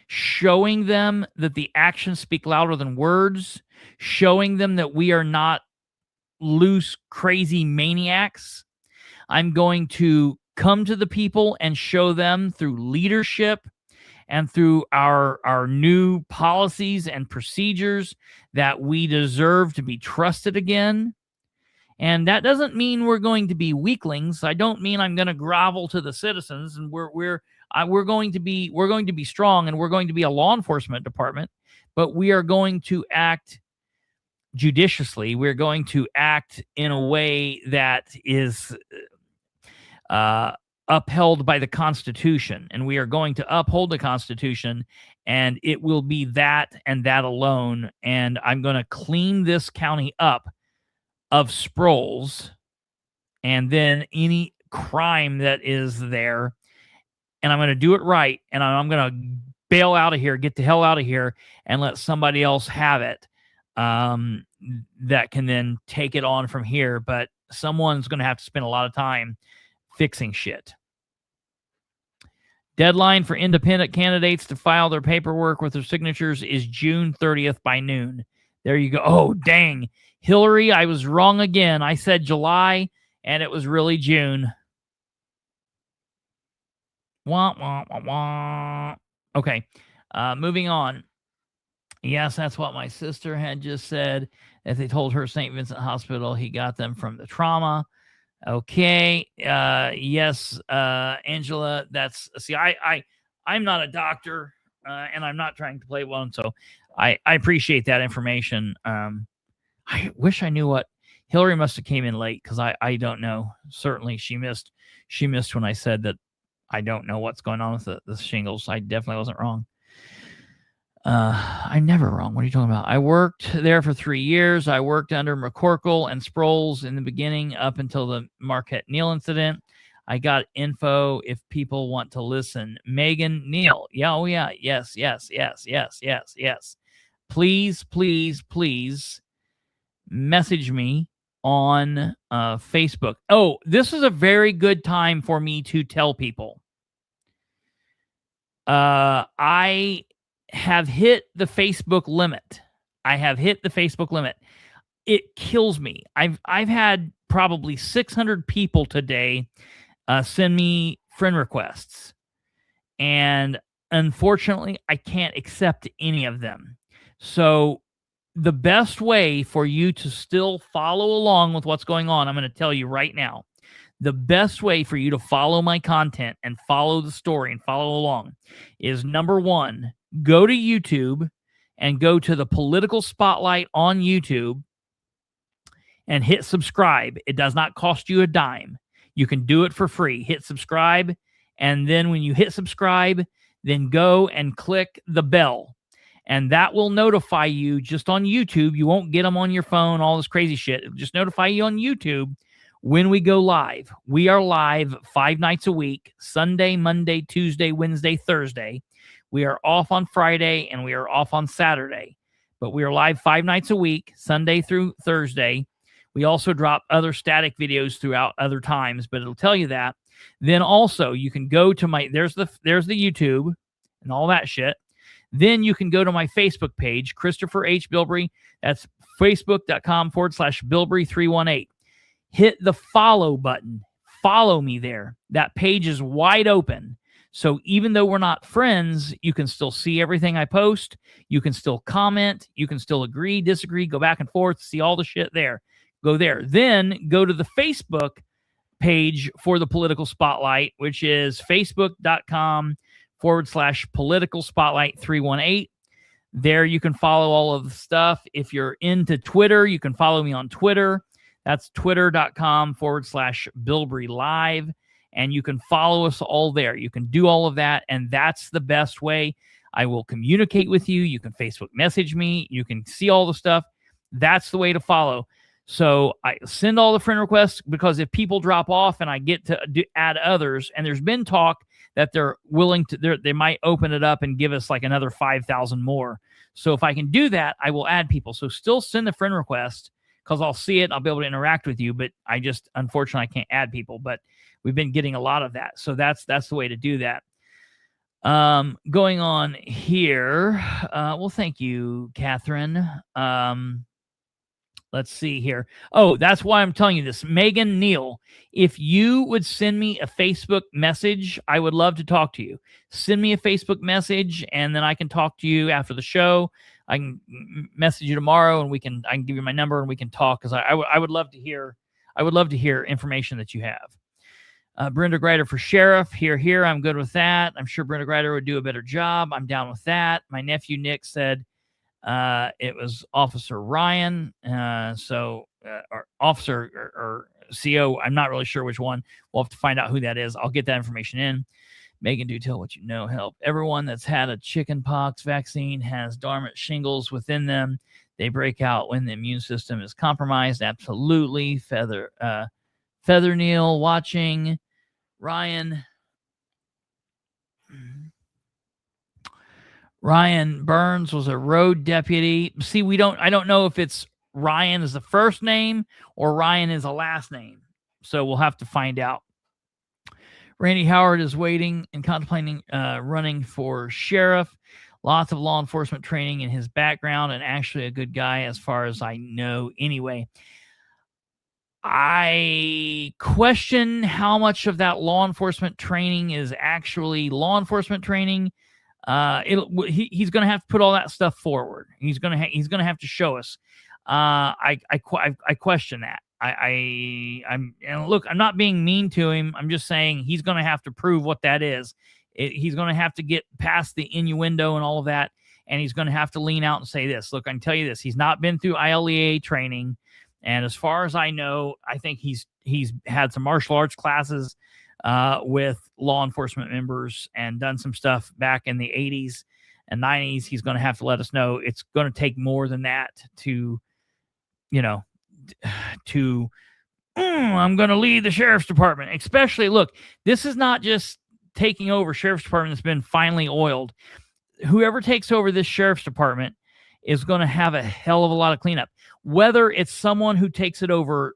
showing them that the actions speak louder than words, showing them that we are not loose, crazy maniacs. I'm going to come to the people and show them through leadership and through our new policies and procedures that we deserve to be trusted again. And that doesn't mean we're going to be weaklings. I don't mean I'm going to grovel to the citizens, and we're going to be strong, and we're going to be a law enforcement department, but we are going to act judiciously. We're going to act in a way that is upheld by the Constitution, and we are going to uphold the Constitution, and it will be that and that alone. And I'm going to clean this county up of Sproles, and then any crime that is there, and I'm going to do it right, and I'm going to bail out of here, get the hell out of here, and let somebody else have it, that can then take it on from here. But someone's going to have to spend a lot of time fixing shit. Deadline for independent candidates to file their paperwork with their signatures is June 30th by noon. There you go. Oh, dang. Hillary, I was wrong again. I said July, and it was really June. Wah, wah, wah, wah. Okay, moving on. Yes, that's what my sister had just said. That they told her St. Vincent Hospital he got them from the trauma. Okay. Yes, Angela. That's I'm not a doctor, and I'm not trying to play one, so I appreciate that information. I wish I knew what Hillary must have came in late, because I don't know. Certainly she missed when I said that I don't know what's going on with the shingles. I definitely wasn't wrong. I'm never wrong. What are you talking about? I worked there for 3 years. I worked under McCorkle and Sproles in the beginning up until the Marquette Neal incident. I got info if people want to listen. Megan Neal. Yeah, oh yeah. Yes. Please message me on Facebook. Oh, this is a very good time for me to tell people. I have hit the Facebook limit. It kills me. I've had probably 600 people today send me friend requests, and unfortunately, I can't accept any of them. So the best way for you to still follow along with what's going on, I'm going to tell you right now. The best way for you to follow my content and follow the story and follow along is, number one, go to YouTube and go to the Political Spotlight on YouTube and hit subscribe. It does not cost you a dime. You can do it for free. Hit subscribe, and then when you hit subscribe, then go and click the bell. And that will notify you just on YouTube. You won't get them on your phone, all this crazy shit. It'll just notify you on YouTube when we go live. We are live 5 nights a week: Sunday, Monday, Tuesday, Wednesday, Thursday. We are off on Friday, and we are off on Saturday. But we are live 5 nights a week, Sunday through Thursday. We also drop other static videos throughout other times, but it'll tell you that. Then also, you can go to my, there's the YouTube and all that shit. Then you can go to my Facebook page, Kristopher H. Bilbrey. That's facebook.com/Bilbrey318. Hit the follow button. Follow me there. That page is wide open. So even though we're not friends, you can still see everything I post. You can still comment. You can still agree, disagree, go back and forth, see all the shit there. Go there. Then go to the Facebook page for the Political Spotlight, which is facebook.com/Political Spotlight 318. There you can follow all of the stuff. If you're into Twitter, you can follow me on Twitter. That's twitter.com/Bilbrey Live. And you can follow us all there. You can do all of that, and that's the best way. I will communicate with you. You can Facebook message me. You can see all the stuff. That's the way to follow. So I send all the friend requests, because if people drop off and I get to add others, and there's been talk that they're willing to, they might open it up and give us like another 5,000 more. So if I can do that, I will add people. So still send the friend request, because I'll see it and I'll be able to interact with you. But I just, unfortunately, I can't add people. But we've been getting a lot of that. So that's the way to do that. Going on here. Well, thank you, Catherine. Let's see here. Oh, that's why I'm telling you this. Megan Neal, if you would send me a Facebook message, I would love to talk to you. Send me a Facebook message, and then I can talk to you after the show. I can message you tomorrow, and I can give you my number, and we can talk, because I would love to hear. I would love to hear information that you have. Brenda Greider for sheriff. Here. I'm good with that. I'm sure Brenda Greider would do a better job. I'm down with that. My nephew Nick said it was Officer Ryan. Or Officer or CO. I'm not really sure which one. We'll have to find out who that is. I'll get that information in. Megan, do tell what you know. Help. Everyone that's had a chicken pox vaccine has dormant shingles within them. They break out when the immune system is compromised. Absolutely. Feather Feather Neil watching. Ryan Burns was a road deputy. See, I don't know if it's Ryan is the first name or Ryan is a last name. So we'll have to find out. Randy Howard is waiting and contemplating running for sheriff. Lots of law enforcement training in his background and actually a good guy as far as I know anyway. I question how much of that law enforcement training is actually law enforcement training. He's going to have to put all that stuff forward. He's going to have to show us. I question that. I'm not being mean to him. I'm just saying he's going to have to prove what that is. He's going to have to get past the innuendo and all of that, and he's going to have to lean out and say this. Look, I can tell you this. He's not been through ILEA training, and as far as I know, I think he's had some martial arts classes with law enforcement members and done some stuff back in the 80s and 90s. He's going to have to let us know. It's going to take more than that to I'm going to lead the sheriff's department. Especially, look, this is not just taking over sheriff's department that's been finely oiled. Whoever takes over this sheriff's department is going to have a hell of a lot of cleanup. Whether it's someone who takes it over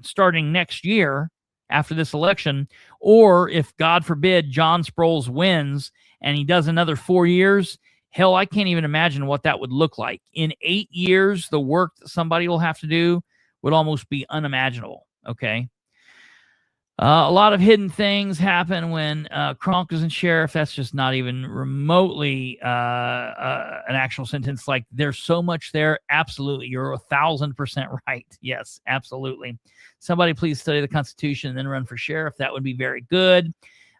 starting next year after this election, or if, God forbid, John Sproles wins and he does another 4 years, hell, I can't even imagine what that would look like. In 8 years, the work that somebody will have to do would almost be unimaginable, okay? A lot of hidden things happen when Kronk isn't sheriff. That's just not even remotely an actual sentence. Like, there's so much there. Absolutely. You're 1,000% right. Yes, absolutely. Somebody please study the Constitution and then run for sheriff. That would be very good.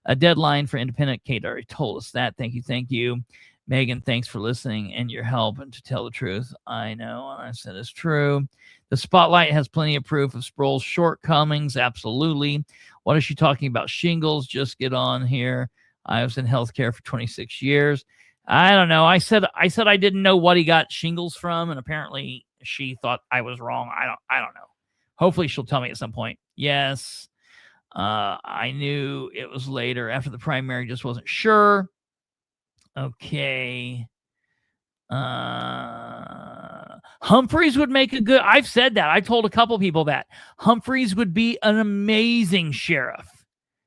A deadline for independent. Kate already told us that. Thank you. Thank you. Megan, thanks for listening and your help. And to tell the truth, I know, and I said it's true. The Spotlight has plenty of proof of Sproul's shortcomings. Absolutely. What is she talking about? Shingles? Just get on here. I was in healthcare for 26 years. I don't know. I said I didn't know what he got shingles from, and apparently she thought I was wrong. I don't know. Hopefully she'll tell me at some point. Yes. I knew it was later after the primary, just wasn't sure. Okay. Humphreys would make a good, I've said that. I told a couple people that Humphreys would be an amazing sheriff.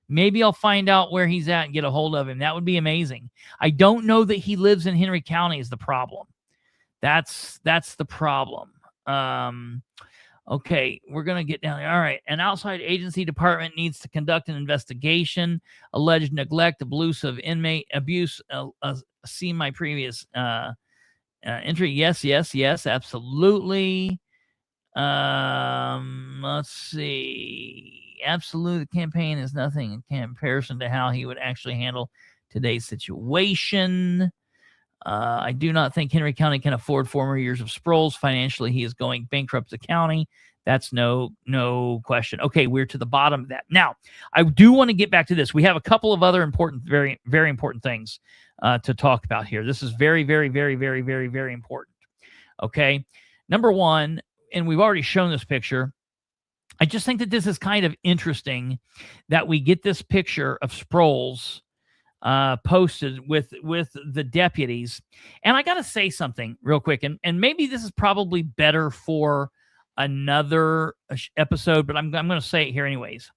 Maybe I'll find out where he's at and get a hold of him. That would be amazing. I don't know that he lives in Henry County is the problem. That's the problem. Okay, we're going to get down there. All right. An outside agency department needs to conduct an investigation. Alleged neglect, abuse of inmate abuse. See my previous entry. Yes, absolutely. Let's see. Absolutely, the campaign is nothing in comparison to how he would actually handle today's situation. I do not think Henry County can afford 4 more years of Sproles. Financially, he is going bankrupt the county. That's no question. Okay, we're to the bottom of that. Now, I do want to get back to this. We have a couple of other important, very, very important things to talk about here. This is very, very, very, very, very, very important. Okay, number one, and we've already shown this picture. I just think that this is kind of interesting that we get this picture of Sproles posted with the deputies. And I got to say something real quick, and maybe this is probably better for another episode, but I'm going to say it here anyways.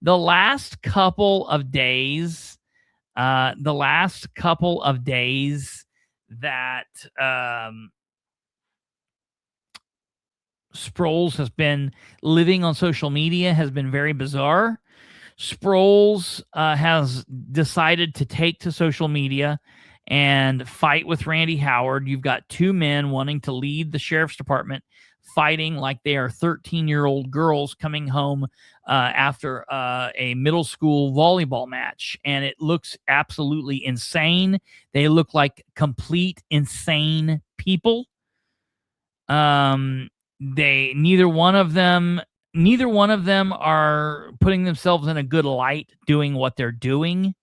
The last couple of days that Sproles has been living on social media has been very bizarre. Sproles has decided to take to social media and fight with Randy Howard. You've got 2 men wanting to lead the sheriff's department, fighting like they are 13-year-old girls coming home after a middle school volleyball match. And it looks absolutely insane. They look like complete insane people. Neither one of them are putting themselves in a good light doing what they're doing.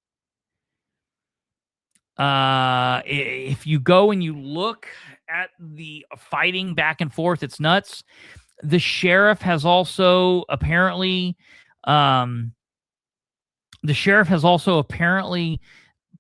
If you go and you look at the fighting back and forth, it's nuts. The sheriff has also apparently The sheriff has also apparently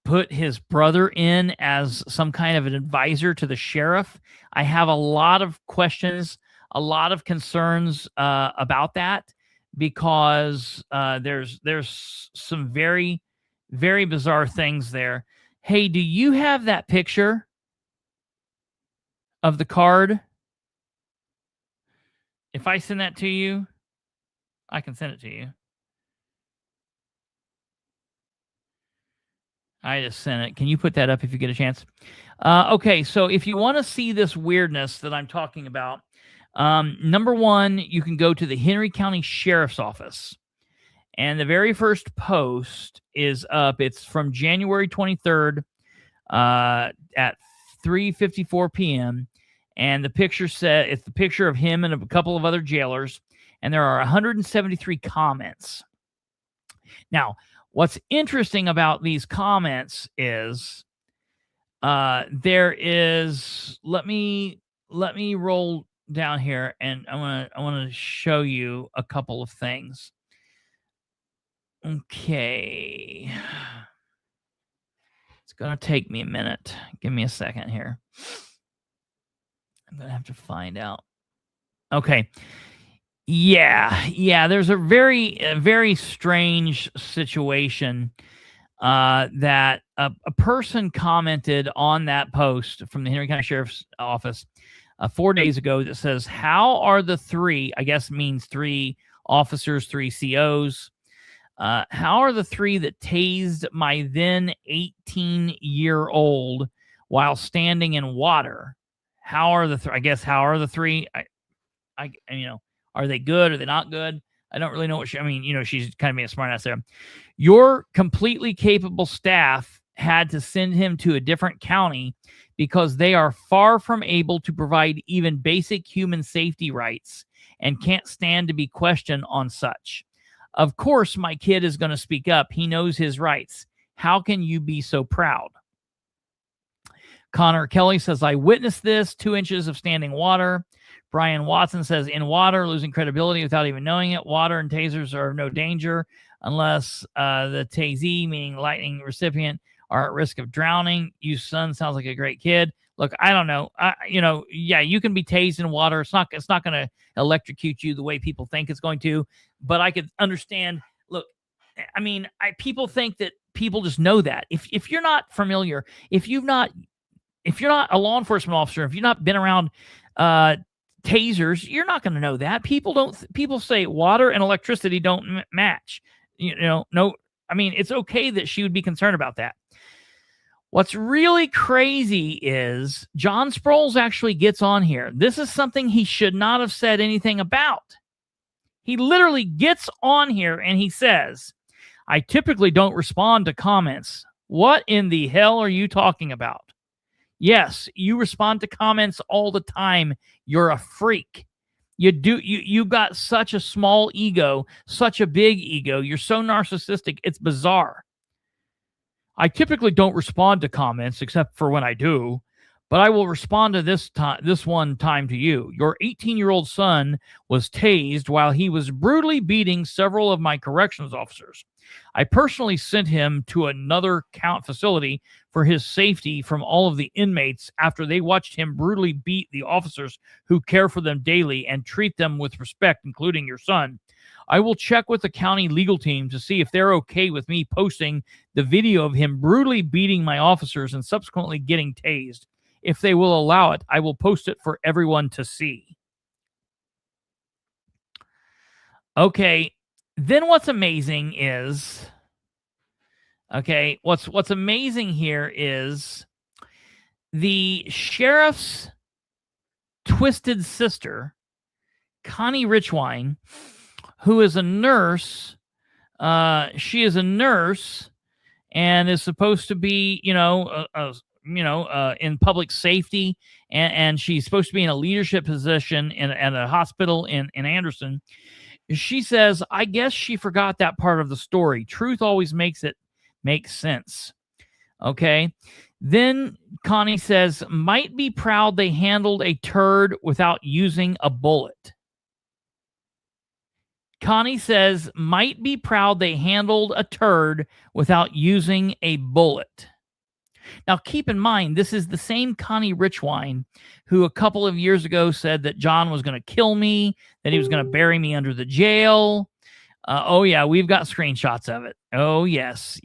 put his brother in as some kind of an advisor to the sheriff. I have a lot of questions, a lot of concerns about that, because there's some very, very bizarre things there. Hey, do you have that picture of the card? If I send that to you, I can send it to you. I just sent it. Can you put that up if you get a chance? Okay, so if you want to see this weirdness that I'm talking about, number one, you can go to the Henry County Sheriff's Office. And the very first post is up. It's from January 23rd at 3:54 p.m. And the picture it's the picture of him and a couple of other jailers. And there are 173 comments. Now, what's interesting about these comments is there is, let me roll down here, and I want to show you a couple of things. Okay. It's going to take me a minute. Give me a second here. I'm going to have to find out. Okay. Yeah, there's a very strange situation that a person commented on that post from the Henry County Sheriff's Office 4 days ago that says, how are the three, I guess means 3 officers, 3 COs, how are the 3 that tased my then 18-year-old while standing in water? How are the how are the 3? I are they good? Are they not good? I don't really know what she's kind of being a smart ass there. Your completely capable staff had to send him to a different county because they are far from able to provide even basic human safety rights and can't stand to be questioned on such. Of course, my kid is going to speak up. He knows his rights. How can you be so proud? Connor Kelly says, I witnessed this, 2 inches of standing water. Brian Watson says, in water, losing credibility without even knowing it. Water and tasers are of no danger unless the tasee, meaning lightning recipient, are at risk of drowning. You son sounds like a great kid. Look, I don't know. Yeah, you can be tased in water. It's not going to electrocute you the way people think it's going to. But I could understand. Look, people think that people just know that. If you're not familiar, if you're not a law enforcement officer, if you've not been around tasers, you're not going to know that. People say water and electricity don't match. No, it's okay that she would be concerned about that. What's really crazy is John Sproles actually gets on here. This is something he should not have said anything about. He literally gets on here and he says, I typically don't respond to comments. What in the hell are you talking about? Yes, you respond to comments all the time. You're a freak. You got such a small ego, such a big ego. You're so narcissistic. It's bizarre. I typically don't respond to comments except for when I do, but I will respond to this one time to you. Your 18-year-old son was tased while he was brutally beating several of my corrections officers. I personally sent him to another facility for his safety from all of the inmates after they watched him brutally beat the officers who care for them daily and treat them with respect, including your son. I will check with the county legal team to see if they're okay with me posting the video of him brutally beating my officers and subsequently getting tased. If they will allow it, I will post it for everyone to see. Okay. Then what's amazing is, what's amazing here is the sheriff's twisted sister, Connie Richwine, who is a nurse. She is a nurse and is supposed to be, in public safety, and she's supposed to be in a leadership position at a hospital in Anderson. She says, I guess she forgot that part of the story. Truth always makes it make sense. Okay. Then Connie says, might be proud they handled a turd without using a bullet. Connie says, might be proud they handled a turd without using a bullet. Now, keep in mind, this is the same Connie Richwine who a couple of years ago said that John was going to kill me, that he was going to bury me under the jail. Oh, yeah, we've got screenshots of it. Oh, yes.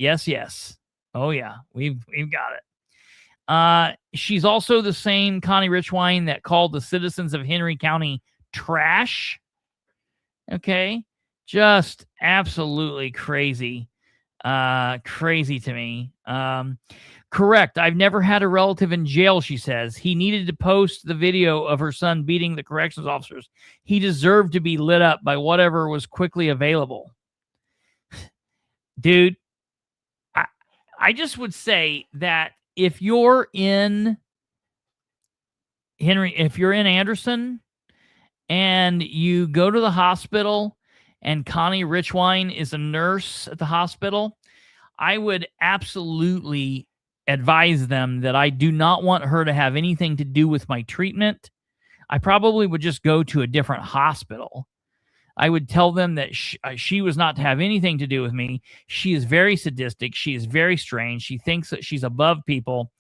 Oh, yeah, we've got it. She's also the same Connie Richwine that called the citizens of Henry County trash. Okay, just absolutely crazy. Crazy to me. Correct. I've never had a relative in jail, she says. He needed to post the video of her son beating the corrections officers. He deserved to be lit up by whatever was quickly available. Dude, I just would say that if you're in Anderson and you go to the hospital and Connie Richwine is a nurse at the hospital, I would absolutely advise them that I do not want her to have anything to do with my treatment. I probably would just go to a different hospital. I would tell them that she was not to have anything to do with me. She is very sadistic. She is very strange. She thinks that she's above people.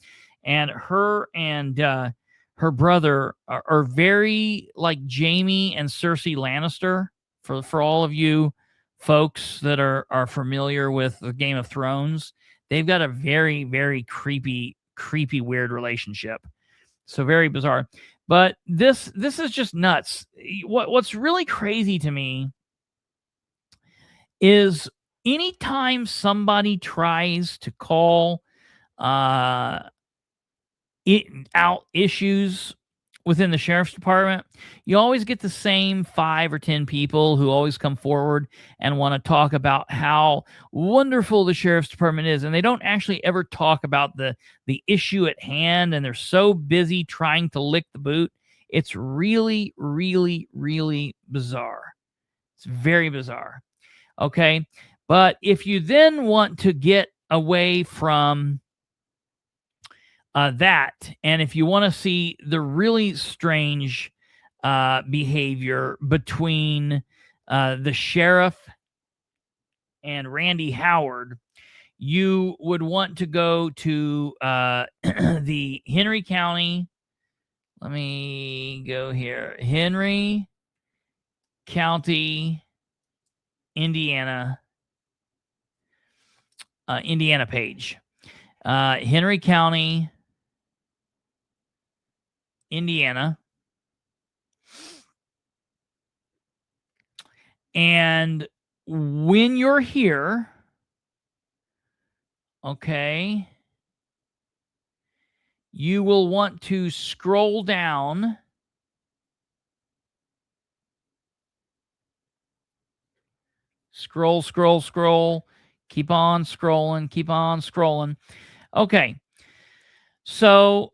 And her and her brother are very like Jaime and Cersei Lannister. For all of you folks that are familiar with the Game of Thrones, they've got a very, very creepy, weird relationship. So very bizarre. But this is just nuts. What's really crazy to me is anytime somebody tries to call out issues within the sheriff's department, you always get the same 5 or 10 people who always come forward and want to talk about how wonderful the sheriff's department is. And they don't actually ever talk about the issue at hand. And they're so busy trying to lick the boot. It's really, really, really bizarre. It's very bizarre. Okay. But if you then want to get away from that, and if you want to see the really strange behavior between the sheriff and Randy Howard, you would want to go to the Henry County. Let me go here. Henry County, Indiana page. Henry County, Indiana. And when you're here, okay, you will want to scroll down. Scroll. Keep on scrolling. Okay. So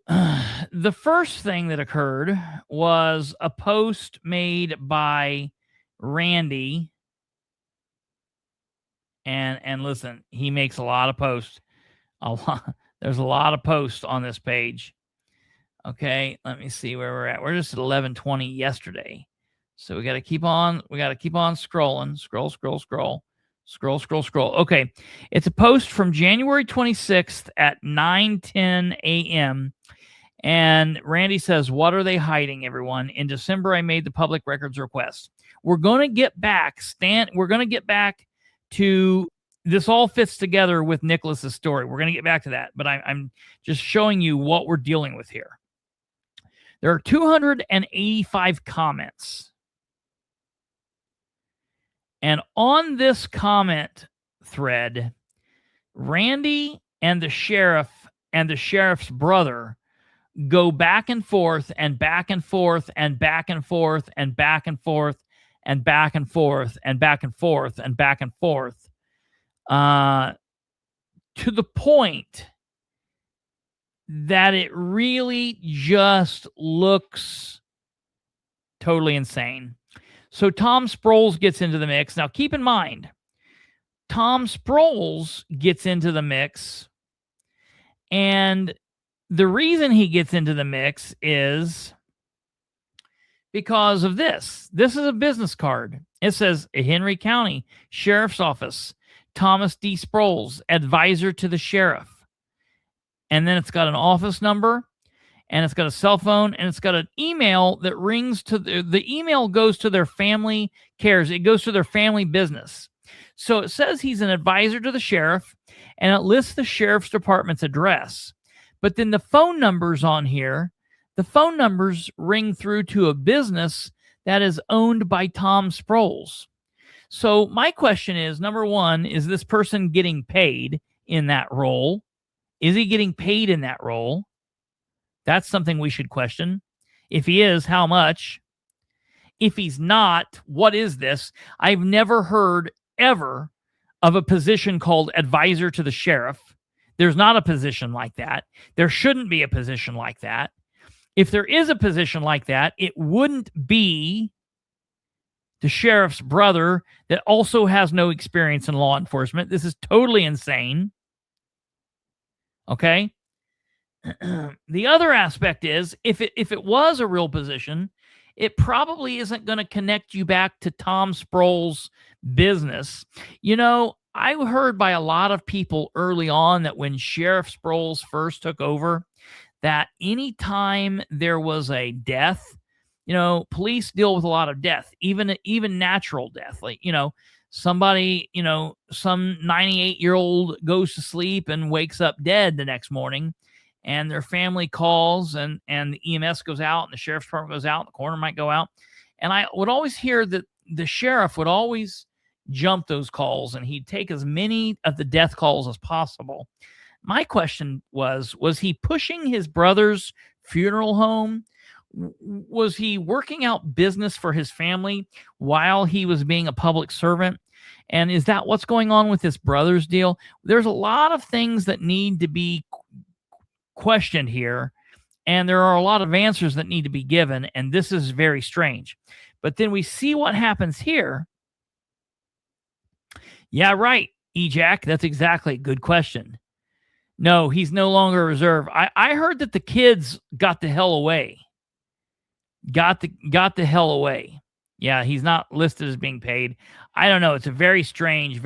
the first thing that occurred was a post made by Randy. And listen, he makes a lot of posts. There's a lot of posts on this page. Okay, let me see where we're at. We're just at 11:20 yesterday. So we got to keep on scrolling. Scroll. Okay. It's a post from January 26th at 9:10 a.m. And Randy says, "What are they hiding, everyone? In December, I made the public records request." We're going to get back, we're going to get back to this. All fits together with Nicholas's story. We're going to get back to that, but I'm just showing you what we're dealing with here. There are 285 comments. And on this comment thread, Randy and the sheriff and the sheriff's brother go back and forth and back and forth and back and forth and back and forth and back and forth and back and forth and back and forth, to the point that it really just looks totally insane. So Tom Sproles gets into the mix. Now, keep in mind, Tom Sproles gets into the mix, and the reason he gets into the mix is because of this. This is a business card. It says Henry County Sheriff's Office, Thomas D. Sproles, advisor to the sheriff. And then it's got an office number, and it's got a cell phone, and it's got an email that rings to the email goes to their family cares. It goes to their family business. So it says he's an advisor to the sheriff, and it lists the sheriff's department's address. But then the phone numbers on here, the phone numbers ring through to a business that is owned by Tom Sproles. So my question is, number one, is this person getting paid in that role? Is he getting paid in that role? That's something we should question. If he is, how much? If he's not, what is this? I've never heard ever of a position called advisor to the sheriff. There's not a position like that. There shouldn't be a position like that. If there is a position like that, it wouldn't be the sheriff's brother that also has no experience in law enforcement. This is totally insane. Okay? The other aspect is, if it was a real position, it probably isn't going to connect you back to Tom Sproles' business. You know, I heard by a lot of people early on that when Sheriff Sproles first took over, that anytime there was a death, you know, police deal with a lot of death, even natural death. Like, you know, somebody, you know, some 98-year-old goes to sleep and wakes up dead the next morning, and their family calls, and the EMS goes out, and the sheriff's department goes out, and the coroner might go out. And I would always hear that the sheriff would always jump those calls, and he'd take as many of the death calls as possible. My question was he pushing his brother's funeral home? Was he working out business for his family while he was being a public servant? And is that what's going on with his brother's deal? There's a lot of things that need to be questioned here, and there are a lot of answers that need to be given, and this is very strange. But then we see what happens here. Yeah, right, Ejac. That's exactly a good question. No, he's no longer a reserve. I heard that the kids got the hell away. Got the hell away. Yeah, he's not listed as being paid. I don't know. It's a very strange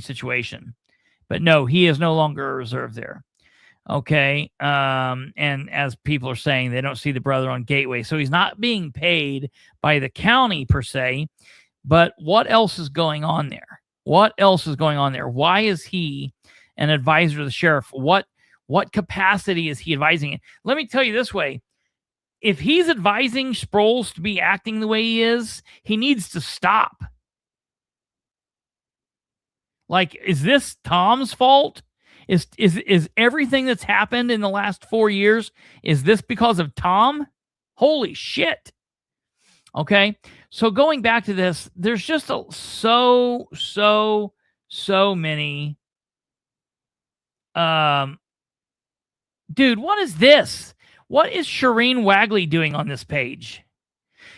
situation. But no, he is no longer a reserve there. Okay. And as people are saying, they don't see the brother on Gateway. So he's not being paid by the county per se. But what else is going on there? What else is going on there? Why is he an advisor to the sheriff? What capacity is he advising in? Let me tell you this way. If he's advising Sproles to be acting the way he is, he needs to stop. Like, is this Tom's fault? Is everything that's happened in the last 4 years, is this because of Tom? Holy shit. Okay. So going back to this, there's just so many. Dude, what is this? What is Shireen Wagley doing on this page?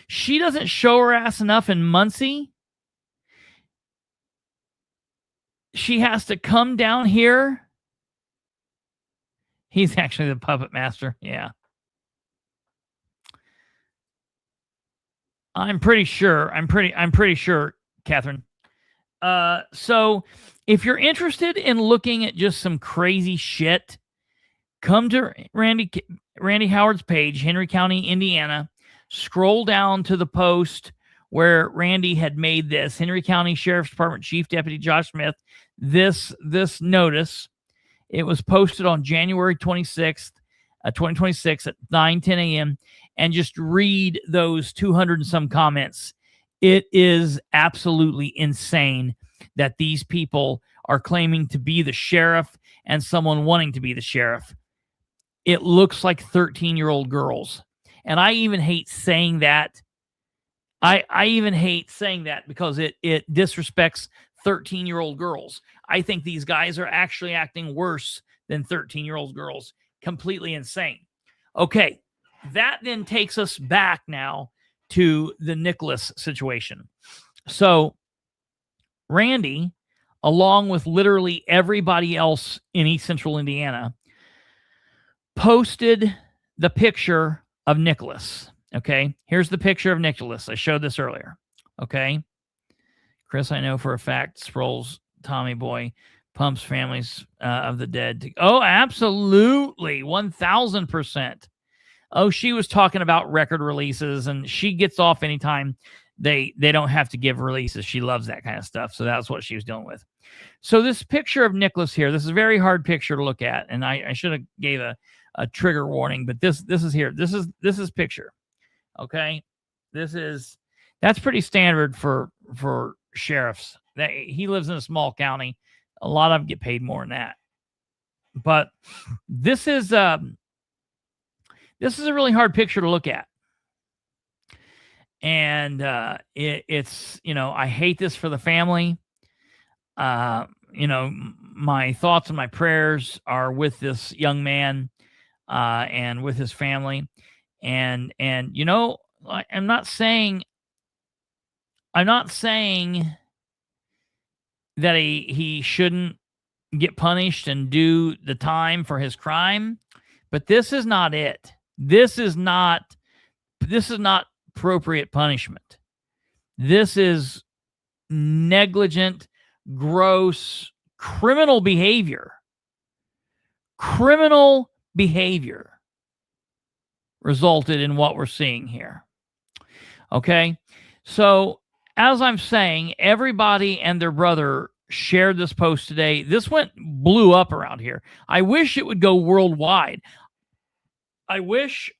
She doesn't show her ass enough in Muncie. She has to come down here. He's actually the puppet master. Yeah. I'm pretty sure, Catherine. So if you're interested in looking at just some crazy shit, come to Randy Howard's page, Henry County, Indiana. Scroll down to the post where Randy had made this. Henry County Sheriff's Department Chief Deputy Josh Smith. This notice. It was posted on January 26th, 2026 at 9:10 a.m. And just read those 200 and some comments. It is absolutely insane that these people are claiming to be the sheriff and someone wanting to be the sheriff. It looks like 13-year-old girls. And I even hate saying that. I even hate saying that because it disrespects 13-year-old girls. I think these guys are actually acting worse than 13-year-old girls. Completely insane. Okay, that then takes us back now to the Nicholas situation. So Randy, along with literally everybody else in East Central Indiana, posted the picture of Nicholas. Okay, here's the picture of Nicholas. I showed this earlier. Okay, Chris, I know for a fact Sproles, Tommy Boy, pumps families of the dead. Oh, absolutely, 1,000%. Oh, she was talking about record releases, and she gets off anytime they don't have to give releases. She loves that kind of stuff, so that's what she was dealing with. So this picture of Nicholas here, this is a very hard picture to look at, and I should have gave a trigger warning, but this is here. This is picture. Okay, that's pretty standard for sheriffs. That he lives in a small county. A lot of them get paid more than that. But this is a really hard picture to look at. And it's, I hate this for the family. My thoughts and my prayers are with this young man and with his family. And I'm not saying that he shouldn't get punished and do the time for his crime, but this is not it. This is not appropriate punishment. This is negligent, gross, criminal behavior. Criminal behavior resulted in what we're seeing here. Okay? So, as I'm saying, everybody and their brother shared this post today. This blew up around here. I wish it would go worldwide. I wish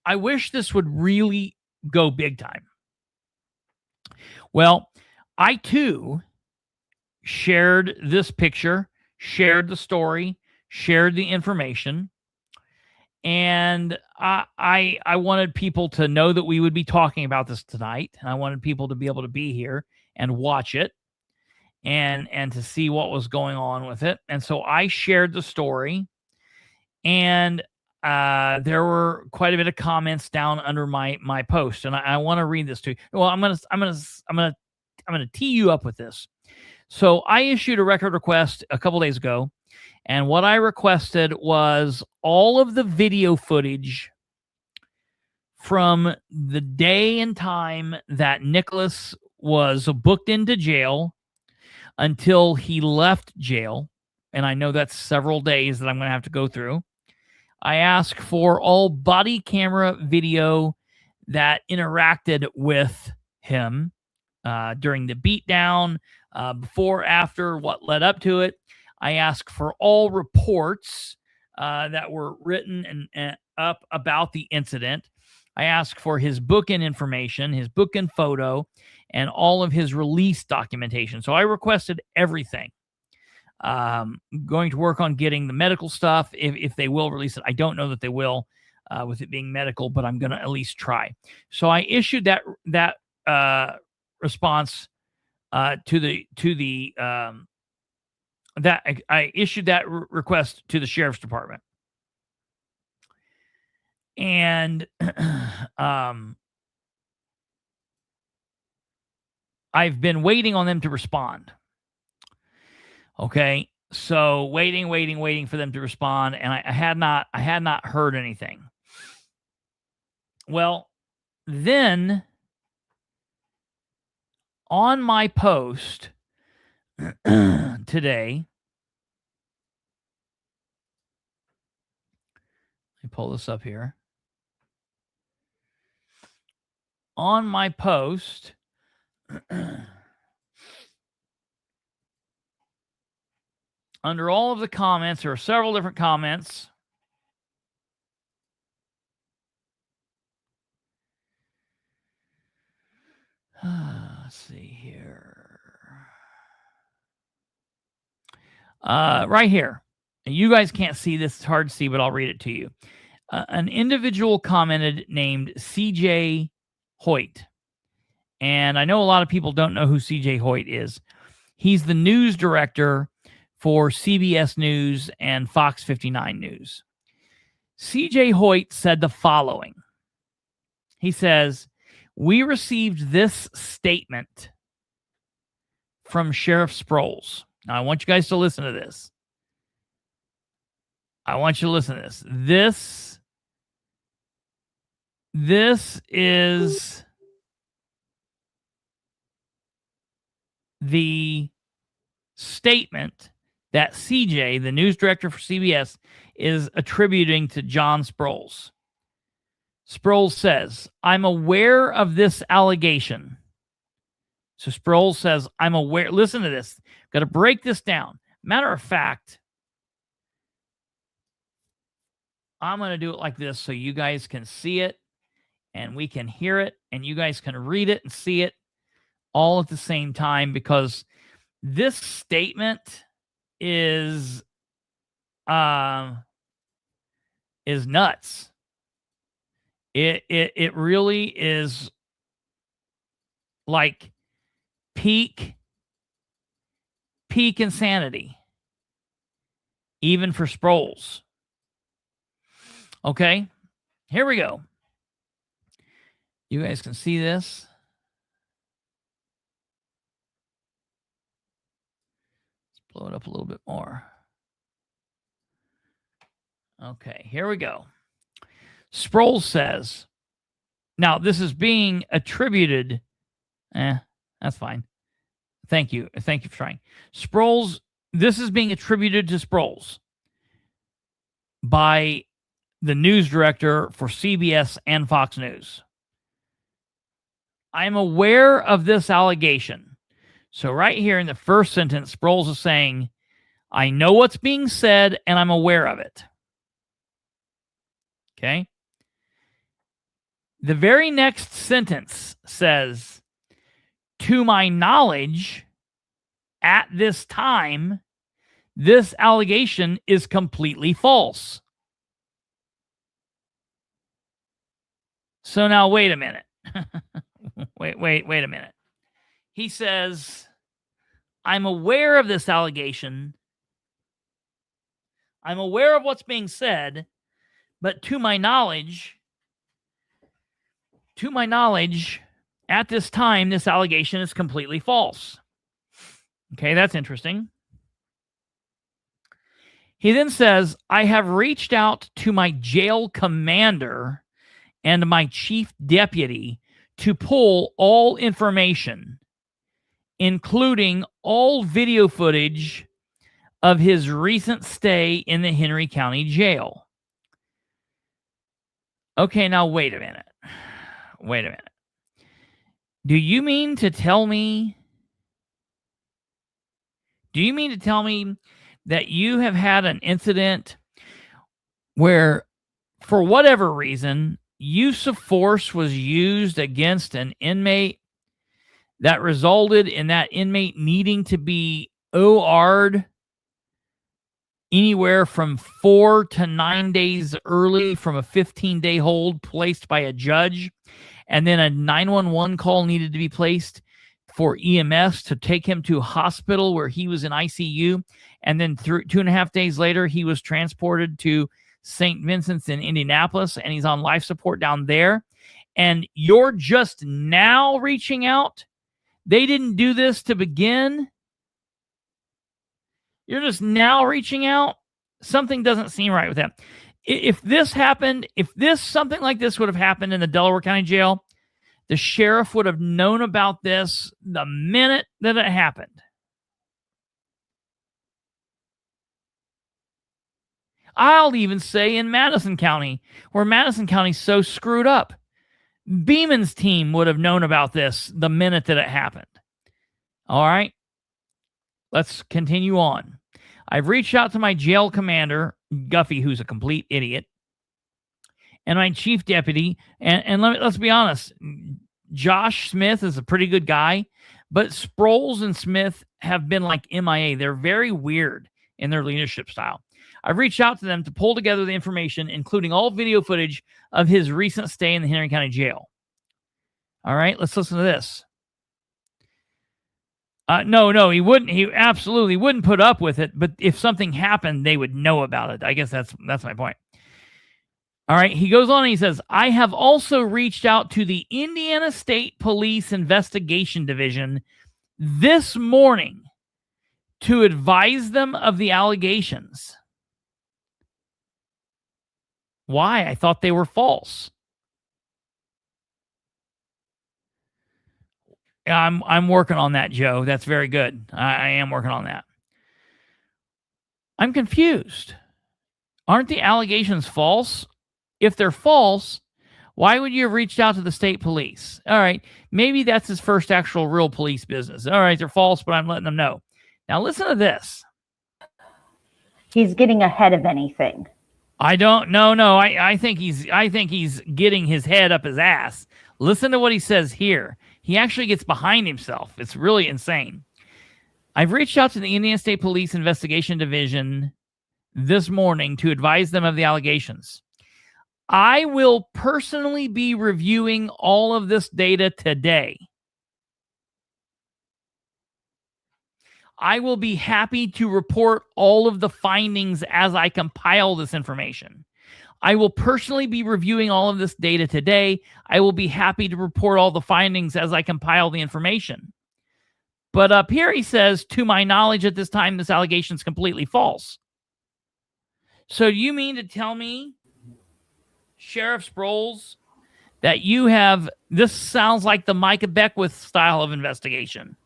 this would really go big time. Well, I too shared this picture, shared the story, shared the information, and I wanted people to know that we would be talking about this tonight. And I wanted people to be able to be here and watch it and to see what was going on with it. And so I shared the story, and there were quite a bit of comments down under my post, and I want to read this to you. Well, I'm gonna tee you up with this. So I issued a record request a couple days ago, and what I requested was all of the video footage from the day and time that Nicholas was booked into jail until he left jail. And I know that's several days that I'm going to have to go through. I asked for all body camera video that interacted with him during the beatdown, before, after, what led up to it. I asked for all reports that were written and up about the incident. I asked for his booking information, his booking photo, and all of his release documentation. So I requested everything. Going to work on getting the medical stuff if they will release it. I don't know that they will with it being medical, but I'm going to at least try. So I issued that response I issued that request to the sheriff's department. And I've been waiting on them to respond. Okay, so waiting for them to respond, and I had not heard anything. Well, then on my post today, let me pull this up here. On my post, under all of the comments, there are several different comments. Let's see here. Right here. You guys can't see this. It's hard to see, but I'll read it to you. An individual commented named CJ Hoyt. And I know a lot of people don't know who CJ Hoyt is. He's the news director for CBS News and Fox 59 News. CJ Hoyt said the following. He says, "We received this statement from Sheriff Sproles." Now, I want you guys to listen to this. I want you to listen to this. This This is the statement that CJ, the news director for CBS, is attributing to John Sproles. Sproles says, I'm aware of this allegation. So Sproles says, I'm aware. Listen to this. Got to break this down. Matter of fact, I'm going to do it like this so you guys can see it and we can hear it and you guys can read it and see it all at the same time, because this statement is nuts. It really is like peak insanity, even for Sproles. Okay, here we go. You guys can see this. Let's blow it up a little bit more. Okay, here we go. Sproles says, now this is being attributed. That's fine. Thank you. Thank you for trying. Sproles, this is being attributed to Sproles by the news director for CBS and Fox News. I'm aware of this allegation. So right here in the first sentence, Sproles is saying, I know what's being said and I'm aware of it. Okay. The very next sentence says, to my knowledge, at this time, this allegation is completely false. So now, wait a minute. wait a minute. He says, I'm aware of this allegation. I'm aware of what's being said, but to my knowledge, at this time, this allegation is completely false. Okay, that's interesting. He then says, I have reached out to my jail commander and my chief deputy to pull all information, including all video footage of his recent stay in the Henry County Jail. Okay, now wait a minute. Do you mean to tell me that you have had an incident where, for whatever reason, use of force was used against an inmate that resulted in that inmate needing to be OR'd anywhere from 4 to 9 days early from a 15-day hold placed by a judge, and then a 911 call needed to be placed for EMS to take him to a hospital where he was in ICU, and then 2.5 days later, he was transported to St. Vincent's in Indianapolis, and he's on life support down there, and you're just now reaching out? They didn't do this to begin? You're just now reaching out? Something doesn't seem right with that. If this happened, something like this would have happened in the Delaware County Jail, the sheriff would have known about this the minute that it happened. I'll even say in Madison County, where Madison County's so screwed up, Beeman's team would have known about this the minute that it happened. All right, let's continue on. I've reached out to my jail commander, Guffey, who's a complete idiot, and my chief deputy. And let's be honest, Josh Smith is a pretty good guy, but Sproles and Smith have been like MIA. They're very weird in their leadership style. I've reached out to them to pull together the information, including all video footage of his recent stay in the Henry County Jail. All right, let's listen to this. No, he wouldn't. He absolutely wouldn't put up with it. But if something happened, they would know about it. I guess that's my point. All right, he goes on and he says, I have also reached out to the Indiana State Police Investigation Division this morning to advise them of the allegations. Why? I thought they were false. I'm working on that, Joe. That's very good. I am working on that. I'm confused. Aren't the allegations false? If they're false, why would you have reached out to the state police? All right, maybe that's his first actual real police business. All right, they're false, but I'm letting them know. Now listen to this. He's getting ahead of anything. I don't know. No, I think he's getting his head up his ass. Listen to what he says here. He actually gets behind himself. It's really insane. I've reached out to the Indiana State Police Investigation Division this morning to advise them of the allegations. I will personally be reviewing all of this data today. I will be happy to report all of the findings as I compile this information. I will personally be reviewing all of this data today. I will be happy to report all the findings as I compile the information. But up here he says, to my knowledge at this time, this allegation is completely false. So you mean to tell me, Sheriff Sproles, that you have, this sounds like the Micah Beckwith style of investigation.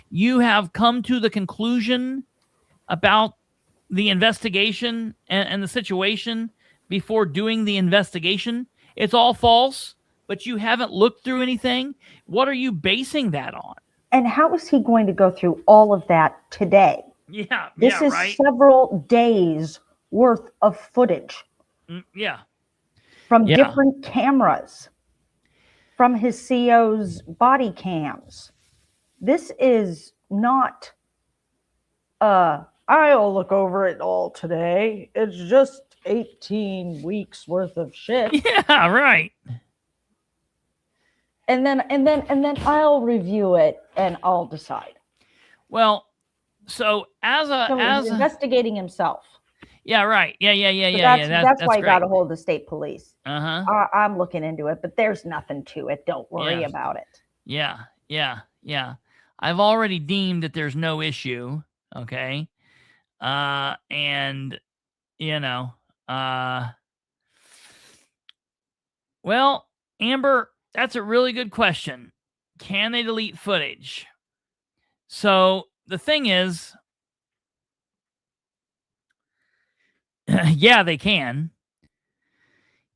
You have come to the conclusion about the investigation and the situation before doing the investigation. It's all false, but you haven't looked through anything. What are you basing that on? And how is he going to go through all of that today? Yeah, this is right. Several days worth of footage. Yeah. From different cameras, from his CO's body cams. This is not, I'll look over it all today. It's just 18 weeks worth of shit. Yeah, right. And then I'll review it and I'll decide. Well, so he's investigating himself. Yeah, right. Yeah. That's why he got a hold of the state police. Uh-huh. I'm looking into it, but there's nothing to it. Don't worry about it. Yeah. I've already deemed that there's no issue. Okay. And well, Amber, that's a really good question. Can they delete footage? So the thing is, yeah, they can.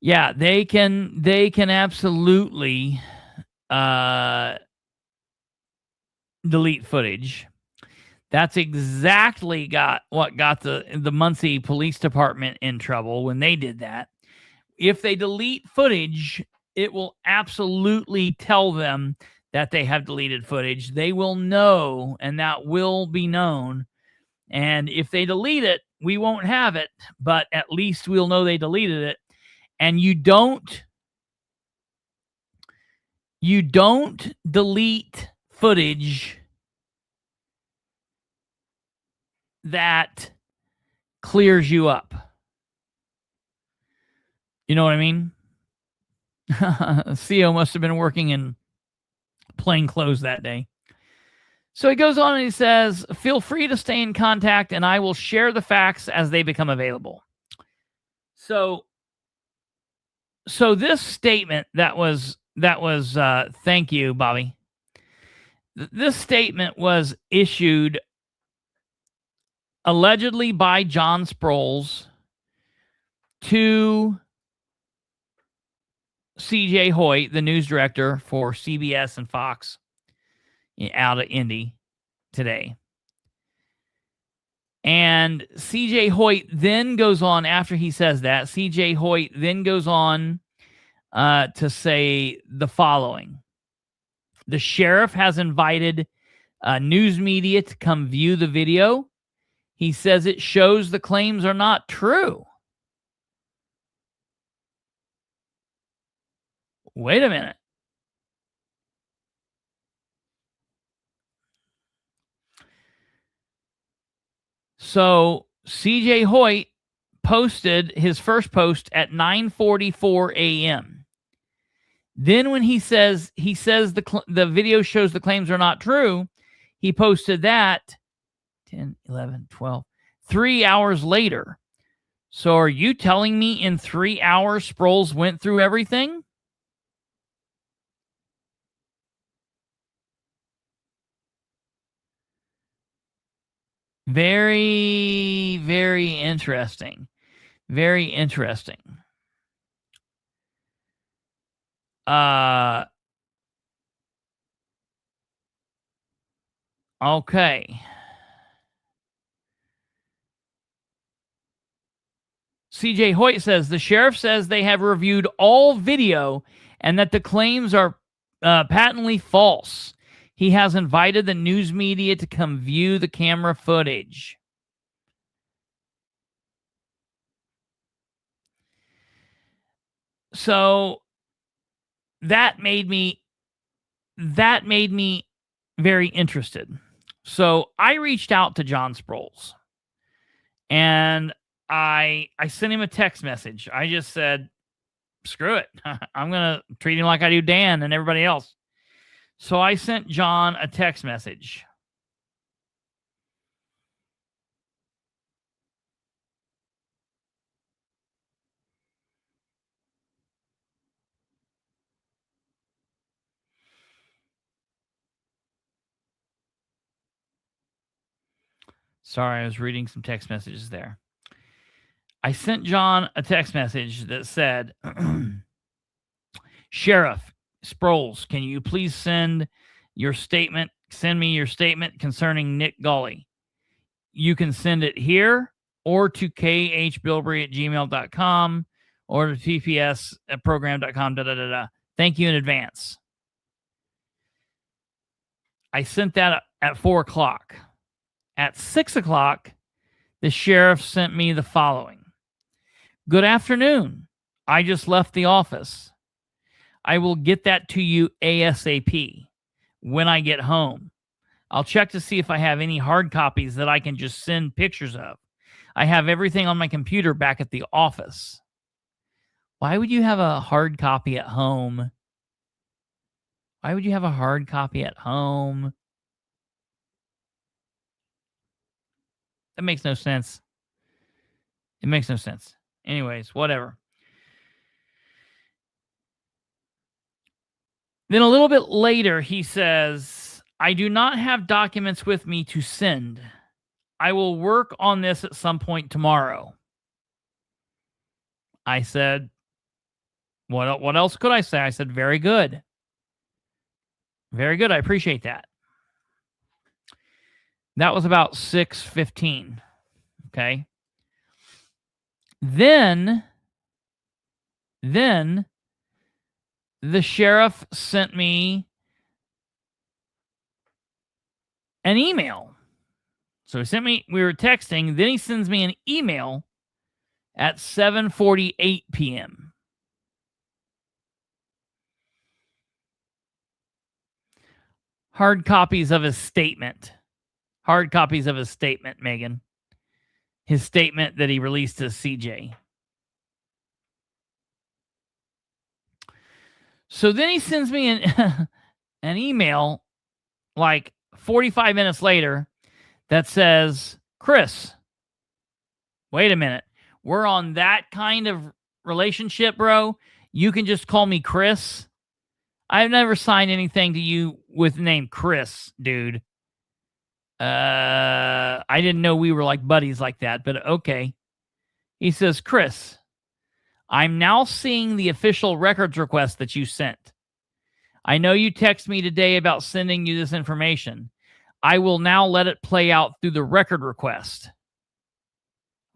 Yeah, they can absolutely delete footage. That's exactly what got the Muncie Police Department in trouble when they did that. If they delete footage, it will absolutely tell them that they have deleted footage. They will know, and that will be known. And if they delete it, we won't have it, but at least we'll know they deleted it. And you don't delete footage that clears you up. You know what I mean? CO must have been working in plain clothes that day. So he goes on and he says, feel free to stay in contact and I will share the facts as they become available. So this statement that was thank you, Bobby. This statement was issued allegedly by John Sproles to CJ Hoyt, the news director for CBS and Fox out of Indy today. And CJ Hoyt then goes on, after he says that, CJ Hoyt then goes on to say the following. The sheriff has invited news media to come view the video. He says it shows the claims are not true. Wait a minute. So CJ Hoyt posted his first post at 9:44 a.m. Then when he says the video shows the claims are not true, he posted that 10, 11, 12, 3 hours later. So are you telling me in 3 hours Sproles went through everything? Very, very interesting. Very interesting. Okay. CJ Hoyt says the sheriff says they have reviewed all video and that the claims are patently false. He has invited the news media to come view the camera footage. So that made me very interested. So I reached out to John Sproles and I sent him a text message. I just said, screw it. I'm going to treat him like I do Dan and everybody else. So I sent John a text message. Sorry, I was reading some text messages there. I sent John a text message that said, Sheriff Sproles, can you please send me your statement concerning Nick Gulley? You can send it here or to khbilbrey@gmail.com or to tps@program.com. Thank you in advance. I sent that at 4 o'clock. At 6 o'clock, the sheriff sent me the following. Good afternoon. I just left the office. I will get that to you ASAP when I get home. I'll check to see if I have any hard copies that I can just send pictures of. I have everything on my computer back at the office. Why would you have a hard copy at home? Why would you have a hard copy at home? That makes no sense. It makes no sense. Anyways, whatever. Then a little bit later, he says, I do not have documents with me to send. I will work on this at some point tomorrow. I said, what else could I say? I said, very good. Very good. I appreciate that. That was about 6:15. Okay. Then the sheriff sent me an email. So we were texting, then he sends me an email at 7:48 p.m. Hard copies of his statement. Hard copies of his statement, Megan. His statement that he released to CJ. So then he sends me an email like 45 minutes later that says, Chris, wait a minute. We're on that kind of relationship, bro. You can just call me Chris. I've never signed anything to you with the name Chris, dude. I didn't know we were like buddies like that, but okay. He says, Chris, I'm now seeing the official records request that you sent. I know you text me today about sending you this information. I will now let it play out through the record request.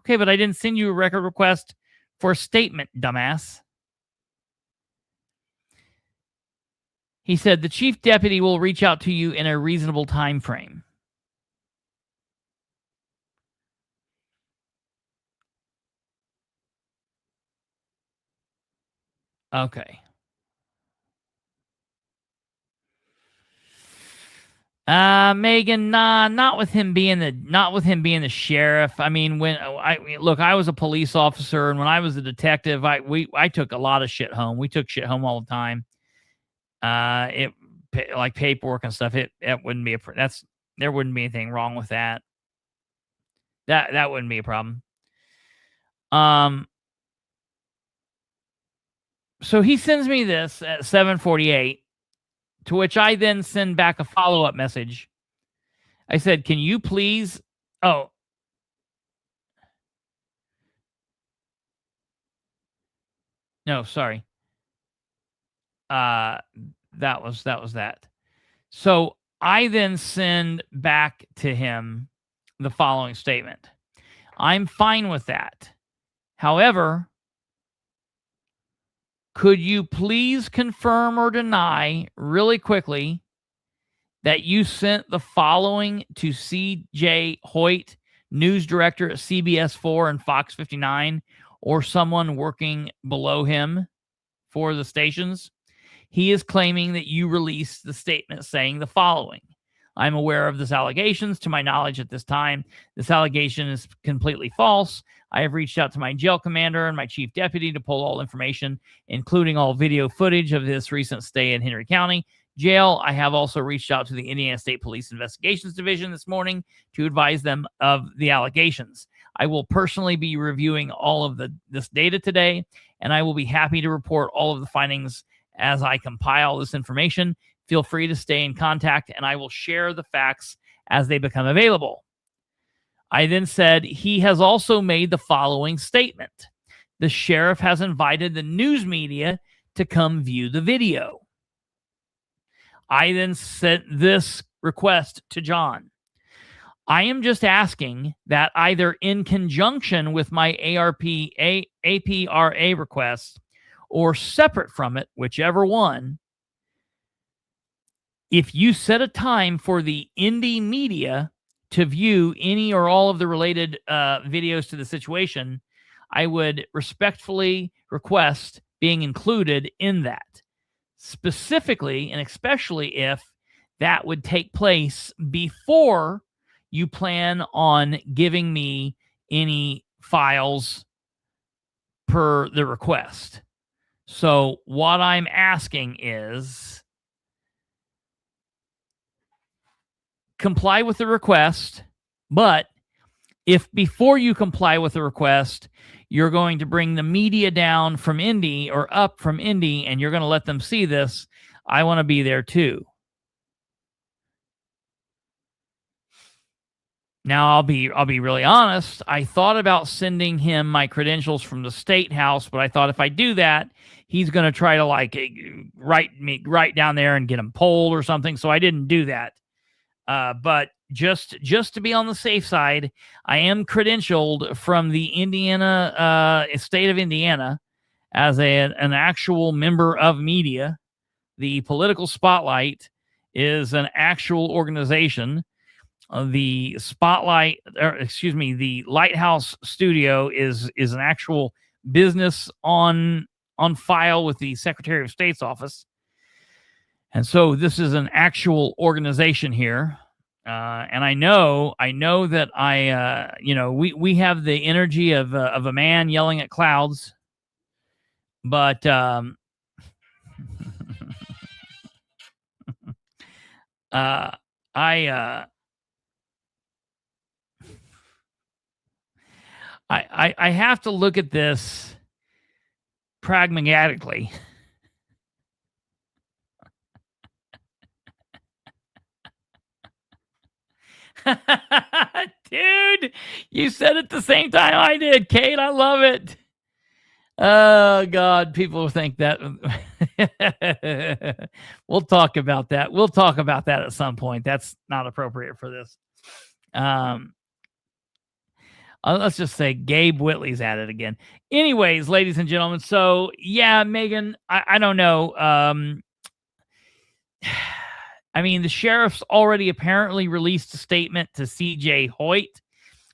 Okay, but I didn't send you a record request for a statement, dumbass. He said, the chief deputy will reach out to you in a reasonable time frame. Okay. Megan, nah, not with him being the sheriff. I mean, I was a police officer, and when I was a detective, I took a lot of shit home. We took shit home all the time. Like paperwork and stuff. It wouldn't be there wouldn't be anything wrong with that. That wouldn't be a problem. So he sends me this at 7:48, to which I then send back a follow-up message. I said, can you please... Oh, no, sorry. That was that. So I then send back to him the following statement. I'm fine with that. However, could you please confirm or deny really quickly that you sent the following to C.J. Hoyt, news director at CBS 4 and Fox 59, or someone working below him for the stations? He is claiming that you released the statement saying the following. I'm aware of this allegations. To my knowledge at this time, this allegation is completely false. I have reached out to my jail commander and my chief deputy to pull all information, including all video footage of this recent stay in Henry County Jail. I have also reached out to the Indiana State Police Investigations Division this morning to advise them of the allegations. I will personally be reviewing all of this data today, and I will be happy to report all of the findings as I compile this information. Feel free to stay in contact, and I will share the facts as they become available. I then said, he has also made the following statement. The sheriff has invited the news media to come view the video. I then sent this request to John. I am just asking that either in conjunction with my APRA request or separate from it, whichever one, if you set a time for the indie media to view any or all of the related videos to the situation, I would respectfully request being included in that. Specifically, and especially if that would take place before you plan on giving me any files per the request. So what I'm asking is comply with the request, but if before you comply with the request, you're going to bring the media down from Indy or up from Indy and you're going to let them see this, I want to be there too. Now, I'll be really honest. I thought about sending him my credentials from the state house, but I thought if I do that, he's going to try to like write me right down there and get him polled or something. So I didn't do that. But just to be on the safe side, I am credentialed from the Indiana state of Indiana as an actual member of media. The Political Spotlight is an actual organization. The Lighthouse Studio is an actual business on file with the Secretary of State's office. And so this is an actual organization here. And I know that we have the energy of a man yelling at clouds, but I have to look at this pragmatically. Dude, you said it the same time I did, Kate. I love it. Oh, God, people think that. We'll talk about that. We'll talk about that at some point. That's not appropriate for this. Let's just say Gabe Whitley's at it again. Anyways, ladies and gentlemen, so yeah, Megan, I don't know. I mean, the sheriff's already apparently released a statement to C.J. Hoyt.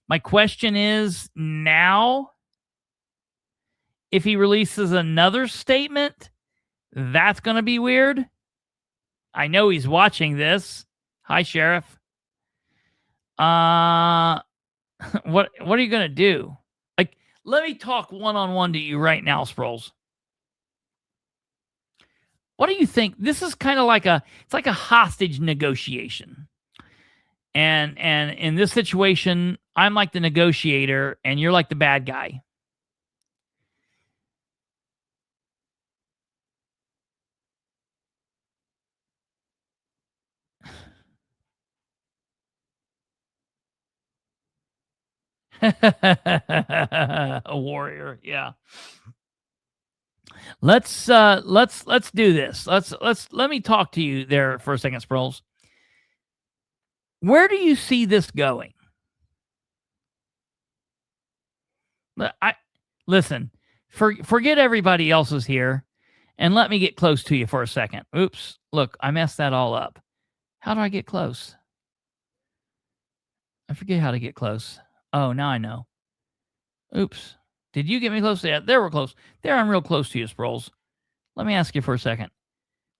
My question is now, if he releases another statement, that's going to be weird. I know he's watching this. Hi, Sheriff. What are you going to do? Like, let me talk one-on-one to you right now, Sproles. What do you think? This is kind of like it's like a hostage negotiation. And in this situation, I'm like the negotiator and you're like the bad guy. A warrior, yeah. Let's do this. Let me talk to you there for a second, Sproles. Where do you see this going? Listen, forget everybody else is here, and let me get close to you for a second. Oops, look, I messed that all up. How do I get close? I forget how to get close. Oh, now I know. Oops. Did you get me close? Yeah, there we're close. There, I'm real close to you, Sproles. Let me ask you for a second.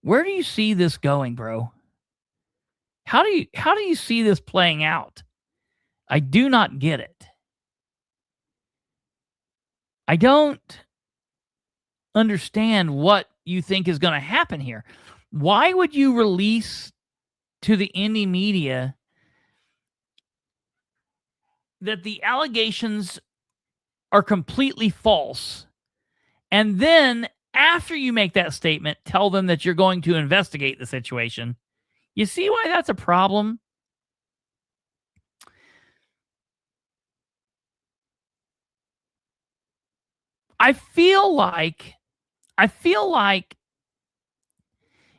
Where do you see this going, bro? How do you see this playing out? I do not get it. I don't understand what you think is going to happen here. Why would you release to the indie media that the allegations are completely false, and then after you make that statement, tell them that you're going to investigate the situation? You see why that's a problem? I feel like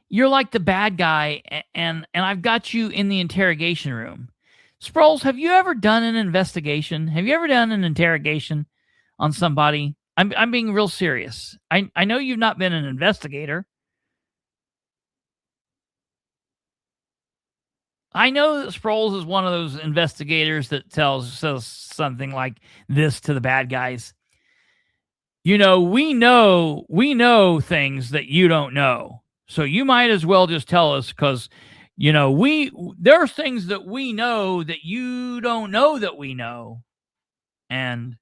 you're like the bad guy, and I've got you in the interrogation room. Sproles, have you ever done an investigation? Have you ever done an interrogation on somebody? I'm being real serious. I know you've not been an investigator. I know that Sproles is one of those investigators that says something like this to the bad guys. You know, we know things that you don't know. So you might as well just tell us, because, you know, there's things that we know that you don't know that we know. And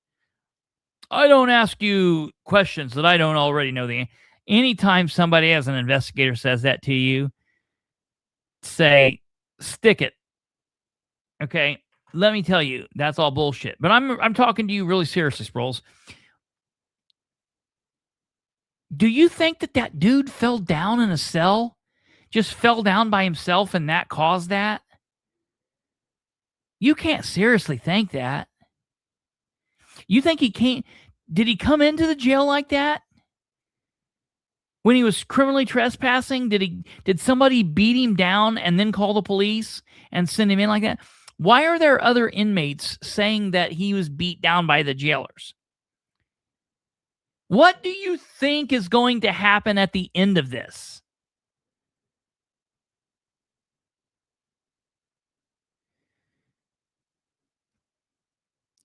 I don't ask you questions that I don't already know the answer. Anytime somebody as an investigator says that to you, say, stick it. Okay? Let me tell you, that's all bullshit. But I'm talking to you really seriously, Sproles. Do you think that dude fell down in a cell? Just fell down by himself and that caused that? You can't seriously think that. You think he can't? Did he come into the jail like that? When he was criminally trespassing, did somebody beat him down and then call the police and send him in like that? Why are there other inmates saying that he was beat down by the jailers? What do you think is going to happen at the end of this?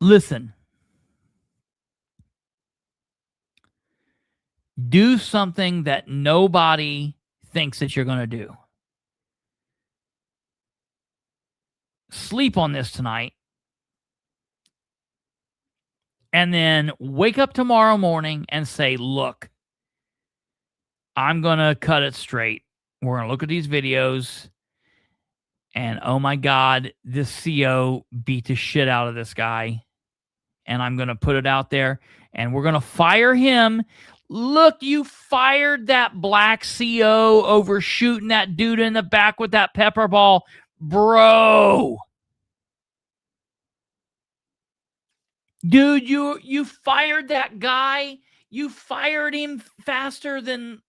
Listen. Do something that nobody thinks that you're going to do. Sleep on this tonight. And then wake up tomorrow morning and say, look, I'm going to cut it straight. We're going to look at these videos. And oh my God, this CO beat the shit out of this guy. And I'm going to put it out there. And we're going to fire him. Look, you fired that black CO over shooting that dude in the back with that pepper ball. Bro. Dude, you fired that guy. You fired him faster than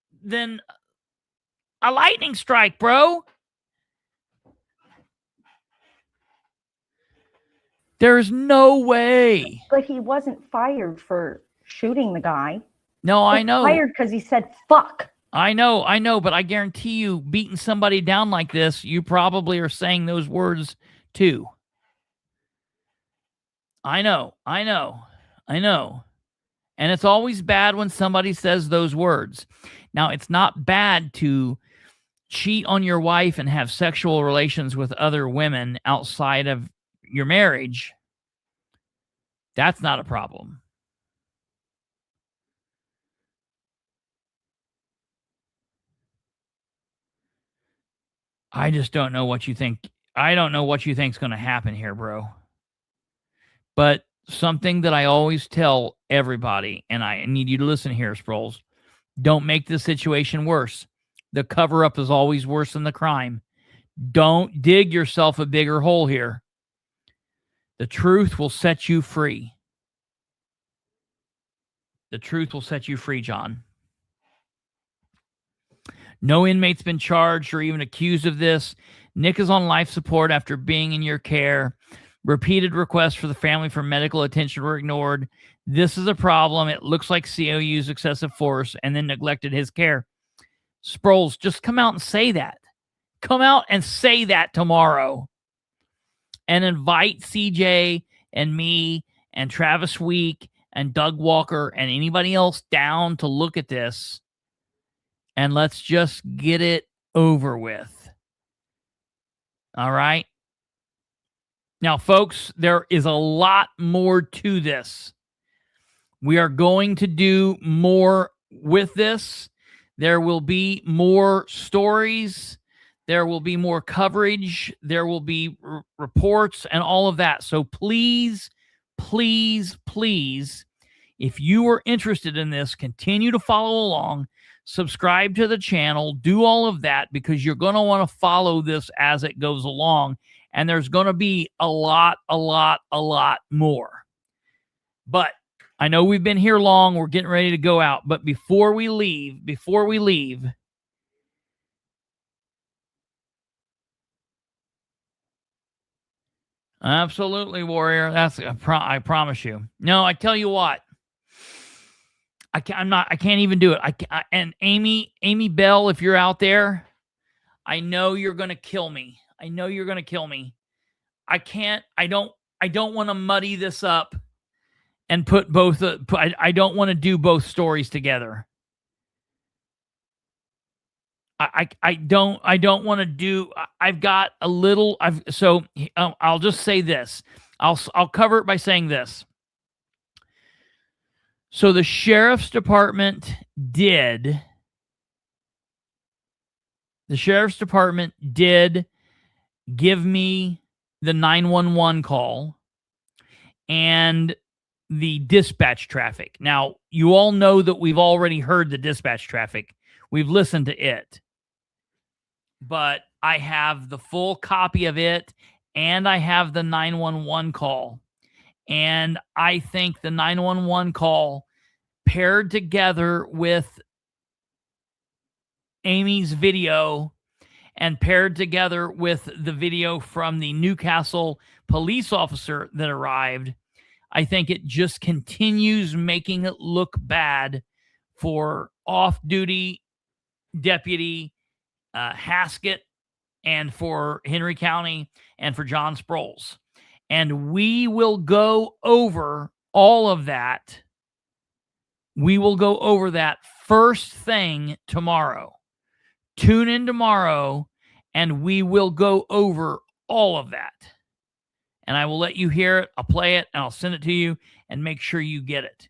a lightning strike, bro. There's no way. But he wasn't fired for shooting the guy. No, I know. Fired because he said fuck. I know, but I guarantee you, beating somebody down like this, you probably are saying those words too. I know. And it's always bad when somebody says those words. Now, it's not bad to cheat on your wife and have sexual relations with other women outside of your marriage. That's not a problem. I just don't know what you think. I don't know what you think's going to happen here, bro. But something that I always tell everybody, and I need you to listen here, Sproles, don't make the situation worse. The cover-up is always worse than the crime. Don't dig yourself a bigger hole here. The truth will set you free. The truth will set you free, John. No inmate's been charged or even accused of this. Nick is on life support after being in your care. Repeated requests for the family for medical attention were ignored. This is a problem. It looks like CO used excessive force and then neglected his care. Sproles, just come out and say that. Come out and say that tomorrow. And invite CJ and me and Travis Week and Doug Walker and anybody else down to look at this. And let's just get it over with. All right? Now, folks, there is a lot more to this. We are going to do more with this. There will be more stories. There will be more coverage. There will be reports and all of that. So please, please, please, if you are interested in this, continue to follow along. Subscribe to the channel. Do all of that because you're going to want to follow this as it goes along. And there's going to be a lot more. But I know we've been here long. We're getting ready to go out. But before we leave, absolutely, Warrior. I promise you. No, I tell you what. I can't even do it. And Amy Bell, if you're out there, I know you're going to kill me. I don't want to muddy this up and put both. I don't want to do both stories together. I don't want to do. I've got a little. I'll just say this. I'll cover it by saying this. So the sheriff's department did give me the 911 call and the dispatch traffic. Now, you all know that we've already heard the dispatch traffic. We've listened to it. But I have the full copy of it and I have the 911 call. And I think the 911 call paired together with Amy's video and paired together with the video from the Newcastle police officer that arrived, I think it just continues making it look bad for off-duty deputy Haskett and for Henry County and for John Sproles. And we will go over all of that. We will go over that first thing tomorrow. Tune in tomorrow, and we will go over all of that. And I will let you hear it. I'll play it, and I'll send it to you, and make sure you get it.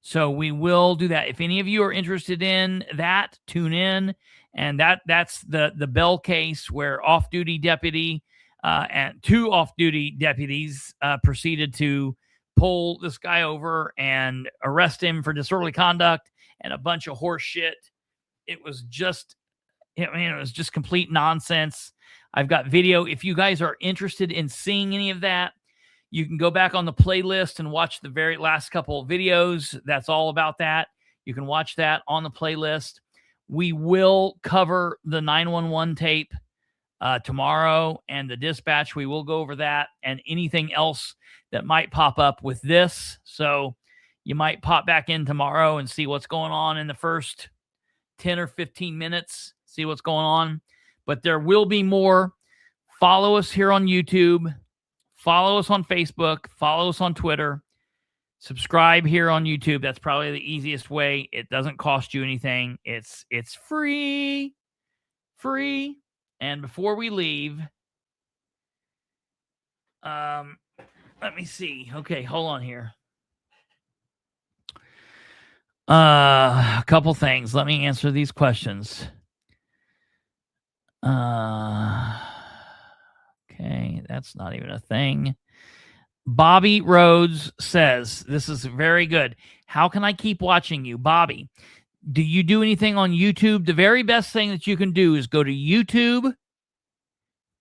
So we will do that. If any of you are interested in that, tune in. And that's the Bell case where off-duty deputy and two off-duty deputies proceeded to pull this guy over and arrest him for disorderly conduct and a bunch of horse shit. It was just, it was just complete nonsense. I've got video. If you guys are interested in seeing any of that, you can go back on the playlist and watch the very last couple of videos. That's all about that. You can watch that on the playlist. We will cover the 911 tape tomorrow and the dispatch. We will go over that and anything else that might pop up with this. So you might pop back in tomorrow and see what's going on in the first 10 or 15 minutes, see what's going on. But there will be more. Follow us here on YouTube. Follow us on Facebook. Follow us on Twitter. Subscribe here on YouTube. That's probably the easiest way. It doesn't cost you anything. It's free. Free. And before we leave, let me see. Okay, hold on here. A couple things. Let me answer these questions. Okay, that's not even a thing. Bobby Rhodes says, this is very good. How can I keep watching you? Bobby, do you do anything on YouTube? The very best thing that you can do is go to YouTube.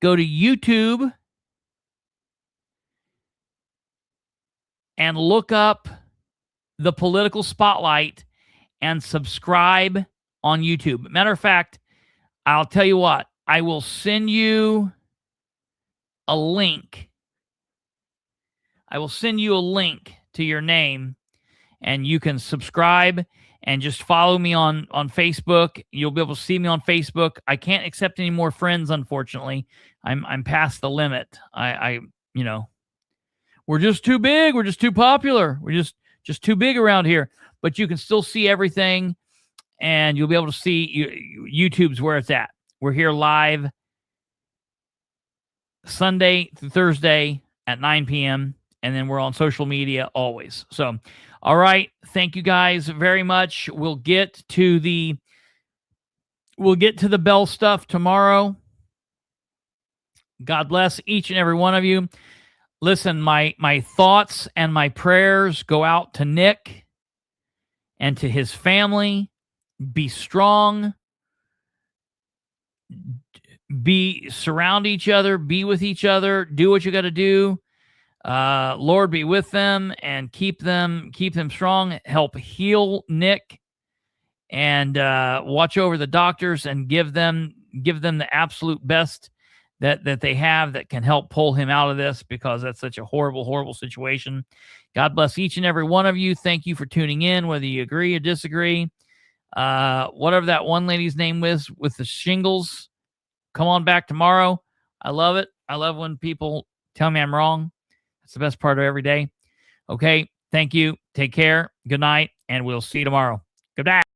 Go to YouTube. and look up the Political Spotlight and subscribe on YouTube. Matter of fact, I'll tell you what, I will send you a link. I will send you a link to your name, and you can subscribe and just follow me on Facebook. You'll be able to see me on Facebook. I can't accept any more friends, unfortunately. I'm past the limit. You know, we're just too big. We're just too popular. We're just too big around here. But you can still see everything, and you'll be able to see YouTube's where it's at. We're here live Sunday through Thursday at 9 p.m., and then we're on social media always. So, all right. Thank you guys very much. We'll get to the bell stuff tomorrow. God bless each and every one of you. Listen, my thoughts and my prayers go out to Nick and to his family. Be strong. Surround each other. Be with each other. Do what you got to do. Lord, be with them and keep them strong. Help heal Nick, and watch over the doctors and give them the absolute best that they have that can help pull him out of this, because that's such a horrible, horrible situation. God bless each and every one of you. Thank you for tuning in, whether you agree or disagree. Whatever that one lady's name was with the shingles, come on back tomorrow. I love it. I love when people tell me I'm wrong. It's the best part of every day. Okay. Thank you. Take care. Good night. And we'll see you tomorrow. Good night.